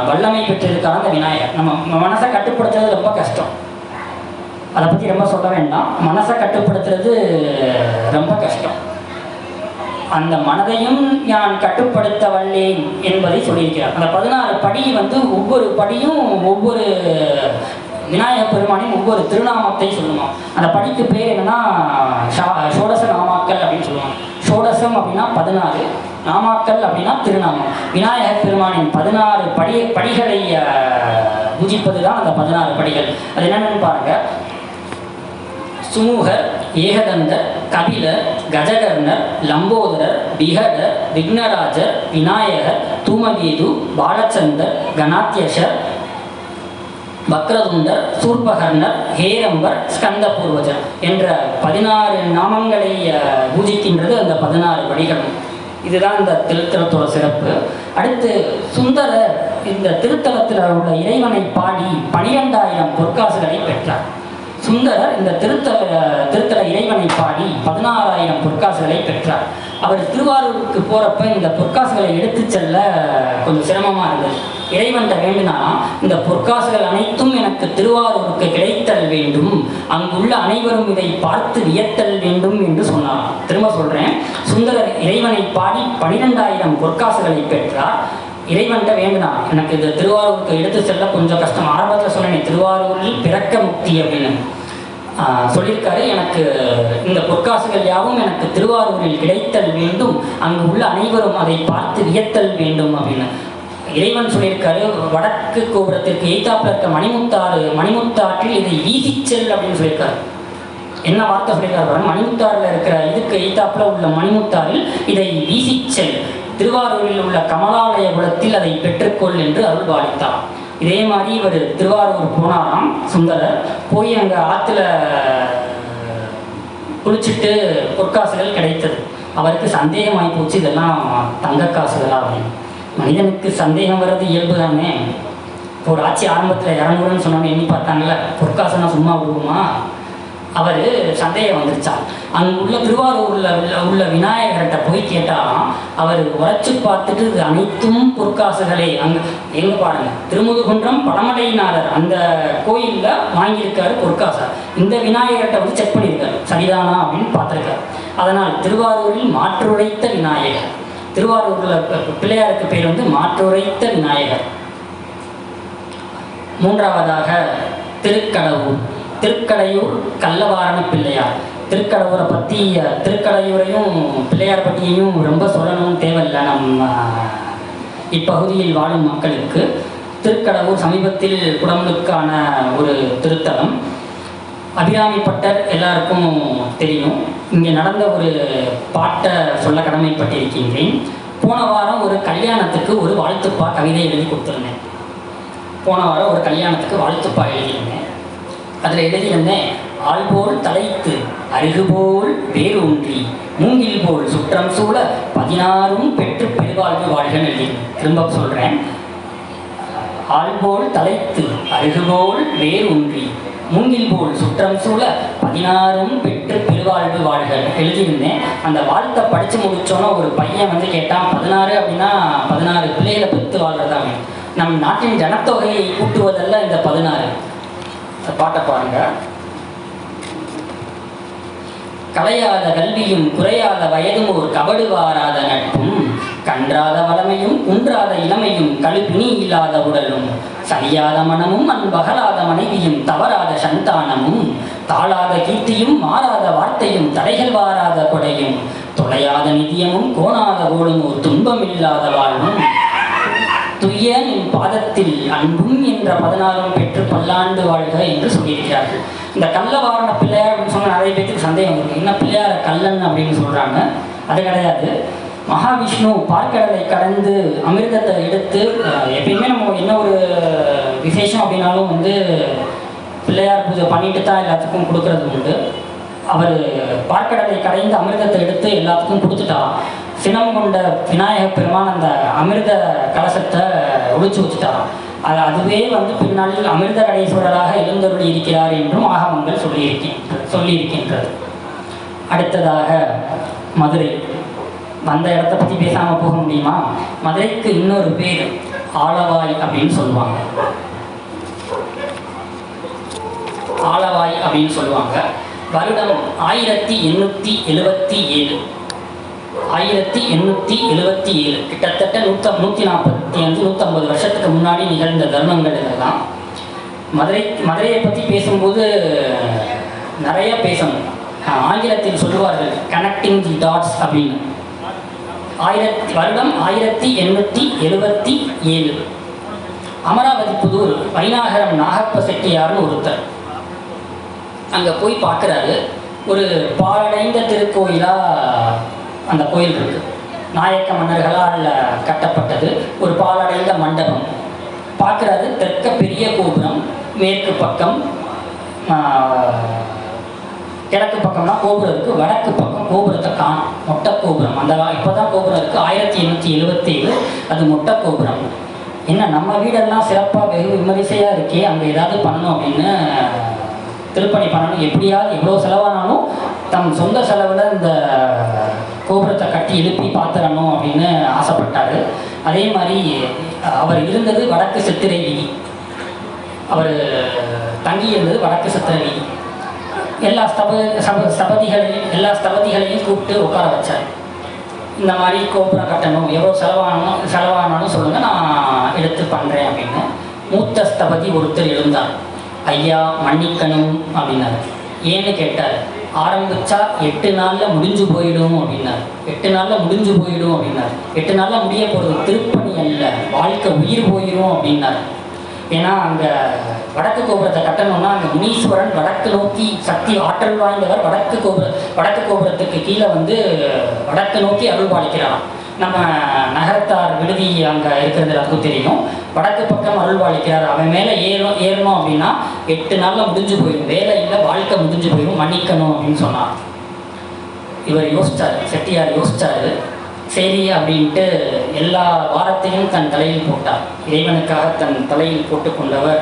வல்லமை பெற்றிருக்கான அந்த விநாயகர். நம்ம மனசை கட்டுப்படுத்துறது ரொம்ப கஷ்டம். அதை பற்றி ரொம்ப சொல்ல வேண்டாம். மனசை கட்டுப்படுத்துறது ரொம்ப கஷ்டம். அந்த மனதையும் நான் கட்டுப்படுத்த வல்லேன் என்பதை சொல்லியிருக்கிறார். அந்த 16 படி வந்து ஒவ்வொரு படியும் ஒவ்வொரு விநாயகர் பெருமானின் ஒவ்வொரு திருநாமத்தை சொல்லுவோம். அந்த படிக்கு பேர் என்னன்னா ஷோடச நாமாக்கள் அப்படின்னு சொல்லுவாங்க. ஷோடசம் அப்படின்னா 16, நாமாக்கள் அப்படின்னா திருநாமம். விநாயகர் பெருமானின் 16 படிகளை பூஜிப்பது தான் அந்த 16 படிகள். அது என்னென்னு பாருங்க. சுமூகர், ஏகதந்தர், கபிலர், கஜகர்ணர், லம்போதரர், விகடர், விக்னராஜர், விநாயகர், தூமகேது, பாலச்சந்தர், கணாத்யஷர், வக்ரதுண்டர், சூர்பகர்ணர், ஹேரம்பர், ஸ்கந்த பூர்வஜர் என்ற 16 நாமங்களை பூஜிக்கின்றது அந்த 16 படிகளும். இதுதான் இந்த திருத்தலத்தோட சிறப்பு. அடுத்து சுந்தரர் இந்த திருத்தலத்தில் உள்ள இறைவனை பாடி 12,000 பொற்காசுகளை பெற்றார். சுந்தரர் இந்த திருத்தல இறைவனை பாடி 16,000 பொற்காசுகளை பெற்றார். அவர் திருவாரூருக்கு போறப்ப இந்த பொற்காசுகளை எடுத்து செல்ல கொஞ்சம் சிரமமா இருந்தது. இறைவன்கிட்ட வேண்டுனா இந்த பொற்காசுகள் அனைத்தும் எனக்கு திருவாரூருக்கு கிடைத்தல் வேண்டும், அங்குள்ள அனைவரும் இதை பார்த்து வியத்தல் வேண்டும் என்று சொன்னார். திரும்ப சொல்றேன், சுந்தரர் இறைவனை பாடி 12,000 பொற்காசுகளை பெற்றார். இறைவன்கிட்ட வேண்டுனா எனக்கு இந்த திருவாரூருக்கு எடுத்து செல்ல கொஞ்சம் கஷ்டம். ஆரம்பத்தில் சொன்னேன் திருவாரூரில் பிறக்க முக்தி அப்படின்னு சொல்லியிருக்காரு. எனக்கு இந்த பொற்காசுகள் யாவும் எனக்கு திருவாரூரில் கிடைத்தல் வேண்டும், அங்கு உள்ள அனைவரும் அதை பார்த்து வியத்தல் வேண்டும் அப்படின்னு இறைவன் சொல்லியிருக்காரு. வடக்கு கோபுரத்திற்கு எய்தாப்புல இருக்க மணிமுத்தாற்றில் இதை வீசிச்செல் அப்படின்னு சொல்லியிருக்காரு. என்ன வார்த்தை சொல்லியிருக்காரு? மணிமுத்தாறில் இருக்கிற இதுக்கு எய்தாப்புல உள்ள மணிமுத்தாறில் இதை வீசிச்செல், திருவாரூரில் உள்ள கமலாலயபுரத்தில் அதை பெற்றுக்கொள் என்று அருள் பாலித்தார். இதே மாதிரி இவர் திருவாரூர் போனாராம் சுந்தரர். போய் அங்கே ஆற்றுல குளிச்சுட்டு பொற்காசுகள் கிடைத்தது. அவருக்கு சந்தேகமாகி போச்சு, இதெல்லாம் தங்க காசுகளா அப்படின்னு. மனிதனுக்கு சந்தேகம் வர்றது இயல்பு தானே. இப்போ ஒரு ஆட்சி ஆரம்பத்தில் 200ன்னு சொன்னோன்னு எண்ணி பார்த்தாங்கல்ல, பொற்காசுனா சும்மா விடுவோமா? அவர் சந்தேகம் வந்துருச்சான். அங்கே உள்ள திருவாரூரில் உள்ள விநாயகர்கிட்ட போய் கேட்டாலும் அவர் உரைச்சு பார்த்துட்டு இது அனைத்தும் பொற்காசுகளே. அங்கே எங்கே பாருங்க, திருமுதுகுன்றம் பழமடையினாரர் அந்த கோயிலில் வாங்கியிருக்காரு பொற்காசை. இந்த விநாயகர்கிட்ட வந்து செக் பண்ணியிருக்காரு, சரிதானா அப்படின்னு பார்த்துருக்காரு. அதனால் திருவாரூரில் மாற்றுரைத்த விநாயகர். திருவாரூரில் பிள்ளையாருக்கு பேர் வந்து மாற்றுரைத்த விநாயகர். மூன்றாவதாக திருக்கடவுர். திருக்கடையூர் கள்ளவாரண பிள்ளையார். திருக்கடவுரை பற்றி திருக்கடையூரையும் பிள்ளையார் பற்றியையும் ரொம்ப சொல்லணும்னு தேவையில்லை நம்ம இப்பகுதியில் வாழும் மக்களுக்கு. திருக்கடவுர் சமீபத்தில் குடமுழுக்கான ஒரு திருத்தலம். அபிராமிப்பட்டர் எல்லாருக்கும் தெரியும். இங்கே நடந்த ஒரு பாட்டை சொல்ல கடமைப்பட்டிருக்கின்றேன். போன வாரம் ஒரு கல்யாணத்துக்கு ஒரு வாழ்த்துப்பா கவிதை எழுதி கொடுத்துருந்தேன். வாழ்த்துப்பா எழுதியிருந்தேன். அதில் எழுதியிருந்தேன், ஆள்போல் தலைத்து அருகுபோல் வேரூன்றி மூங்கில் போல் சுற்றம் சூழ 16ம் பெற்று பெருவாழ்வு வாழ்கன்னு எழுதியிருந்தேன். திரும்ப சொல்கிறேன், ஆள்போல் தலைத்து அருகுபோல் வேரூன்றி மூங்கில் போல் சுற்றம் சூழ 16ம் பெற்று பெருவாழ்வு வாழ்கள் எழுதியிருந்தேன். அந்த வாழ்த்தை படித்து முடித்தோன்னா ஒரு பையன் வந்து கேட்டான், 16 அப்படின்னா 16 பிள்ளைகளை பெற்று வாழ்றதாங்க. நம் நாட்டின் ஜனத்தொகையை கூட்டுவதல்ல இந்த 16. பாட்டை பாருங்க. கலையாத கல்வியும் குறையாத வயதும் ஒரு கபடு வாராத நட்பும் கன்றாத வளமையும் குன்றாத இளமையும் கழுப்பினி இல்லாத உடலும் சரியாத மனமும் அன்பகலாத மனைவியும் தவறாத சந்தானமும் தாளாத கீர்த்தியும் மாறாத வார்த்தையும் தடைகள் வாராத கொடையும் தொலையாத நிதியமும் கோணாத கோடும் ஒரு துன்பம் இல்லாத வாழ்வும் துய்ய என் பாதத்தில் அன்பும் என்ற 16ம் பெற்று பல்லாண்டு வாழ்க என்று சொல்லியிருக்கிறார்கள். இந்த கள்ளவாரண பிள்ளையார் அப்படின்னு சொன்ன நிறைய பேருக்கு சந்தேகம் இருக்கு. என்ன பிள்ளையார கல்லன் அப்படின்னு சொல்றாங்க? அது கிடையாது. மகாவிஷ்ணு பார்க்கடலை கடந்து அமிர்தத்தை எடுத்து, எப்பயுமே நம்ம என்ன ஒரு விசேஷம் அப்படின்னாலும் வந்து பிள்ளையார் பூஜை பண்ணிட்டு தான் எல்லாத்துக்கும் கொடுக்கறது உண்டு. அவர் பார்க்கடலை கடைந்து அமிர்தத்தை எடுத்து எல்லாத்துக்கும் கொடுத்துட்டாராம். சினம் கொண்ட விநாயகர் பெருமான் அந்த அமிர்த கலசத்தை ஒழிச்சு வச்சுட்டாராம். அதுவே வந்து பின்னாளில் அமிர்த கடேஸ்வரராக எழுந்தருளி இருக்கிறார் என்றும் ஆகமங்கள் சொல்லியிருக்கின்றது. அடுத்ததாக மதுரை. அந்த இடத்தை பற்றி பேசாமல் போக முடியுமா? மதுரைக்கு இன்னொரு பேர் ஆலவாய் அப்படின்னு சொல்லுவாங்க. வருடம் 1877. 1877 கிட்டத்தட்ட 145-150 வருஷத்துக்கு முன்னாடி நிகழ்ந்த தர்மங்கள் இதெல்லாம். மதுரையை பற்றி பேசும்போது நிறைய பேசணும். ஆங்கிலத்தில் சொல்லுவார்கள் கனெக்டிங் தி டாட்ஸ் அப்படின்னு. வருடம் 1877. அமராவதி புதூர் வைநாகரம் நாகப்ப செட்டியார்னு ஒருத்தர் அங்கே போய் பார்க்குறாரு. ஒரு பாழடைந்த திருக்கோயிலாக அந்த கோயில் இருக்குது. நாயக்க மன்னர்களால் கட்டப்பட்டது. ஒரு பாழடைந்த மண்டபம் பார்க்குறாரு. தெற்க பெரிய கோபுரம், மேற்கு பக்கம் கிழக்கு பக்கம்னா கோபுரம் இருக்குது, வடக்கு பக்கம் கோபுரத்தை காணும். மொட்டை கோபுரம். அந்த இப்போ தான் கோபுரம் இருக்குது. 1877 அது மொட்டை கோபுரம். என்ன நம்ம வீடெல்லாம் சிறப்பாக வெகு விமரிசையாக இருக்கே, அங்கே ஏதாவது பண்ணணும் அப்படின்னு திருப்பணி பண்ணணும், எப்படியாவது எவ்வளோ செலவானாலும் தம் சொந்த செலவில் இந்த கோபுரத்தை கட்டி எழுப்பி பார்த்துடணும் அப்படின்னு ஆசைப்பட்டார். அதே மாதிரி அவர் இருந்தது வடக்கு சித்திரை வீதி, அவர் தங்கி இருந்தது வடக்கு சித்திரை வீதி. எல்லா ஸ்தபதிகளையும் கூப்பிட்டு உட்கார வச்சார். இந்த மாதிரி கோபுரம் கட்டணும், எவ்வளோ செலவானாலும் சொல்லுங்கள், நான் எடுத்து பண்ணுறேன் அப்படின்னு. மூத்த ஸ்தபதி ஒருத்தர் இருந்தார். ஐயா மன்னிக்கணும் அப்படின்னாரு. ஏன்னு கேட்டார். ஆரம்பிச்சா 8 நாளில் முடிஞ்சு போயிடும் அப்படின்னாரு. 8 நாளில் முடிஞ்சு போயிடும் அப்படின்னாரு. 8 நாளில் முடிய போகிறது திருப்பணி அல்ல, வாழ்க்கை உயிர் போயிடும் அப்படின்னாரு. ஏன்னா அங்கே வடக்கு கோபுரத்தை கட்டணும்னா அங்கே முனீஸ்வரன் வடக்கு நோக்கி சக்தி ஆற்றல் வாய்ந்தவர். வடக்கு கோபுரத்துக்கு கீழே வந்து வடக்கு நோக்கி அருள் பாலிக்கிறாராம். நம்ம நகரத்தார் விடுதி அங்கே இருக்கிறது எல்லாத்துக்கும் தெரியும். வடக்கு பக்கம் அருள் பாலிக்கிறார். அவன் மேலே ஏறணும் அப்படின்னா 8 நாளில் முடிஞ்சு போயிடும், வேலை இல்லை, வாழ்க்கை முடிஞ்சு போயிடும், மன்னிக்கணும் அப்படின்னு சொன்னார். இவர் யோசிச்சார், செட்டியார் யோசிச்சாரு. சரி அப்படின்ட்டு எல்லா வாரத்தையும் தன் தலையில் போட்டார். இறைவனுக்காக தன் தலையில் போட்டுக்கொண்டவர்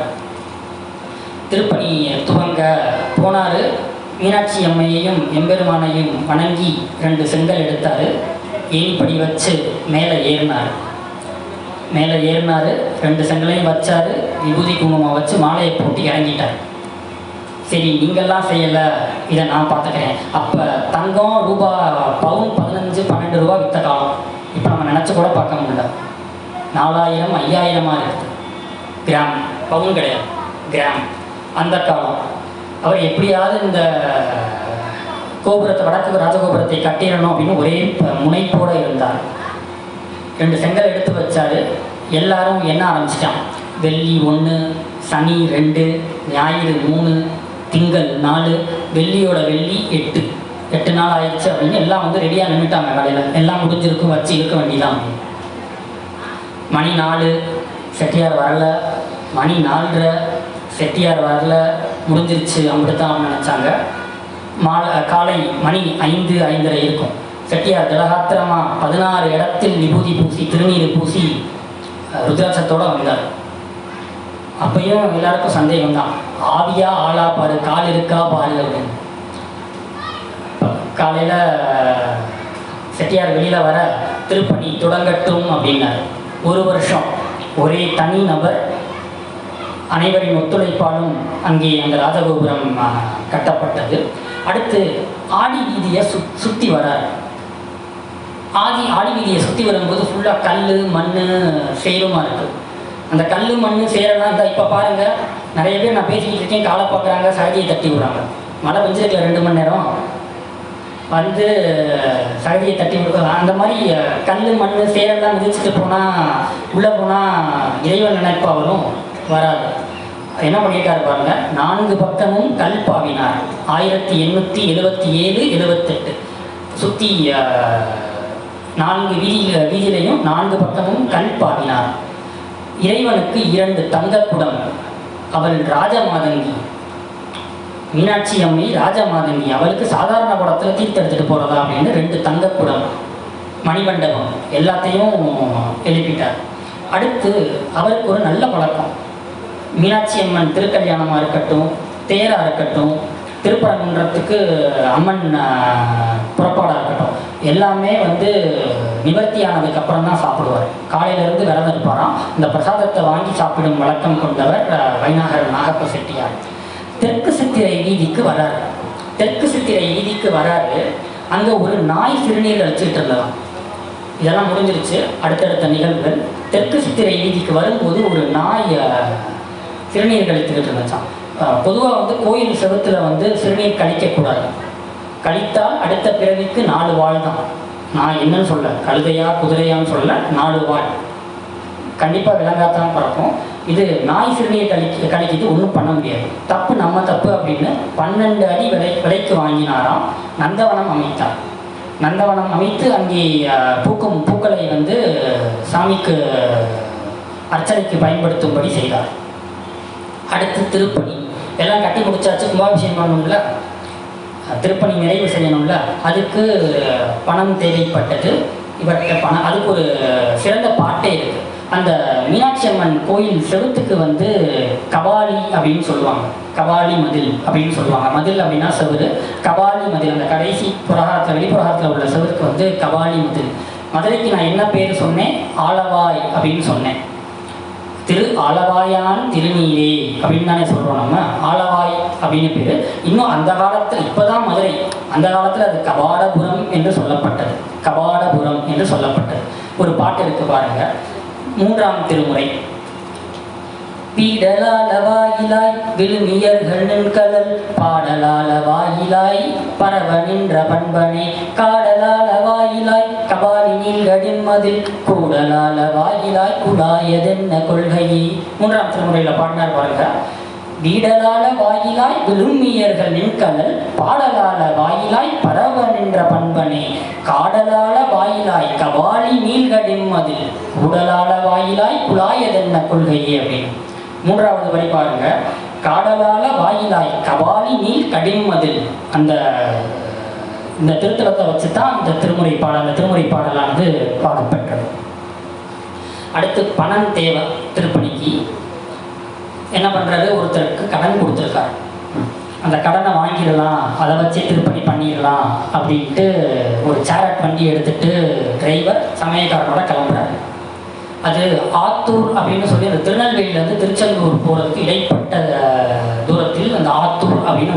திருப்பணி துவங்க போனார். மீனாட்சி அம்மையையும் எம்பெருமானையும் வணங்கி 2 செங்கல் எடுத்தார். ஏணிப்படி வச்சு மேலே ஏறினார். 2 செங்கலையும் வச்சார். விபூதி குங்குமம் வச்சு மாலையை போட்டு இறங்கிட்டார். சரி நீங்கள்லாம் செய்யலை, இதை நான் பார்த்துக்கிறேன். அப்போ தங்கம் ரூபா பவுன் 15-12 ரூபா விற்ற காலம். இப்போ நம்ம நினச்சி கூட பார்க்க முடியல. 4000 5000 இருக்குது. கிராம், பவுன் கிடையாது, கிராம். அந்த காலம் அவர் எப்படியாவது இந்த கோபுரத்தை வடக்கு ராஜகோபுரத்தை கட்டிடணும் அப்படின்னு ஒரே முனைப்போடு இருந்தார். 2 செங்கல் எடுத்து வச்சார். எல்லாரும் என்ன ஆரம்பிச்சிட்டான். வெள்ளி 1, சனி 2, ஞாயிறு 3, திங்கள் 4, வெள்ளியோட வெள்ளி 8 நாள் ஆயிடுச்சு அப்படின்னு எல்லாம் வந்து ரெடியாக நின்றுட்டாங்க. காலையில் எல்லாம் முடிஞ்சிருக்கும், வச்சு இருக்க வேண்டியதான். மணி 4, செட்டியார் வரல. மணி 4:30, செட்டியார் வரல. முடிஞ்சிருச்சு அப்படித்தான் நினச்சாங்க. காலை மணி 5-5:30 இருக்கும். செட்டியார் திலகாத்திரமாக 16 இடத்தில் விபூதி பூசி திருநீர் பூசி ருத்ராட்சத்தோடு வந்தார். அப்பையும் எல்லாருக்கும் சந்தேகம் தான். ஆவியா ஆளா பாரு, கால் இருக்கா பாரு அப்படின்னு. காலையில் செட்டியார் வெளியில் வர திருப்பணி தொடங்கட்டும் அப்படின்னார். 1 வருஷம் ஒரே தனி நபர் அனைவரின் ஒத்துழைப்பாலும் அங்கே அந்த ராஜகோபுரம் கட்டப்பட்டது. அடுத்து ஆடி வீதியை சுற்றி வரார். ஆடி வீதியை சுற்றி வரும்போது ஃபுல்லாக கல் மண் சேருமா இருக்குது. அந்த கல் மண் சேரெல்லாம் இருந்தால் இப்போ பாருங்கள், நிறைய பேர் நான் பேசிக்கிட்டு இருக்கேன், காலை பார்க்குறாங்க, சகதியை தட்டி விடுறாங்க. மழை பெஞ்சிருக்கல 2 மணி நேரம் வந்து சகதியை தட்டி விடுறாங்க. அந்த மாதிரி கல் மண் சேரெல்லாம் மிதிச்சுட்டு போனால் உள்ளே போனால் இறைவன் நினைப்பா வரும், வராது. என்ன பண்ணியிருக்காரு பாருங்க. 4 பக்கமும் கல் பாவினார். 1877-78 சுற்றி 4 வீதியிலையும் 4 பக்கமும் கல் பாவினார். இறைவனுக்கு 2 தங்கக்குடம். அவள் ராஜமாதங்கி, மீனாட்சி அம்மை ராஜமாதங்கி. அவளுக்கு சாதாரண குடத்தில் தீர்த்தெடுத்துட்டு போகிறதா அப்படின்னு 2 தங்கக்குடம், மணிமண்டபம் எல்லாத்தையும் எழுப்பிட்டார். அடுத்து அவருக்கு ஒரு நல்ல பழக்கம். மீனாட்சி அம்மன் திருக்கல்யாணமாக இருக்கட்டும், தேராக இருக்கட்டும், திருப்பரங்குன்றத்துக்கு அம்மன் புறப்பாடாக இருக்கட்டும், எல்லாமே வந்து நிவர்த்தி ஆனதுக்கப்புறம் தான் சாப்பிடுவார். காலையிலேருந்து விரதம் இருப்பாராம். இந்த பிரசாதத்தை வாங்கி சாப்பிடும் வழக்கம் கொண்டவர் வைநாகர் நாகப்ப செட்டியார். தெற்கு சித்திரை வீதிக்கு வராரு. அங்கே ஒரு நாய் சிறுநீர் அழிச்சிட்டு இருந்ததாம். இதெல்லாம் முடிஞ்சிருச்சு. அடுத்தடுத்த நிகழ்வுகள். தெற்கு சித்திரை வீதிக்கு வரும்போது ஒரு நாய் சிறுநீர் கழித்துக்கிட்டு இருந்துச்சான். பொதுவாக வந்து கோயில் செவத்தில் வந்து சிறுநீர் கழிக்கக்கூடாது. கழித்தால் அடுத்த பிறவிக்கு 4 வாழ் தான். நான் என்னன்னு சொல்ல, கழுதையா குதிரையான்னு சொல்ல, 4 வால் கண்டிப்பாக விலங்காத்தான் பிறக்கும். இது நாய் சிறுநீர் கழிக்குது, ஒன்றும் பண்ண முடியாது. தப்பு நம்ம தப்பு அப்படின்னு 12 அடி விலைக்கு வாங்கினாராம். நந்தவனம் அமைத்தார். நந்தவனம் அமைத்து அங்கே பூக்கும் பூக்களை வந்து சாமிக்கு அர்ச்சனைக்கு பயன்படுத்தும்படி செய்தார். அடுத்து திருப்பணி எல்லாம் கட்டி முடிச்சாச்சு, கும்பாபிஷேகம் பண்ணணும்ல, திருப்பணி நிறைவு செய்யணும்ல, அதுக்கு பணம் தேவைப்பட்டது. இவர்கிட்ட பணம், அதுக்கு ஒரு சிறந்த பாட்டே இருக்குது. அந்த மீனாட்சி அம்மன் கோயில் செவுத்துக்கு வந்து கபாலி அப்படின்னு சொல்லுவாங்க, கபாலி மதில் அப்படின்னு சொல்லுவாங்க. மதில் அப்படின்னா செவுரு, கபாலி மதில் அந்த கடைசி புரகாரத்தில் வெளிப்புறகாரத்தில் உள்ள செவருக்கு வந்து கபாலி மதில். மதுரைக்கு நான் என்ன பேர் சொன்னேன்? ஆலவாய் அப்படின்னு சொன்னேன். திரு ஆலவாயான் திருநீரே அப்படின்னு தானே சொல்கிறோம் நம்ம. ஆலவாய் அப்படின்னு பேர். இன்னும் அந்த காலத்தில், இப்போதான் மதுரை, அந்த காலத்தில் அது கபாடபுரம் என்று சொல்லப்பட்டது. கபாடபுரம் என்று சொல்லப்பட்டது. ஒரு பாட்டு இருக்கு பாருங்க, 3ஆம் திருமுறை. பீடலால வாயிலாய் விழுமியர்கள் நின்கலல் பாடலால வாயிலாய் பரவ நின்ற பண்பனே காடலால வாயிலாய் கபாலி நீள்கடின் மதில் கூடலால வாயிலாய் குடாயதென்ன கொள்கையே. 3ஆம் திருமுறையில் பாடினார் பாருங்க. வீடலால வாயிலாய் விழுமியர்கள் நின்கலல் பாடலால வாயிலாய் பரவ நின்ற பண்பனே காடலால வாயிலாய் கபாலி நீள்கடின் மதில் கூடலால வாயிலாய் குழாயதென்ன கொள்கையே அப்படின்னு. 3வது வரி பாருங்க. காடலால வாயிலாய் கபாலி நீள் கடிமதில். இந்த திருத்தலத்தை வச்சு தான் இந்த திருமுறை பாடலானது பாடப்பட்டது. அடுத்து பணம் தேவை. திருப்பணிக்கு என்ன பண்ணுறாரு, ஒருத்தருக்கு கடன் கொடுத்துருக்காரு. அந்த கடனை வாங்கிடலாம், அதை வச்சு திருப்பணி பண்ணிடலாம் அப்படின்ட்டு ஒரு சேரட் வண்டி எடுத்துகிட்டு டிரைவர் சமயக்காரனோட கிளம்புறாரு. அது ஆத்தூர் அப்படின்னு சொல்லி அந்த திருநெல்வேலியிலேருந்து திருச்செந்தூர் போகிறதுக்கு இடைப்பட்ட தூரத்தில் அந்த ஆத்தூர் அப்படின்னு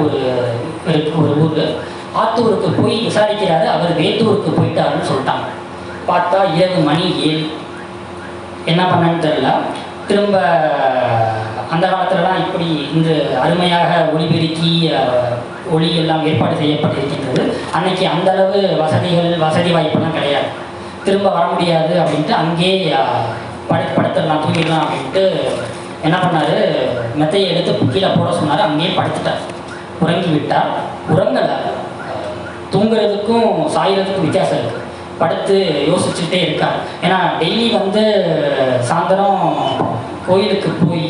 ஒரு ஊர். ஆத்தூருக்கு போய் விசாரிக்கிறாரு. அவர் வேத்தூருக்கு போயிட்டாருன்னு சொல்லிட்டாங்க. பார்த்தா இரவு மணி 7. என்ன பண்ணன்னு தெரியல. திரும்ப அந்த காலத்துலலாம் இப்படி இன்று அருமையாக ஒளிபெருக்கி ஒளி எல்லாம் ஏற்பாடு செய்யப்பட்டிருக்கின்றது. அன்னைக்கு அந்தளவு வசதி வாய்ப்பெல்லாம் கிடையாது. திரும்ப வர முடியாது அப்படின்ட்டு அங்கேயே படுத்துடலாம், தூங்கிடலாம் அப்படின்ட்டு என்ன பண்ணார், மெத்தையை எடுத்து கீழே போட சொன்னார். அங்கேயே படுத்துட்டார், உறங்கி விட்டார். உறங்கலை, தூங்குறதுக்கும் சாயறதுக்கும் வித்தியாசம் இருக்குது. படுத்து யோசிச்சுட்டே இருக்கார். ஏன்னா டெய்லி வந்து சாயந்தரம் கோயிலுக்கு போய்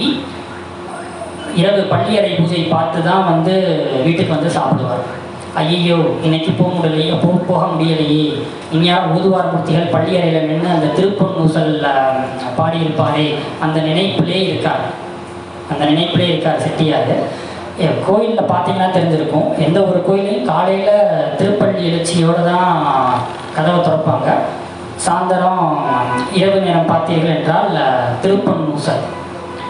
இரவு பள்ளியறை பூஜை பார்த்து தான் வந்து வீட்டுக்கு வந்து சாப்பிடுவார். ஐயோ இன்னைக்கு போக முடியலையே, இனியார் ஊதுவார் மூர்த்திகள் பள்ளியறையில் நின்று அந்த திருப்பொன்னூசல் பாடியிருப்பாரே, அந்த நினைப்பிலே இருக்கார். செட்டியார். கோயிலில் பார்த்தீங்கன்னா தெரிஞ்சிருக்கும், எந்த ஒரு கோயிலையும் காலையில் திருப்பள்ளி எழுச்சியோடு தான் கதவை திறப்பாங்க. சாயந்தரம் இரவு நேரம் பார்த்தீர்கள் என்றால் திருப்பொன்னூசல்.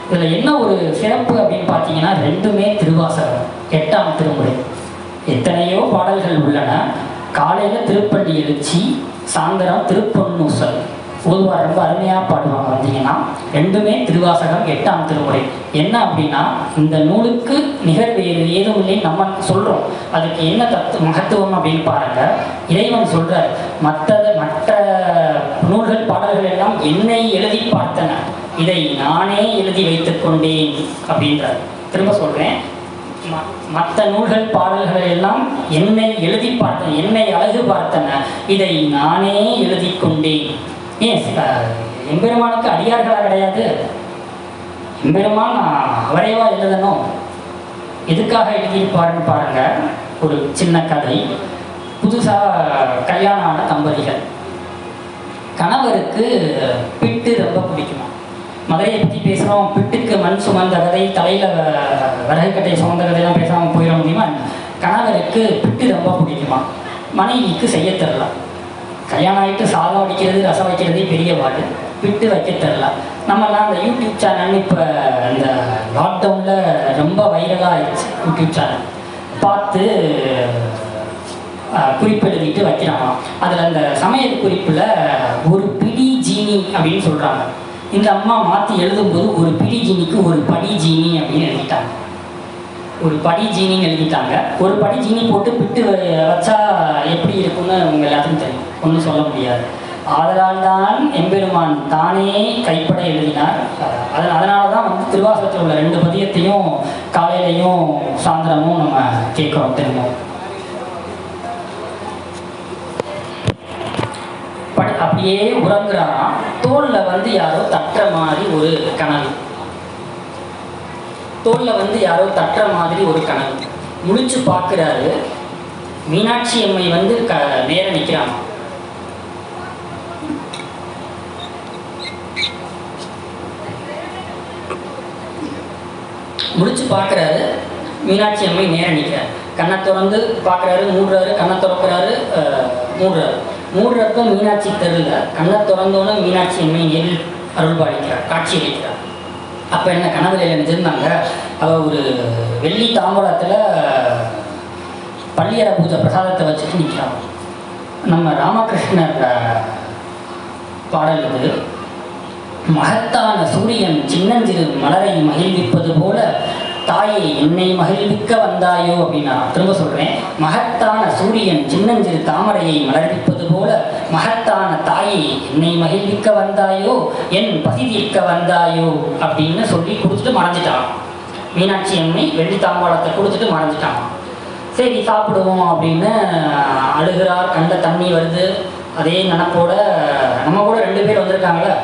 இதில் என்ன ஒரு சிறப்பு அப்படின்னு பார்த்தீங்கன்னா, 2மே திருவாசகம், 8ஆம் திருமுறை. எத்தனையோ பாடல்கள் உள்ளன. காலையில் திருப்பள்ளி எழுச்சி, சாயந்தரம் திருப்பொன்னூசல். ஓதுவார் ரொம்ப அருமையாக பாடுவாங்க. வந்தீங்கன்னா 2மே திருவாசகம், 8ஆம் திருமுறை. என்ன அப்படின்னா, இந்த நூலுக்கு நிகர் வேறு ஏதும் இல்லைன்னு நம்ம சொல்கிறோம். அதுக்கு என்ன மகத்துவம் அப்படின்னு பாருங்கள். இறைவன் சொல்கிறார், மற்ற நூல்கள் பாடல்கள் எல்லாம் என்னை எழுதி பார்த்தன, இதை நானே எழுதி வைத்துக் கொண்டேன் அப்படின்றார். திரும்ப சொல்கிறேன், மற்ற நூல்கள் பாடல்கள் எல்லாம் என்னை எழுதி பார்த்தன, என்னை அழகு பார்த்தன, இதை நானே எழுதி கொண்டேன். ஏன் எம்பெருமானுக்கு அடியார்களாக கிடையாது? எம்பெருமான் அவரைவா எழுதணும். எதுக்காக எழுதியிருப்பாருன்னு பாருங்க. ஒரு சின்ன கதை. புதுசாக கல்யாணம் ஆன தம்பதிகள், கணவருக்கு பிட்டு ரொம்ப பிடிக்குமா. மதுரையை பற்றி பேசுகிறோம், பிட்டுக்கு மண் சுமந்த கதை, தலையில் விறகுக்கட்டை சுமந்த கதையெல்லாம் பேசாமல் போயிட முடியுமா? கணவருக்கு பிட்டு ரொம்ப பிடிக்குமா, மனைவிக்கு செய்ய தரல. கல்யாணம் ஆகிட்டு சாதம் வைக்கிறது, ரசம் வைக்கிறதே பெரிய பாடு, பிட்டு வைக்க தரல. நம்மலாம் அந்த யூடியூப் சேனல் இப்போ இந்த லாக்டவுனில் ரொம்ப வைரலாக ஆயிடுச்சு. யூடியூப் சேனல் பார்த்து குறிப்பு எழுதிட்டு வைக்கிறாங்க. அதில் அந்த சமையல் குறிப்பில் ஒரு பிடி ஜீனி அப்படின்னு சொல்கிறாங்க. இந்த அம்மா மாற்றி எழுதும்போது ஒரு பிடி ஜீனிக்கு ஒரு படி ஜீனி அப்படின்னு எழுதிட்டாங்க. ஒரு படி ஜீனின்னு எழுதிட்டாங்க. ஒரு படி ஜீனி போட்டு பிட்டு வச்சா எப்படி இருக்குன்னு உங்கள் எல்லாத்துக்கும் தெரியும். ஒன்றும் சொல்ல முடியாது. அதனால் தான் எம்பெருமான் தானே கைப்பட எழுதினார். அதனால தான் வந்து திருவாசகத்தில் உள்ள 2 பதியத்தையும் காலையிலையும் சாயந்தரமும் நம்ம கேட்குறோம் திரும்பவும். அப்படியே உறங்குறாராம். தோல்ல வந்து யாரோ தட்டுற மாதிரி ஒரு கனவு. தோல்ல வந்து யாரோ தட்டுற மாதிரி ஒரு கனவு. முழிச்சு பார்க்குறாரு. மீனாட்சி அம்மை வந்து நேர நிற்கிறாங்க. முடிச்சு பார்க்குறாரு. மீனாட்சி அம்மை நேரம் நிற்கிறார். கண்ணை திறந்து பார்க்குறாரு, மூடுறாரு, கண்ணை திறக்கிறாரு, மூடுறாரு. மூடுறப்ப மீனாட்சி தெருல கண்ணை திறந்தோன்னு மீனாட்சி அம்மை நேரில் அருள்பாலிக்கிறார், காட்சி அளிக்கிறார். அப்போ என்ன கனவுல நினைச்சிருந்தாங்க, அவள் ஒரு வெள்ளி தாம்பூலத்தில் பள்ளியற பூஜை பிரசாதத்தை வச்சுட்டு நிற்கிறாங்க. நம்ம ராமகிருஷ்ணர் பாடல் இது. மகத்தான சூரியன் சின்னஞ்சிறு மலரை மகிழ்விப்பது போல தாயை என்னை மகிழ்விக்க வந்தாயோ அப்படின்னா திரும்ப சொல்றேன். மகத்தான சூரியன் சின்னஞ்சிறு தாமரையை மலர்விப்பது போல மகத்தான தாயை என்னை மகிழ்விக்க வந்தாயோ, என் பசி தீர்க்க வந்தாயோ அப்படின்னு சொல்லி கொடுத்துட்டு மறைஞ்சிட்டான். மீனாட்சி அம்மை வெள்ளி தாம்பாளத்தை கொடுத்துட்டு மறைஞ்சிட்டான். சரி சாப்பிடுவோம் அப்படின்னு அழுகிறார். கண்ட தண்ணி வருது. அதே நினப்போட நம்ம கூட 2 பேர் வந்திருக்காங்களே,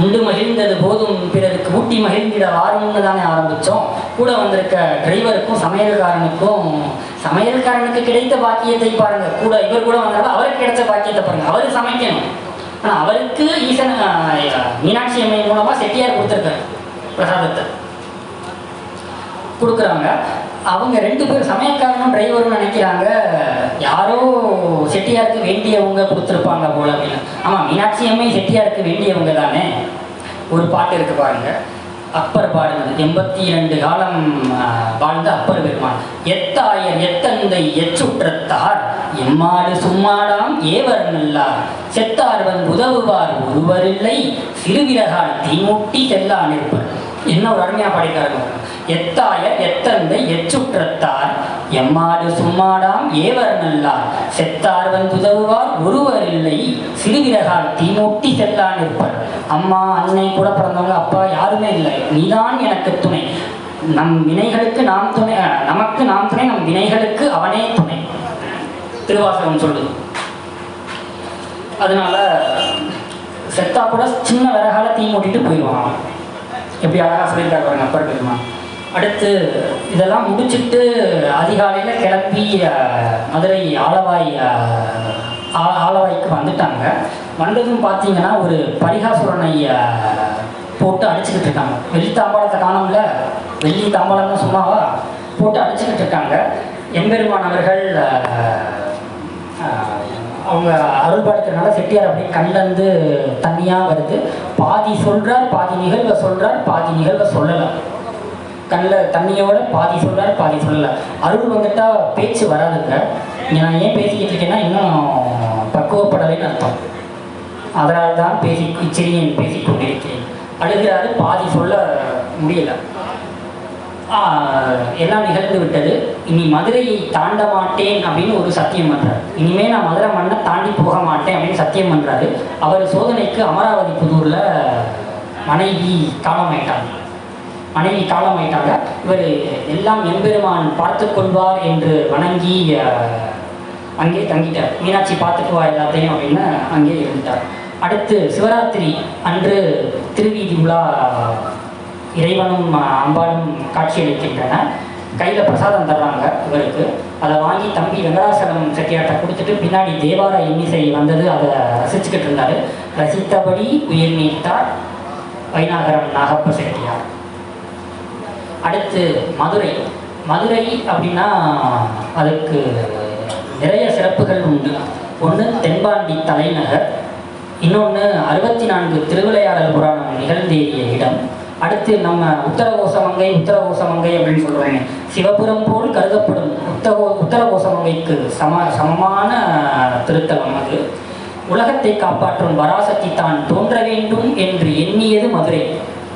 உண்டு மகிழ்ந்தது போதும் பிறருக்கு ஊட்டி மகிழ்ந்திட வாரும்னு தானே ஆரம்பித்தோம். கூட வந்திருக்க டிரைவருக்கும் சமையல்காரனுக்கு கிடைத்த பாக்கியத்தை பாருங்க. கூட இவர் கூட வந்தாலும் அவருக்கு கிடைச்ச பாக்கியத்தை பாருங்க. அவர் சமைக்கணும், ஆனால் அவருக்கு ஈசன் மீனாட்சி அம்மை மூலமாக செட்டியார் கொடுத்துருக்காரு. பிரசாதத்தை கொடுக்குறாங்க. அவங்க 2 பேர் சமயக்காரனும் டிரைவரும் நினைக்கிறாங்க யாரோ செட்டியாருக்கு வேண்டியவங்க கொடுத்துருப்பாங்க போல அப்படின்னு. ஆமாம், மீனாட்சி அம்மை செட்டியாருக்கு வேண்டியவங்க தானே. ஒரு பாட்டு இருக்கு பாருங்க, அப்பர் பாடுனது. 82 காலம் வாழ்ந்த அப்பர் பெருமான். எத்தாயர் எத்தந்தை எச்சுற்றத்தார் எம்மாடு சும்மாடாம் ஏவர் நல்லார் செத்தார்வன் உதவுவார் ஒருவரில்லை சிறுவிரகால் தீமூட்டி செல்லா நிற்பர். என்ன ஒரு அருமையா பாடிக்காரங்க. எத்தாயர் எத்தந்தை எச்சுற்றத்தார் எம்மாடு சும்மாடாம் ஏவர் நல்லார் செத்தார்வன் உதவுவார் ஒருவர் இல்லை சிறுவிரகால் தீமூட்டி செல்லா நிற்பர். அம்மா அன்னை கூட பிறந்தவங்க அப்பா யாருமே இல்லை, நீதான் எனக்கு துணை. நம் வினைகளுக்கு நாம் துணை, நமக்கு நாம் துணை, நம் வினைகளுக்கு அவனே துணை. திருவாசகம் சொல்லுது. அதனால செத்தா கூட சின்ன விறகால தீ மூட்டிட்டு போயிடுவான். எப்படி அழகாக சொல்லியிருக்காரு பாருங்க அப்பர் பெருமான். அடுத்து இதெல்லாம் முடிச்சுட்டு அதிகாலையில் கிளம்பி மதுரை ஆலவாய்க்கு வந்துட்டாங்க. வந்ததும் பார்த்தீங்கன்னா ஒரு பரிகாசுரனை போட்டு அடிச்சுக்கிட்டு இருக்காங்க. வெள்ளி தாம்பாளத்தை காணோம்ல, வெள்ளி தாம்பாளம் தான் சும்மாவா போட்டு அடிச்சுக்கிட்டு இருக்காங்க. எம்பெருமான் அவர்கள் அவங்க அருள்பாலிக்கிறதுனால செட்டியார் அப்படியே கண்ணிலேருந்து தண்ணியாக வருது. பாதி சொல்கிறார், பாதி நிகழ்வை சொல்கிறார், பாதி நிகழ்வை சொல்லலை. கண்ணில் தண்ணியோட பாதி சொல்கிறார், பாதி சொல்லலை. அருள் வந்துட்டால் பேச்சு வராதுங்க. நான் ஏன் பேசிக்கிட்டு இருக்கேன்னா இன்னும் பக்குவப்படலைன்னு அர்த்தம். அதனால் தான் சிறியன் பேசிக்கொண்டிருக்கிறேன். அழுகிறாரு, பாதி சொல்ல முடியலை. எல்லாம் நிகழ்ந்து விட்டது. இனி மதுரையை தாண்ட மாட்டேன் அப்படின்னு ஒரு சத்தியம் பண்ணுறாரு. இனிமேல் நான் மதுரை மண்ணை தாண்டி போக மாட்டேன் அப்படின்னு சத்தியம் பண்ணுறாரு. அவர் சோதனைக்கு அமராவதி புதூரில் மனைவி காலமாயிட்டாங்க. இவர் எல்லாம் எம்பெருமான் பார்த்து கொள்வார் என்று வணங்கி அங்கே தங்கிட்டார். மீனாட்சி பார்த்துக்குவா எல்லாத்தையும் அப்படின்னு அங்கே இருந்துட்டார். அடுத்து சிவராத்திரி அன்று திருவீதி உலா இறைவனும் அம்பாளும் காட்சியளிக்கின்றன. கையில் பிரசாதம் தர்றாங்க இவருக்கு. அதை வாங்கி தம்பி வெங்கடாசலம் செட்டியார்ட்ட கொடுத்துட்டு பின்னாடி தேவார இன்னிசை வந்தது, அதை ரசிச்சுக்கிட்டு இருந்தார். ரசித்தபடி உயிர் நீத்தார் வைநாகரம் நாகப்ப செட்டியார். அடுத்து மதுரை அப்படின்னா அதுக்கு நிறைய சிறப்புகள் உண்டு. ஒன்று தென்பாண்டி தலைநகர், இன்னொன்று 64 திருவிளையாடல் புராணம் நிகழ்ந்தேறிய இடம். அடுத்து நம்ம உத்தரகோசமங்கை அப்படின்னு சொல்லுவாங்க. சிவபுரம் போல் கருதப்படும் உத்தரகோசமங்கைக்கு சமமான திருத்தலம் அது. உலகத்தை காப்பாற்றும் பராசக்தி தான் தோன்ற வேண்டும் என்று எண்ணியது மதுரை.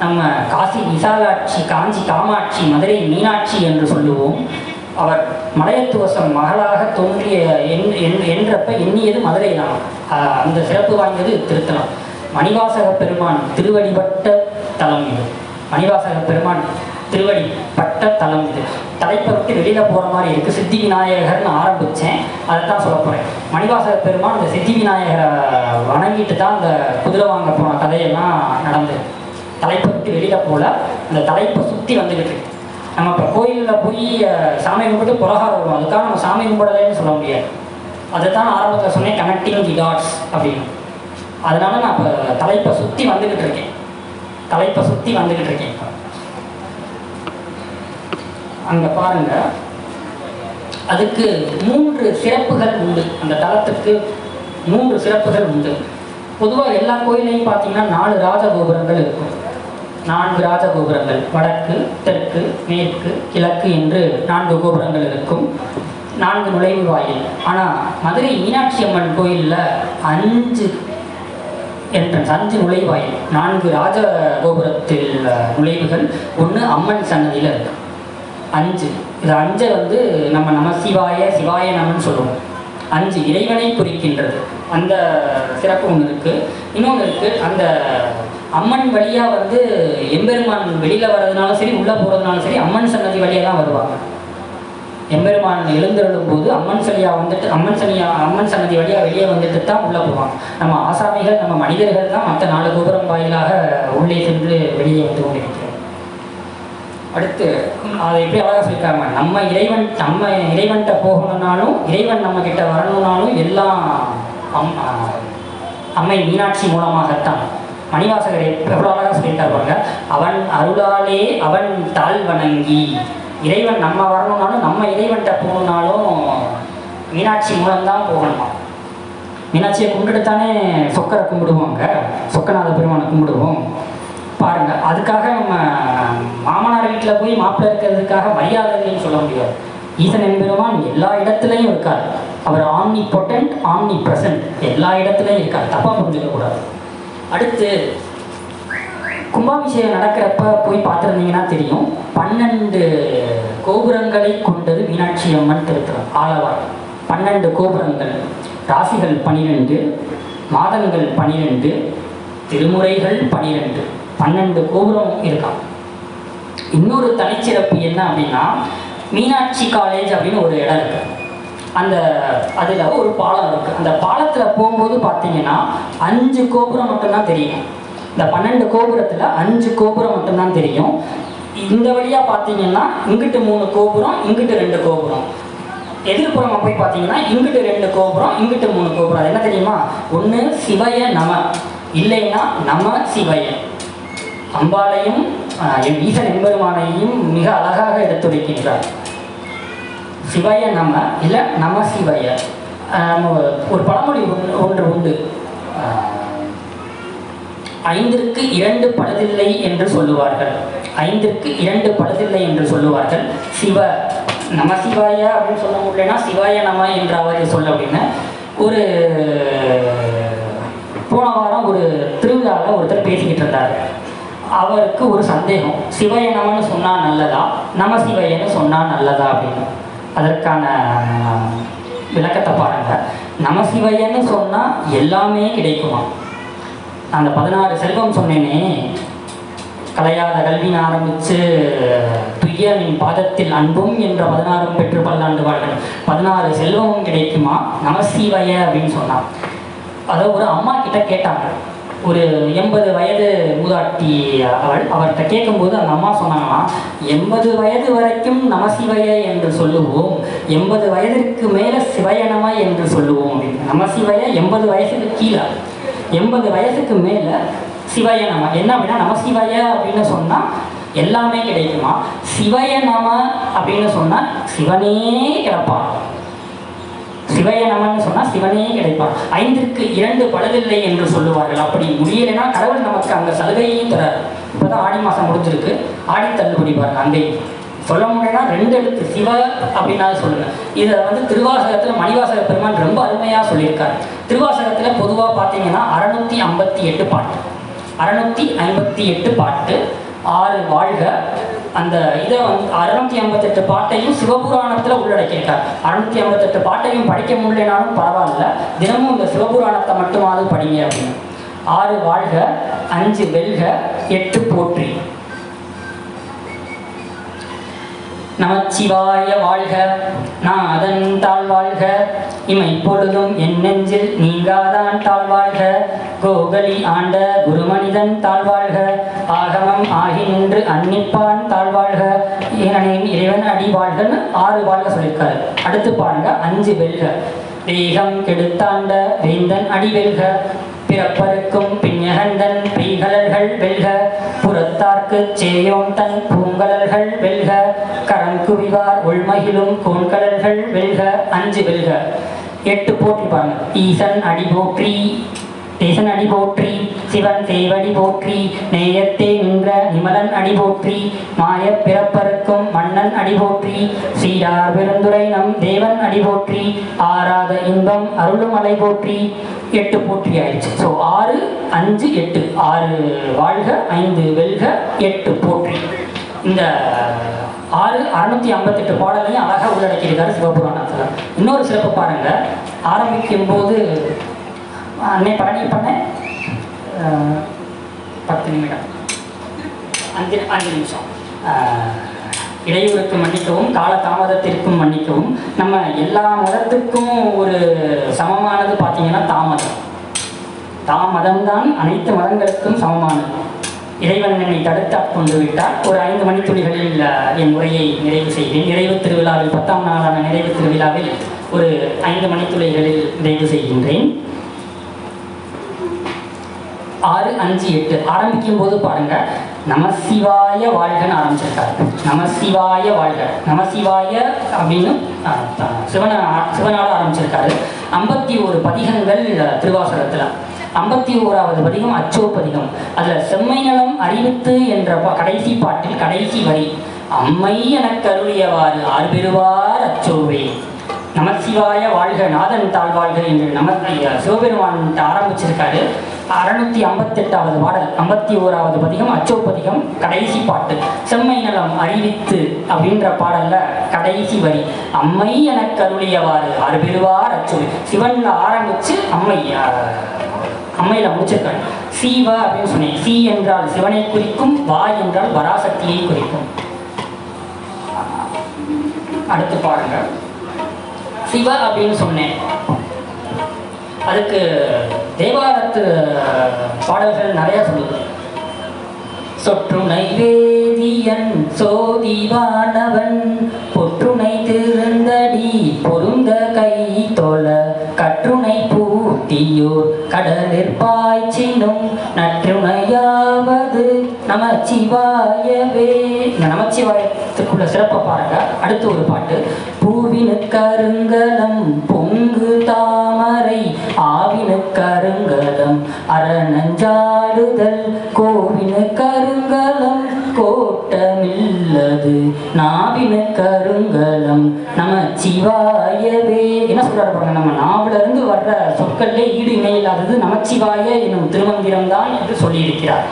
நம்ம காசி விசாலாட்சி, காஞ்சி காமாட்சி, மதுரை மீனாட்சி என்று சொல்லுவோம். அவர் மலையத்துவசம் மகளாக தோன்றிய என்றப்ப எண்ணியது மதுரை தான். அந்த சிறப்பு வாய்ந்தது திருத்தலம். மணிவாசக பெருமான் திருவடிபட்ட தலம் இது. மணிவாசக பெருமான் திருவடிப்பட்ட தலம் இது. தலைப்பை விட்டு வெளியில் போகிற மாதிரி இருக்குது. சித்தி விநாயகர்னு ஆரம்பித்தேன், அதை தான் சொல்ல போகிறேன். மணிவாசக பெருமான் இந்த சித்தி விநாயகரை வணங்கிட்டு தான் அந்த குதிரை வாங்க போன கதையெல்லாம் நடந்தது. தலைப்பை விட்டு வெளியில் போகல, அந்த தலைப்பை சுற்றி வந்துக்கிட்டு இருக்கு. நம்ம இப்போ கோயிலில் போய் சாமி கும்பிட்டு புலகாரம் வருவோம், அதுக்காக நம்ம சாமி கும்பிடலைன்னு சொல்ல முடியாது. அதுதான் ஆரம்பத்தில் சொன்னேன், கனெக்டிங் தி டாட்ஸ் அப்படின்னு. அதனால நான் இப்போ தலைப்பை சுற்றி வந்துக்கிட்டு இருக்கேன். தலைப்பை சுற்றி வந்துக்கிட்டு இருக்கேன். இப்போ அங்கே பாருங்க, அதுக்கு 3 சிறப்புகள் உண்டு. அந்த தலத்துக்கு 3 சிறப்புகள் உண்டு. பொதுவாக எல்லா கோயிலையும் பார்த்தீங்கன்னா 4 ராஜகோபுரங்கள் இருக்கும். 4 ராஜகோபுரங்கள், வடக்கு, தெற்கு, மேற்கு, கிழக்கு என்று 4 கோபுரங்கள் இருக்கும். 4 நுழைவு வாயில். ஆனால் மதுரை மீனாட்சி அம்மன் கோயிலில் 5 என்ட்ரன்ஸ், 5 நுழைவாயில். 4 ராஜகோபுரத்தில் நுழைவுகள், 1 அம்மன் சன்னதியில் இருக்கு. 5 இது 5 வந்து நம்ம நம சிவாய சிவாய நமன்னு சொல்லுவோம். 5 இறைவனை குறிக்கின்றது. அந்த சிறப்பு ஒன்று இருக்குது. இன்னொன்று இருக்குது, அந்த அம்மன் வழியாக வந்து எம்பெருமான் வெளியில் வர்றதுனாலும் சரி, உள்ளே போகிறதுனாலும் சரி, அம்மன் சன்னதி வழியாக தான் வருவாங்க. எம்பெருமான் எழுந்தருளும் போது அம்மன் சன்னதி வழியாக வெளியே வந்துட்டு தான் உள்ளே போவாங்க. நம்ம ஆசாமிகள், நம்ம மனிதர்கள் தான் மற்ற 4 கோபுரம் வாயிலாக உள்ளே சென்று வெளியே வந்து கொண்டிருக்கிறோம். அடுத்து அதை எப்படி அழகாக சொல்லியிருக்காங்க, நம்ம இறைவன்கிட்ட போகணுன்னாலும், இறைவன் நம்ம கிட்ட வரணுன்னாலும் எல்லாம் அம்மை மீனாட்சி மூலமாகத்தான். மணிவாசகர் எவ்வளோ அழகாக சொல்லியிருக்காரு பாருங்க, அவன் அருளாலே அவன் தாழ் வணங்கி. இறைவன் நம்ம வரணுன்னாலும், நம்ம இறைவன்கிட்ட போகணுன்னாலும் மீனாட்சி மூலம்தான் போகணுமா. மீனாட்சியை கும்பிட்டுத்தானே சொக்கரை கும்பிடுவோங்க, சொக்கநாத பெருமானை கும்பிடுவோம். பாருங்க, அதுக்காக நம்ம மாமனார் வீட்டில் போய் மாப்பிள்ளை இருக்கிறதுக்காக மரியாதைன்னு சொல்ல முடியாது. ஈசன் எம்பெருமான் எல்லா இடத்துலையும் இருக்கார். அவர் ஆம்னி பொட்டன்ட், ஆம்னி பிரசன்ட், எல்லா இடத்துலையும் இருக்கார். தப்பாக புரிஞ்சுக்கக்கூடாது. அடுத்து கும்பாபிஷேகம் நடக்கிறப்ப போய் பார்த்துருந்தீங்கன்னா தெரியும், 12 கோபுரங்களை கொண்டது மீனாட்சி அம்மன் திருத்தலம். ஆலவாய் 12 கோபுரங்கள், ராசிகள் 12, மாதங்கள் 12, திருமுறைகள் 12, 12 கோபுரம் இருக்கான். இன்னொரு தனிச்சிறப்பு என்ன அப்படின்னா, மீனாட்சி காலேஜ் அப்படின்னு ஒரு இடம் இருக்கு. அதில் ஒரு பாலம் இருக்குது. அந்த பாலத்தில் போகும்போது பார்த்தீங்கன்னா 5 கோபுரம் மட்டும்தான் தெரியும். இந்த 12 கோபுரத்தில் 5 கோபுரம் மட்டும்தான் தெரியும். இந்த வழியாக பார்த்தீங்கன்னா இங்கிட்டு 3 கோபுரம், இங்கிட்டு 2 கோபுரம். எதிர்ப்புறமாக போய் பார்த்தீங்கன்னா இங்கிட்டு 2 கோபுரம், இங்கிட்டு 3 கோபுரம். அது என்ன தெரியுமா? ஒன்று சிவய நம, இல்லைன்னா நம சிவய. அம்பாளையும் ஈசன் எம்பெருமானையும் மிக அழகாக எடுத்துரைக்கின்றார். சிவய நம இல்லை நம சிவய. ஒரு பழமொழி ஒன்று உண்டு, 5ற்கு 2 பழுதில்லை என்று சொல்லுவார்கள். 5ற்கு 2 பழுதில்லை என்று சொல்லுவார்கள். சிவ நம சிவாய அப்படின்னு சொல்ல முடியலன்னா சிவாய நம என்றாவது சொல்ல அப்படின்னு. ஒரு போன வாரம் ஒரு திருவிழாவில் ஒருத்தர் பேசிக்கிட்டு இருந்தார். அவருக்கு ஒரு சந்தேகம், சிவய நமன்னு சொன்னால் நல்லதா, நம சிவயன்னு சொன்னால் நல்லதா அப்படின்னு. அதற்கான விளக்கத்தை பாருங்கள். நம சிவயன்னு சொன்னால் எல்லாமே கிடைக்குமா. அந்த 16 செல்வம் சொன்னேனே, கலையாத கல்வின்னு ஆரம்பித்து துய்யனின் பாதத்தில் அன்பும் என்ற 16 பெற்று பல்லாண்டு வாழ்கள், 16 செல்வமும் கிடைக்குமா நமசிவய அப்படின்னு சொன்னான். அதை ஒரு அம்மா கிட்ட கேட்டாங்க. ஒரு 80 வயது மூதாட்டி அவர்கிட்ட கேட்கும்போது அந்த அம்மா சொன்னாங்கன்னா, 80 வயது வரைக்கும் நமசிவய என்று சொல்லுவோம், 80 வயதிற்கு மேலே சிவயனம என்று சொல்லுவோம் அப்படின்னு. நமசிவய 80 வயசுக்கு கீழே, 80 வயசுக்கு மேலே சிவய நம. என்ன அப்படின்னா, நமசிவய அப்படின்னு சொன்னால் எல்லாமே கிடைக்குமா, சிவய நம அப்படின்னு சொன்னால் சிவனே கிடப்பான். சிவய நமன்னு சொன்னால் சிவனே கிடைப்பான். 5ற்கு 2 பழுதில்லை என்று சொல்லுவார்கள். அப்படி முடியலைன்னா கடவுள் நமக்கு அந்த சலுகையையும் தரார். இப்போ தான் ஆடி மாதம் முடிஞ்சிருக்கு, ஆடி தள்ளுபடி பாருங்க. அங்கே சொல்ல முடியும்னா 2 எழுத்து சிவ அப்படின்னாலும் சொல்லுங்க. இதை திருவாசகத்தில் மணிவாசக பெருமான் ரொம்ப அருமையாக சொல்லியிருக்காரு. திருவாசகத்தில் பொதுவாக பார்த்தீங்கன்னா 658 பாட்டு, 658 பாட்டு, 6 வாழ்க, அந்த இதை வந்து 658 பாட்டையும் சிவபுராணத்தில் உள்ளடக்கியிருக்கார். 658 பாட்டையும் படிக்க முடியலனாலும் பரவாயில்ல, தினமும் இந்த சிவபுராணத்தை மட்டுமாவது படிங்க அப்படின்னு. 6 வாழ்க, 5 வெல்க, 8 போற்றி. நமச்சிவாய வாழ்க, நாதன் தாழ்வாழ்க, இமை பொழுதும் என் நெஞ்சில் நீங்காதான் தாழ்வாழ்க, கோகலி ஆண்ட குருமனிதன் தாழ்வாழ்க, ஆகமம் ஆகி நின்று அன்னிப்பான் தாழ்வாழ்க, ஏனெனில் இறைவன் அடி வாழ்கன்னு 6 வாழ்க சொல்லியிருக்காரு. அடுத்து பாருங்க 5 வெல்க. வேகம் கெடுத்தாண்ட வேந்தன் அடி வெல்க, பிறப்பருக்கும் பிஞகந்தன் பீகலர்கள் வெல்க, புறத்தார்க்கு சேயோன் தன் பூங்கலர்கள் வெல்க, கரம் குவிவார் உள்மகிழும் கோண்கலர்கள் வெல்க. 5 வெல்க. 8 போற்றி பாருங்க. ஈசன் அடி போற்றி, தேசன் அடி போற்றி, சிவன் தேவடி போற்றி, நேயத்தே நின்ற நிமலன் அடி போற்றி, மாய பிறப்பருக்கும் மன்னன் அடி போற்றி, சீரார் பெருந்துரை நம் தேவன் அடி போற்றி, ஆறாத இன்பம் அருளும் அலை போற்றி. 8 போற்றி ஆயிடுச்சு. ஸோ 6, 5, 8, 6 வாழ்க, 5 வெல்க, 8 போற்றி. இந்த 658 பாடலையும் அழகாக உள்ளடக்கியிருக்காரு சிவபுராணத்தில். இன்னொரு சிறப்பு பாருங்க, ஆரம்பிக்கும் போது அன்னை பழனி பண்ணேன் 10 நிமிடம் 5 நிமிஷம் இடையூறுக்கு மன்னிக்கவும், கால தாமதத்திற்கும் மன்னிக்கவும். நம்ம எல்லா மதத்துக்கும் ஒரு சமமானது பார்த்தீங்கன்னா தாமதம் தான் அனைத்து மதங்களுக்கும் சமமானது. இறைவன் என்னை தடுத்தாற் கொண்டு விட்டார். ஒரு 5 மணித்துளிகளில் என் உரையை நிறைவு செய்கிறேன். நிறைவு திருவிழாவில் 10ஆம் நாளான நிறைவு திருவிழாவில் ஒரு 5 மணித்துளிகளில் நிறைவு செய்கின்றேன். 6, 5, 8 ஆரம்பிக்கும் போது பாருங்க, நமசிவாய வாழ்கன்னு ஆரம்பிச்சிருக்காரு. நமசிவாய வாழ்க, நமசிவாய அப்படின்னு சிவனால ஆரம்பிச்சிருக்காரு. 51 பதிகங்கள் திருவாசகத்தில். 51வது பதிகம் அச்சோப்பதிகம். அதில் செம்மை நலம் அறிவித்து என்ற கடைசி பாட்டில் கடைசி வரி, அம்மை எனக்கு அருளியவாறு ஆர்பெறுவார் அச்சோவே. நமசிவாய வாழ்க, நாதன் தாழ்வாழ்க என்று சிவபெருமான் ஆரம்பிச்சிருக்காரு. 658வது பாடல் 51வது பதிகம் அச்சோப்பதிகம் கடைசி பாட்டு, செம்மை நலம் அறிவித்து அப்படின்ற பாடல்ல கடைசி வரி, அம்மை எனக்கு அருளியவாறு ஆர்பெறுவார் அச்சோவே. சிவன்ல ஆரம்பிச்சு அம்மையில முடிச்சிருக்காரு. சீவ அப்படின்னு சொன்னேன். சி என்றால் சிவனை குறிக்கும், வா என்றால் பராசக்தியை குறிக்கும். அடுத்து பாருங்க, சிவ அப்படின்னு சொன்னேன். அதுக்கு தேவாரத்து பாடல்கள் நிறைய சொல்லுது. சொற்றுணை வேதியன் சோதிவானவன், பொற்றுணை திருந்தடி பொருந்த கை தோல, கற்றுணை பூட்டியோர் கடலிற்பாய்ச்சினும் நற்றுணையாவது நமச்சிவாயவே. இந்த நமச்சிவாயத்துக்குள்ள சிறப்பை பாருங்க. அடுத்து ஒரு பாட்டு, பூவினு கருங்கலம் பொங்கு தாமரை, ஆவினு கருங்கலம் அரணஞ்சாடுதல், கோவினு கருங்கலம் கோட்டமில்லது, நாவினு கருங்கலம் நமச்சிவாயவே. என்ன சொல்றாரு பாருங்க, நம்ம நாவில இருந்து வர்ற சொற்களிலே ஈடு இணை இல்லாதது நமச்சிவாய என்னும் திருமந்திரம் தான் என்று சொல்லியிருக்கிறார்.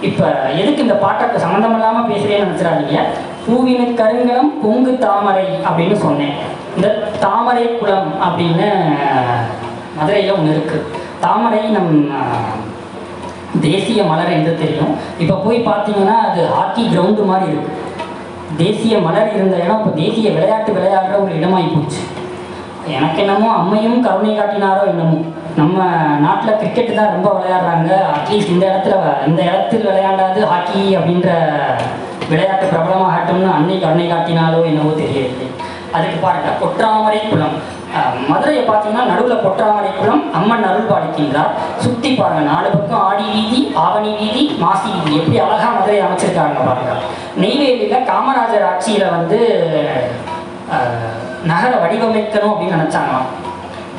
இப்ப எதுக்கு இந்த பாட்டுக்கு சம்பந்தம் இல்லாம பேசுறேன்னு நினைச்சிடாதீங்க. பூவினு கருங்கலம் பொங்கு தாமரை அப்படின்னு சொன்னேன். இந்த தாமரை குளம் அப்படின்னு மதுரையில் ஒன்று இருக்கு. தாமரை நம் தேசிய மலர் என்று தெரியும். இப்போ போய் பார்த்தீங்கன்னா அது ஹாக்கி கிரவுண்டு மாதிரி இருக்கு. தேசிய மலர் இருந்த இடம் இப்போ தேசிய விளையாட்டு விளையாடுற ஒரு இடமாகி போச்சு. எனக்கு என்னமோ அம்மையும் கருணை காட்டினாரோ என்னமோ. நம்ம நாட்டில் கிரிக்கெட்டு தான் ரொம்ப விளையாடுறாங்க. அட்லீஸ்ட் இந்த இடத்தில் விளையாடாது ஹாக்கி அப்படின்ற விளையாட்டு பிரபலமாகட்டும்னு அன்னை கருணை காட்டினாலோ என்னவோ தெரியவில்லை. அதுக்கு பாருங்க, பொற்றாமரை குளம். மதுரையை பார்த்தீங்கன்னா நடுவில் பொற்றாமரை குளம், அம்மன் அருள் பாலிக்கின்றார். சுற்றி பாருங்க, 4 பக்கம் ஆடி வீதி, ஆவணி வீதி, மாசி வீதி, எப்படி அழகா மதுரையை அமைச்சிருக்காங்க பாருங்க. நெய்வேலியில் காமராஜர் ஆட்சியில் வந்து நகர வடிவமைக்கணும் அப்படின்னு நினச்சாங்களாம்.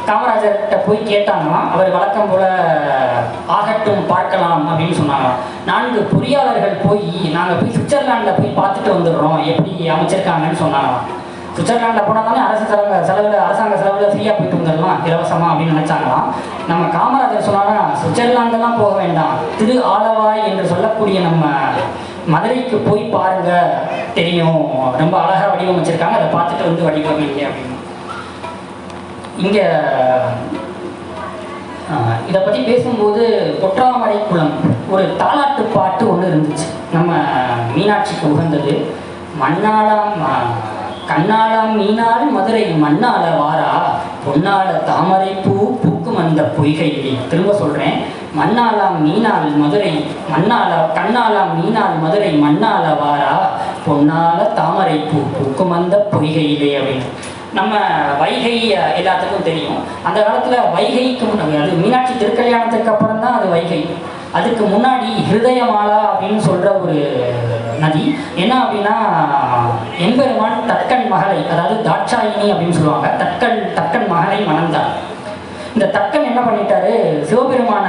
காமராஜர்கிட்ட போய் கேட்டாங்களாம். அவர் வழக்கம் போல ஆகட்டும் பார்க்கலாம் அப்படின்னு சொன்னாங்களாம். 4 பொறியாளர்கள் போய் நாங்கள் போய் சுவிட்சர்லாண்டில் போய் பார்த்துட்டு வந்துடுறோம் எப்படி அமைச்சிருக்காங்கன்னு சொன்னாங்களாம். சுவிட்சர்லாண்டில் போனால் தானே அரசாங்க செலவில் ஃப்ரீயாக போயிட்டு வந்துடலாம் இலவசமாக அப்படின்னு நினச்சாங்களாம். நம்ம காமராஜர் சொன்னாங்கன்னா சுவிட்சர்லாண்டெல்லாம் போக வேண்டாம், திரு ஆலவாய் என்று சொல்லக்கூடிய நம்ம மதுரைக்கு போய் பாருங்க, தெரியும், ரொம்ப அழகாக வடிவமைச்சிருக்காங்க, அதை பார்த்துட்டு வந்து வடிவமைங்க அப்படின்னு. இங்கே இதை பற்றி பேசும்போது பொற்றாமரை குளம் ஒரு தாலாட்டு பாட்டு ஒன்று இருந்துச்சு, நம்ம மீனாட்சிக்கு உகந்தது. மண்ணாளாம் கண்ணாளாம் மீனாள் மதுரை மண்ணாள வாரா, பொன்னாள தாமரை பூ பூக்கும் அந்த பொய்கையிலே. திரும்ப சொல்கிறேன், மண்ணாளாம் மீனாள் மதுரை கண்ணாளாம் மீனாள் மதுரை மண்ணாள வாரா, பொன்னாள தாமரை பூ பூக்கும் அந்த பொய்கையிலே அப்படின்னு. நம்ம வைகை எல்லாத்துக்கும் தெரியும். அந்த காலத்தில் வைகைக்கு முன்னாடி, அது மீனாட்சி திருக்கல்யாணத்துக்கு அப்புறம் தான் அது வைகை. அதுக்கு முன்னாடி ஹிருதயமாலா அப்படின்னு சொல்கிற ஒரு நதி. என்ன அப்படின்னா, எம்பெருமான் தட்கன் மகளை, அதாவது தாட்சாயினி அப்படின்னு சொல்லுவாங்க, தட்கன் மகளை மணந்தார். இந்த தட்கன் என்ன பண்ணிட்டாரு, சிவபெருமான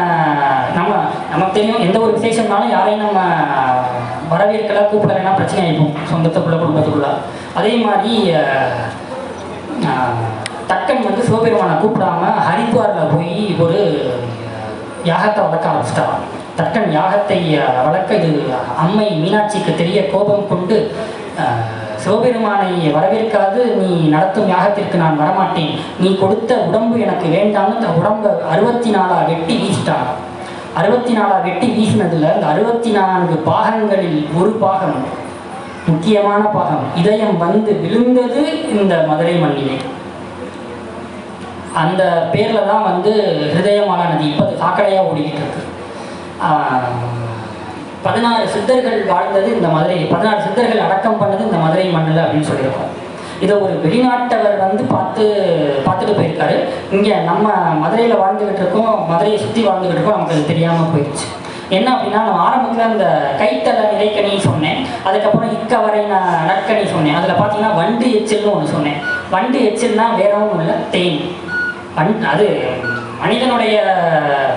நமக்கு தெரியும், எந்த ஒரு விசேஷம்னாலும் யாரையும் நம்ம வரவேற்கல கூப்பிடலைன்னா பிரச்சனை ஆகிடும் சொந்தத்துக்குள்ள குடும்பத்துக்குள்ள. அதே மாதிரி தட்கன் வந்து சிவபெருமானை கூப்பிடாம ஹரித்வாரில் போய் ஒரு யாகத்தை வளர்க்க ஆரம்பிச்சிட்டான். தட்கன் யாகத்தை வளர்க்க இது அம்மை மீனாட்சிக்கு தெரிய கோபம் கொண்டு, சிவபெருமானை வரவேற்காது நீ நடத்தும் யாகத்திற்கு நான் வரமாட்டேன், நீ கொடுத்த உடம்பு எனக்கு வேண்டாம்னு அந்த உடம்பை 64 வெட்டி வீசிட்டாங்க. 64 வெட்டி வீசினதுல இந்த 64 பாகங்களில் ஒரு பாகம், முக்கியமான பாகம், இதயம் வந்து விழுந்தது இந்த மதுரை மண்ணிலே. அந்த பேரில் தான் வந்து ஹிருதயமாலா நதி இப்போ சாக்கடையாக ஓடிக்கிட்டு இருக்கு. 16 சித்தர்கள் வாழ்ந்தது இந்த மதுரை, 16 சித்தர்கள் அடக்கம் பண்ணது இந்த மதுரை மண்ணில் அப்படின்னு சொல்லியிருக்கோம். இதை ஒரு வெளிநாட்டவர் வந்து பார்த்துட்டு போயிருக்காரு. இங்கே நம்ம மதுரையில் வாழ்ந்துக்கிட்டு இருக்கோம், மதுரையை சுற்றி வாழ்ந்துக்கிட்டு இருக்கோம், நமக்கு அது தெரியாமல் போயிடுச்சு. என்ன அப்படின்னா, நம்ம ஆரம்பத்தில் அந்த கைத்தலை நிறைக்கணி சொன்னேன், அதுக்கப்புறம் இக்கவரை நற்கனி சொன்னேன். அதில் பார்த்தீங்கன்னா வண்டு எச்சில்னு ஒன்று சொன்னேன். வண்டு எச்சில்னா வேற ஒன்றும் இல்லை, தேன். அது மனிதனுடைய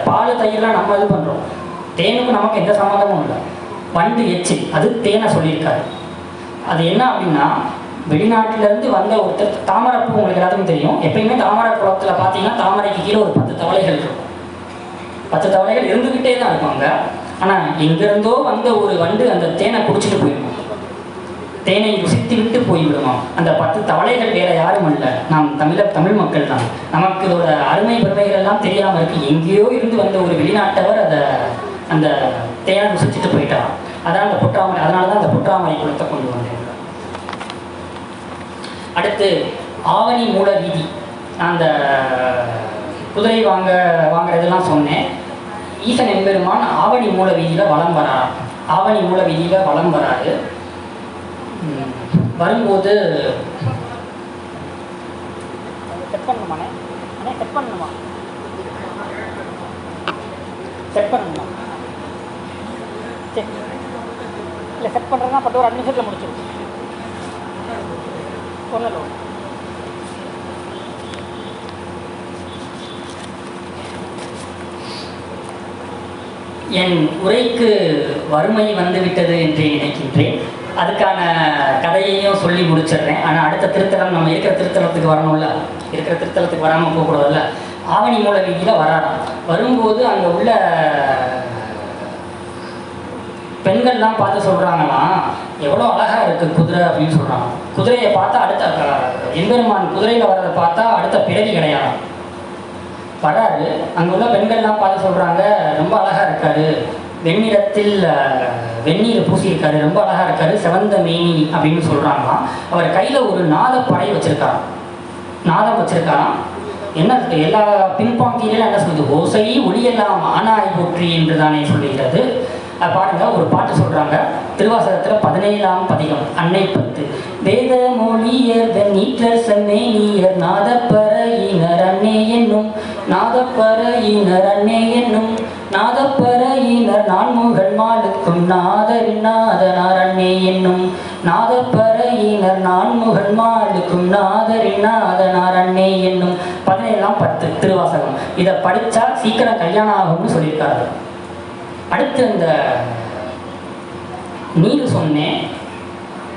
பால் தயிரெலாம் நம்ம இது பண்ணுறோம், தேனுக்கு நமக்கு எந்த சம்மந்தமும் இல்லை. வண்டு எச்சில் அது தேனை சொல்லியிருக்காரு. அது என்ன அப்படின்னா, வெளிநாட்டிலேருந்து வந்த ஒருத்தர், தாமரைப்பூ உங்களுக்கு எல்லாத்துக்கும் தெரியும். எப்பயுமே தாமரை குளத்தில் பார்த்தீங்கன்னா தாமரைக்கு கீழே ஒரு 10 தவளைகள் இருக்கும். 10 தவளைகள் இருந்துக்கிட்டே தான் இருப்பாங்க. ஆனால் எங்கேருந்தோ வந்த ஒரு வண்டு அந்த தேனை குடிச்சிட்டு போயிடும், தேனை ருசித்து விட்டு போய்விடுமா. அந்த 10 தவளைகள் வேற யாரும் இல்லை, நாம் தமிழ் மக்கள் தான். நமக்கு இதோட அருமை பெருமைகள் எல்லாம் தெரியாமல் இருக்கு. எங்கேயோ இருந்து வந்த ஒரு வெளிநாட்டவர் அந்த தேனை ருசிச்சுட்டு போயிட்டார். அதான் அந்த பொற்றாமரை, அதனால தான் அந்த பொற்றாமரை குளத்தை கொண்டு வந்தேன். அடுத்து ஆவணி மூல வீதி, அந்த குதிரை வாங்குறதெல்லாம் சொன்னேன். ஈசன் எம்பெருமான் ஆவணி மூல வீதியில் வலம் வரார். ஆவணி மூல வீதியில் வலம் வராரு. வரும்போது செட் பண்ணணுமா இல்லை செட் பண்ணுறதுனா 10 ஒரு 5 நிமிஷத்தில் முடிச்சிடும். ஒன்றும் என் உரைக்கு வறுமை வந்துவிட்டது என்று நினைக்கின்றேன். அதுக்கான கதையையும் சொல்லி முடிச்சிடுறேன். ஆனால் அடுத்த திருத்தலம், நம்ம இருக்கிற திருத்தலத்துக்கு வரணும்ல, இருக்கிற திருத்தலத்துக்கு வராமல் போகக்கூடாதுல்ல. ஆவணி மூல வீதியில் வராராம். வரும்போது அங்கே உள்ள பெண்கள்லாம் பார்த்து சொல்கிறாங்களாம், எவ்வளோ அழகாக இருக்குது குதிரை அப்படின்னு சொல்கிறாங்க. குதிரையை பார்த்தா அடுத்த எம்பெருமான் குதிரையில் வர்றதை பார்த்தா அடுத்த பிறவி கிடையாது. வராரு, அங்கே உள்ள பெண்கள்லாம் பார்த்து சொல்கிறாங்க, ரொம்ப அழகாக இருக்காரு, வெண்ணிறத்தில் வெந்நீர் பூசியிருக்காரு, ரொம்ப அழகாக இருக்காரு, சிவந்த மேனி அப்படின்னு சொல்கிறாங்களாம். அவர் கையில் ஒரு நாதப்படை வச்சுருக்காராம், நாதம் வச்சுருக்காராம். என்ன எல்லா பின்பாங்கியிலும் என்ன சொல்லுது, ஓசை ஒளியெல்லாம் ஆனாய் போற்றி என்று தானே சொல்லுகிறது. பாருங்க, ஒரு பாட்டு சொல்றாங்க திருவாசகத்துல 17ஆம் பதிகம் அன்னை 10. வேத மொழியர் வெண்ணீற்றர் செம்மேனியர் நாதப்பறையினர் அன்னே என்னும், நாதப்பறையினர் அன்னே என்னும், நாதப்பறையினர் நான்முகன் மாலுக்கும் நாதரின் நாதனார் அன்னே என்னும், நாதப்பறையினர் நான்முகன் மாலுக்கும் நாதரின் நாதனார் அன்னே என்னும். 17ஆம் 10 திருவாசகம். இதை படிச்சா சீக்கிரம் கல்யாணம் ஆகும்னு சொல்லியிருக்காரு. அடுத்து அந்த நீர் சொன்னேன்,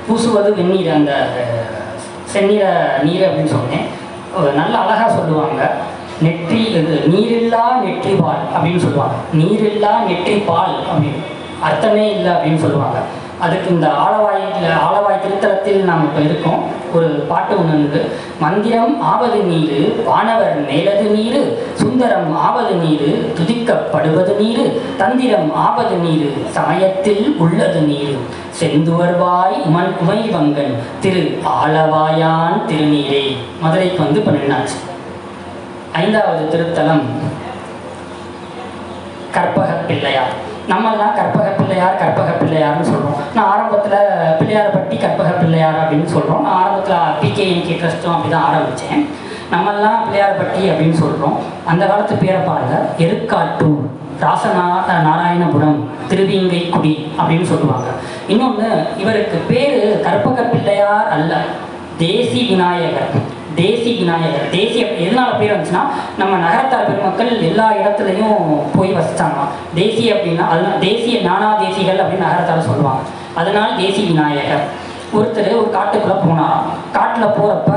பூசுவது வெந்நீர், அந்த செந்நீர நீர் அப்படின்னு சொன்னேன். நல்ல அழகாக சொல்லுவாங்க, நெற்றி இது நீரில்லா நெற்றி பால் அப்படின்னு சொல்லுவாங்க. நீரில்லா நெற்றி பால் அப்படின்னு அர்த்தமே இல்லை அப்படின்னு சொல்லுவாங்க. அதுக்கு இந்த ஆலவாய் திருத்தலத்தில் நாம் இப்போ இருக்கோம். ஒரு பாட்டு ஒன்று உண்டு. மந்திரம் ஆவது நீரு வானவர் மேலது நீரு, சுந்தரம் ஆவது நீரு துதிக்கப்படுவது நீரு, தந்திரம் ஆவது நீரு சமயத்தில் உள்ளது நீரு, செந்துவர்வாய் உமைவங்கன் திரு ஆலவாயான் திருநீரே. மதுரைக்கு வந்து இப்போ நின்னாச்சு. 5வது திருத்தலம் கற்பக பிள்ளையார். நம்மெல்லாம் கற்பக பிள்ளையார்னு சொல்கிறோம். நான் ஆரம்பத்தில் பிள்ளையார்பட்டி கற்பக பிள்ளையார் அப்படின்னு சொல்கிறோம். நான் ஆரம்பத்தில் பிகேஎன்கே ட்ரஸ்ட்டும் அப்படி தான் ஆரம்பித்தேன். நம்மெல்லாம் பிள்ளையார்பட்டி அப்படின்னு சொல்கிறோம். அந்த காலத்து பேரை பாருங்கள், எருக்காட்டூர், நாராயணபுரம், திருவிங்கைக்குடி அப்படின்னு சொல்லுவாங்க. இன்னொன்று, இவருக்கு பேர் கற்பக பிள்ளையார் அல்ல, தேசி விநாயகர். தேசி எதனால பேர் வந்துச்சுன்னா, நம்ம நகரத்தார் பெருமக்கள் எல்லா இடத்துலையும் போய் வசித்தாங்க. தேசி அப்படின்னா அதனால தேசிய நானா தேசிகள் அப்படின்னு நகரத்தார் சொல்லுவாங்க. அதனால தேசி விநாயகர். ஒருத்தர் ஒரு காட்டுக்குள்ளே போனாராம். காட்டில் போகிறப்ப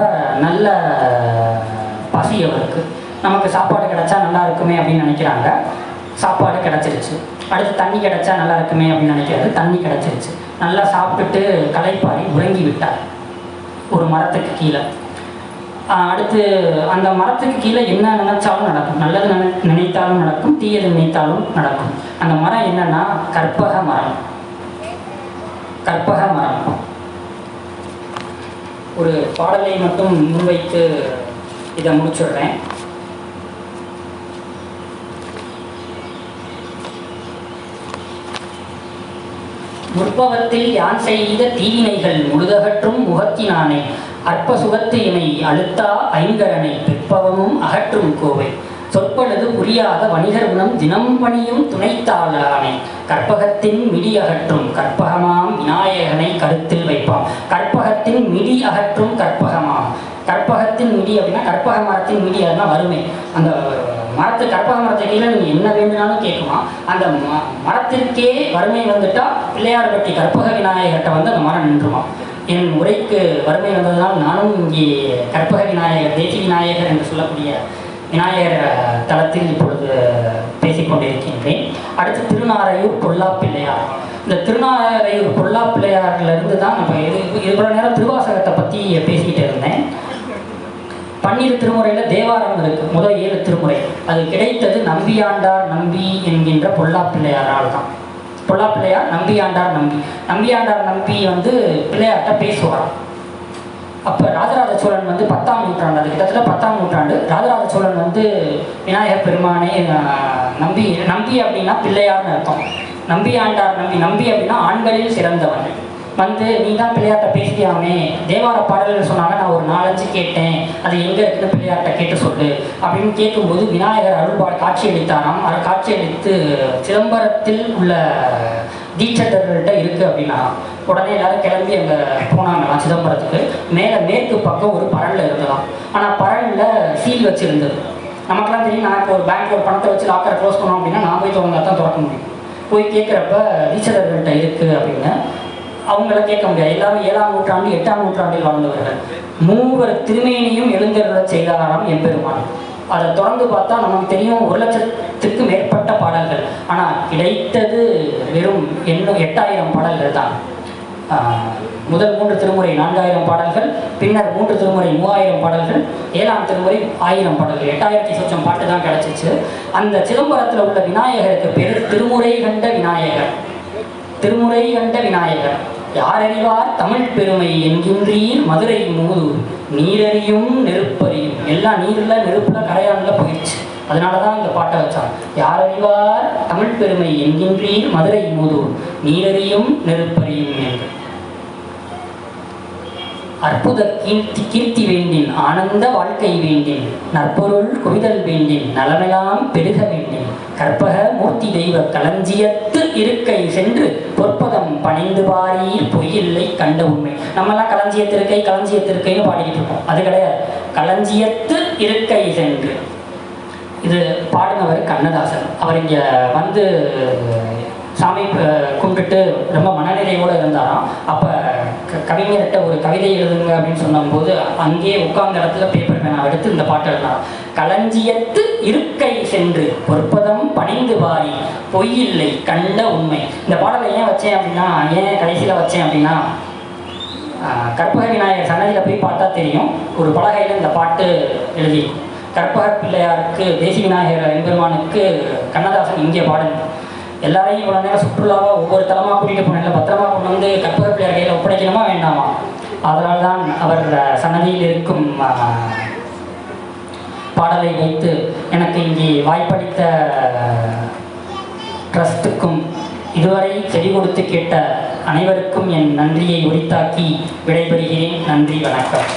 நல்ல பசி அவருக்கு. நமக்கு சாப்பாடு கிடைச்சா நல்லா இருக்குமே அப்படின்னு நினைக்கிறாங்க. சாப்பாடு கிடச்சிருச்சு. அடுத்து தண்ணி கிடைச்சா நல்லா இருக்குமே அப்படின்னு நினைக்கிறது. தண்ணி கிடச்சிருச்சு. நல்லா சாப்பிட்டுட்டு களைப்பாரி உறங்கி விட்டார் ஒரு மரத்துக்கு கீழே. அடுத்து அந்த மரத்துக்கு கீழே என்ன நினைச்சாலும் நடக்கும். நல்லது நினைத்தாலும் நடக்கும், தீயது நினைத்தாலும் நடக்கும். அந்த மரம் என்னன்னா கற்பக மரம். ஒரு பாடலை மட்டும் முன்வைத்து இதை முடிச்சுடுறேன். முற்பவத்தில் யான் செய்த தீவினைகள் முழுதகற்றும் முகத்தினானை, அற்ப சுகத்து இணை அழுத்தா ஐங்கரனை பிற்பவமும் அகற்றும் கோவை, சொற்பொழுது புரியாத வணிகர் குணம் தினம் பணியும் துணைத்தாளானை, கற்பகத்தின் மிடி அகற்றும் கற்பகமாம் விநாயகனை கருத்தில் வைப்பான். கற்பகத்தின் மிடி அகற்றும் கற்பகமாம். கற்பகத்தின் மிடி அப்படின்னா கற்பக மரத்தின் மிடி, அதுதான் வறுமை. அந்த கற்பக மரத்தை கீழே நீங்கள் என்ன வேண்டுனாலும் கேட்குமா. அந்த மரத்திற்கே வறுமை வந்துட்டா பிள்ளையார்பட்டி கற்பக விநாயகர்கிட்ட வந்து அந்த மரம் நின்றுமா. என் உரைக்கு வறுமை வந்ததுனால் நானும் இங்கே கற்பக விநாயகர், தேசி விநாயகர் என்று சொல்லக்கூடிய விநாயகர் தளத்தில் இப்பொழுது பேசிக்கொண்டிருக்கின்றேன். அடுத்து திருநாரையூர் பொல்லா பிள்ளையார். இந்த திருநாரையூர் பொல்லா பிள்ளையார்லேருந்து தான் நம்ம இவ்வளோ நேரம் திருவாசகத்தை பற்றி பேசிக்கிட்டு இருந்தேன். 12 திருமுறையில் தேவாரம் இருக்குது. முதல் 7 திருமுறை அது கிடைத்தது நம்பியாண்டார் நம்பி என்கின்ற பொல்லா பிள்ளையாரால் தான். பொல்லா பிள்ளையார் நம்பியாண்டார் நம்பி வந்து பிள்ளையார்கிட்ட பேசுவாராம். அப்போ ராஜராஜ சோழன் வந்து 10ஆம் நூற்றாண்டு, அது கிட்டத்தட்ட 10ஆம் நூற்றாண்டு. ராஜராஜ சோழன் வந்து விநாயகர் பெருமானே நம்பி அப்படின்னா பிள்ளையார்னு அர்த்தம். நம்பியாண்டார் நம்பி அப்படின்னா ஆண்களில் சிறந்தவன். வந்து நீ தான் பிள்ளையார்கிட்ட பேசியாமே, தேவார பாடல்கள் சொன்னாங்க, நான் ஒரு 4-5 கேட்டேன், அது எங்கே இருக்குன்னு பிள்ளையார்கிட்ட கேட்டு சொல்லு அப்படின்னு கேட்கும்போது விநாயகர் அருள்பாடு காட்சியளித்தாராம். அதை காட்சியளித்து சிதம்பரத்தில் உள்ள தீட்சதர்கள்ட்ட இருக்குது அப்படின்னா உடனே எல்லாரும் கிளம்பி அங்கே போனாங்களாம் சிதம்பரத்துக்கு. மேற்கு பக்கம் ஒரு பரனில் இருந்ததாம். ஆனால் பரனில் சீல் வச்சுருந்தது. நமக்குலாம் தெரியும், நான் இப்போ ஒரு பேங்க்கில் ஒரு பணத்தை வச்சு லாக்கரை க்ளோஸ் பண்ணோம் அப்படின்னா நான் போய் திறந்தா தான் திறக்க முடியும். போய் கேட்குறப்ப தீட்சதர்கள்ட்ட இருக்குது அப்படின்னு அவங்கள கேட்க முடியாது. எல்லாரும் 7ஆம் நூற்றாண்டு 8ஆம் நூற்றாண்டில் வாழ்ந்தவர்கள். 3 திருமேனியும் எழுந்தருள செய்தாராம் எம்பெருமான். அதை தொடர்ந்து பார்த்தா நமக்கு தெரியும் 1 லட்சத்துக்கு மேற்பட்ட பாடல்கள். ஆனால் கிடைத்தது வெறும் 8000 பாடல்கள் தான். முதல் 3 திருமுறை 4000 பாடல்கள், பின்னர் 3 திருமுறை 3000 பாடல்கள், 7ஆம் திருமுறை 1000 பாடல்கள், 8000 சொச்சம் பாட்டு தான் கிடச்சிச்சு. அந்த சிதம்பரத்தில் உள்ள விநாயகருக்கு பேர் திருமுறை கண்ட விநாயகர். யார் அறிவார் தமிழ் பெருமை என்கின்றீர் மதுரை மூதூர், நீரறியும் நெருப்பறியும். எல்லாம் நீரில் நெருப்பில் கரையானில் போயிடுச்சு. அதனால தான் இந்த பாட்டை வச்சான். யார் அறிவார் தமிழ் பெருமை என்கின்றீர் மதுரை மூதூர், நீரறியும் நெருப்பறியும் என்று. அற்புத கீர்த்தி வேண்டின், ஆனந்த வாழ்க்கை வேண்டின், நற்பொருள் குவிதல் வேண்டின், நலமெல்லாம் பெருக வேண்டின், கற்பக மூர்த்தி தெய்வ களஞ்சியத்து இருக்கை சென்று பொற்பதம் பணிந்து பாரீர் பொய்யில்லை கண்ட உண்மை. நம்மெல்லாம் களஞ்சியத்திருக்கைன்னு பாடிக்கிட்டு இருக்கோம். அது கிடையாது. களஞ்சியத்து இருக்கை சென்று. இது பாடினவர் கண்ணதாசன். அவர் இங்கே வந்து சாமி கும்பிட்டுட்டு ரொம்ப மனநிறைவோடு இருந்தாராம். அப்போ கவிஞர்கிட்ட ஒரு கவிதை எழுதுங்க அப்படின்னு சொன்னபோது அங்கேயே உட்கார்ந்த இடத்துல பேப்பர் பேனா எடுத்து இந்த பாட்டு எழுதினார். களஞ்சியத்து இருக்கை சென்று பொற்பதம் பணிந்து வாரி பொய்யில்லை கண்ட உண்மை. இந்த பாடலை ஏன் வச்சேன் அப்படின்னா, ஏன் கடைசியில் வச்சேன் அப்படின்னா, கற்பக விநாயகர் சன்னதியில் போய் பார்த்தா தெரியும், ஒரு பலகையில் இந்த பாட்டு எழுதி கற்பக பிள்ளையாருக்கு தேசி விநாயகர் எம்பெருமானுக்கு கண்ணதாசன் இங்கே பாடுங்க. எல்லாரையும் இவ்வளோ நேரம் சுற்றுலாவாக ஒவ்வொரு தலமாக கூட்டிகிட்டு போனேன், பத்திரமா கொண்டு வந்து கற்பக பிள்ளையார் கையில் ஒப்படைக்கணுமா வேண்டாமா? அதனால் தான் அவர் சன்னதியில் இருக்கும் பாடலை வைத்து எனக்கு இங்கே வாய்ப்பளித்த ட்ரஸ்ட்டுக்கும் இதுவரை செவி கொடுத்து கேட்ட அனைவருக்கும் என் நன்றியை உரித்தாக்கி விடைபெறுகிறேன். நன்றி, வணக்கம்.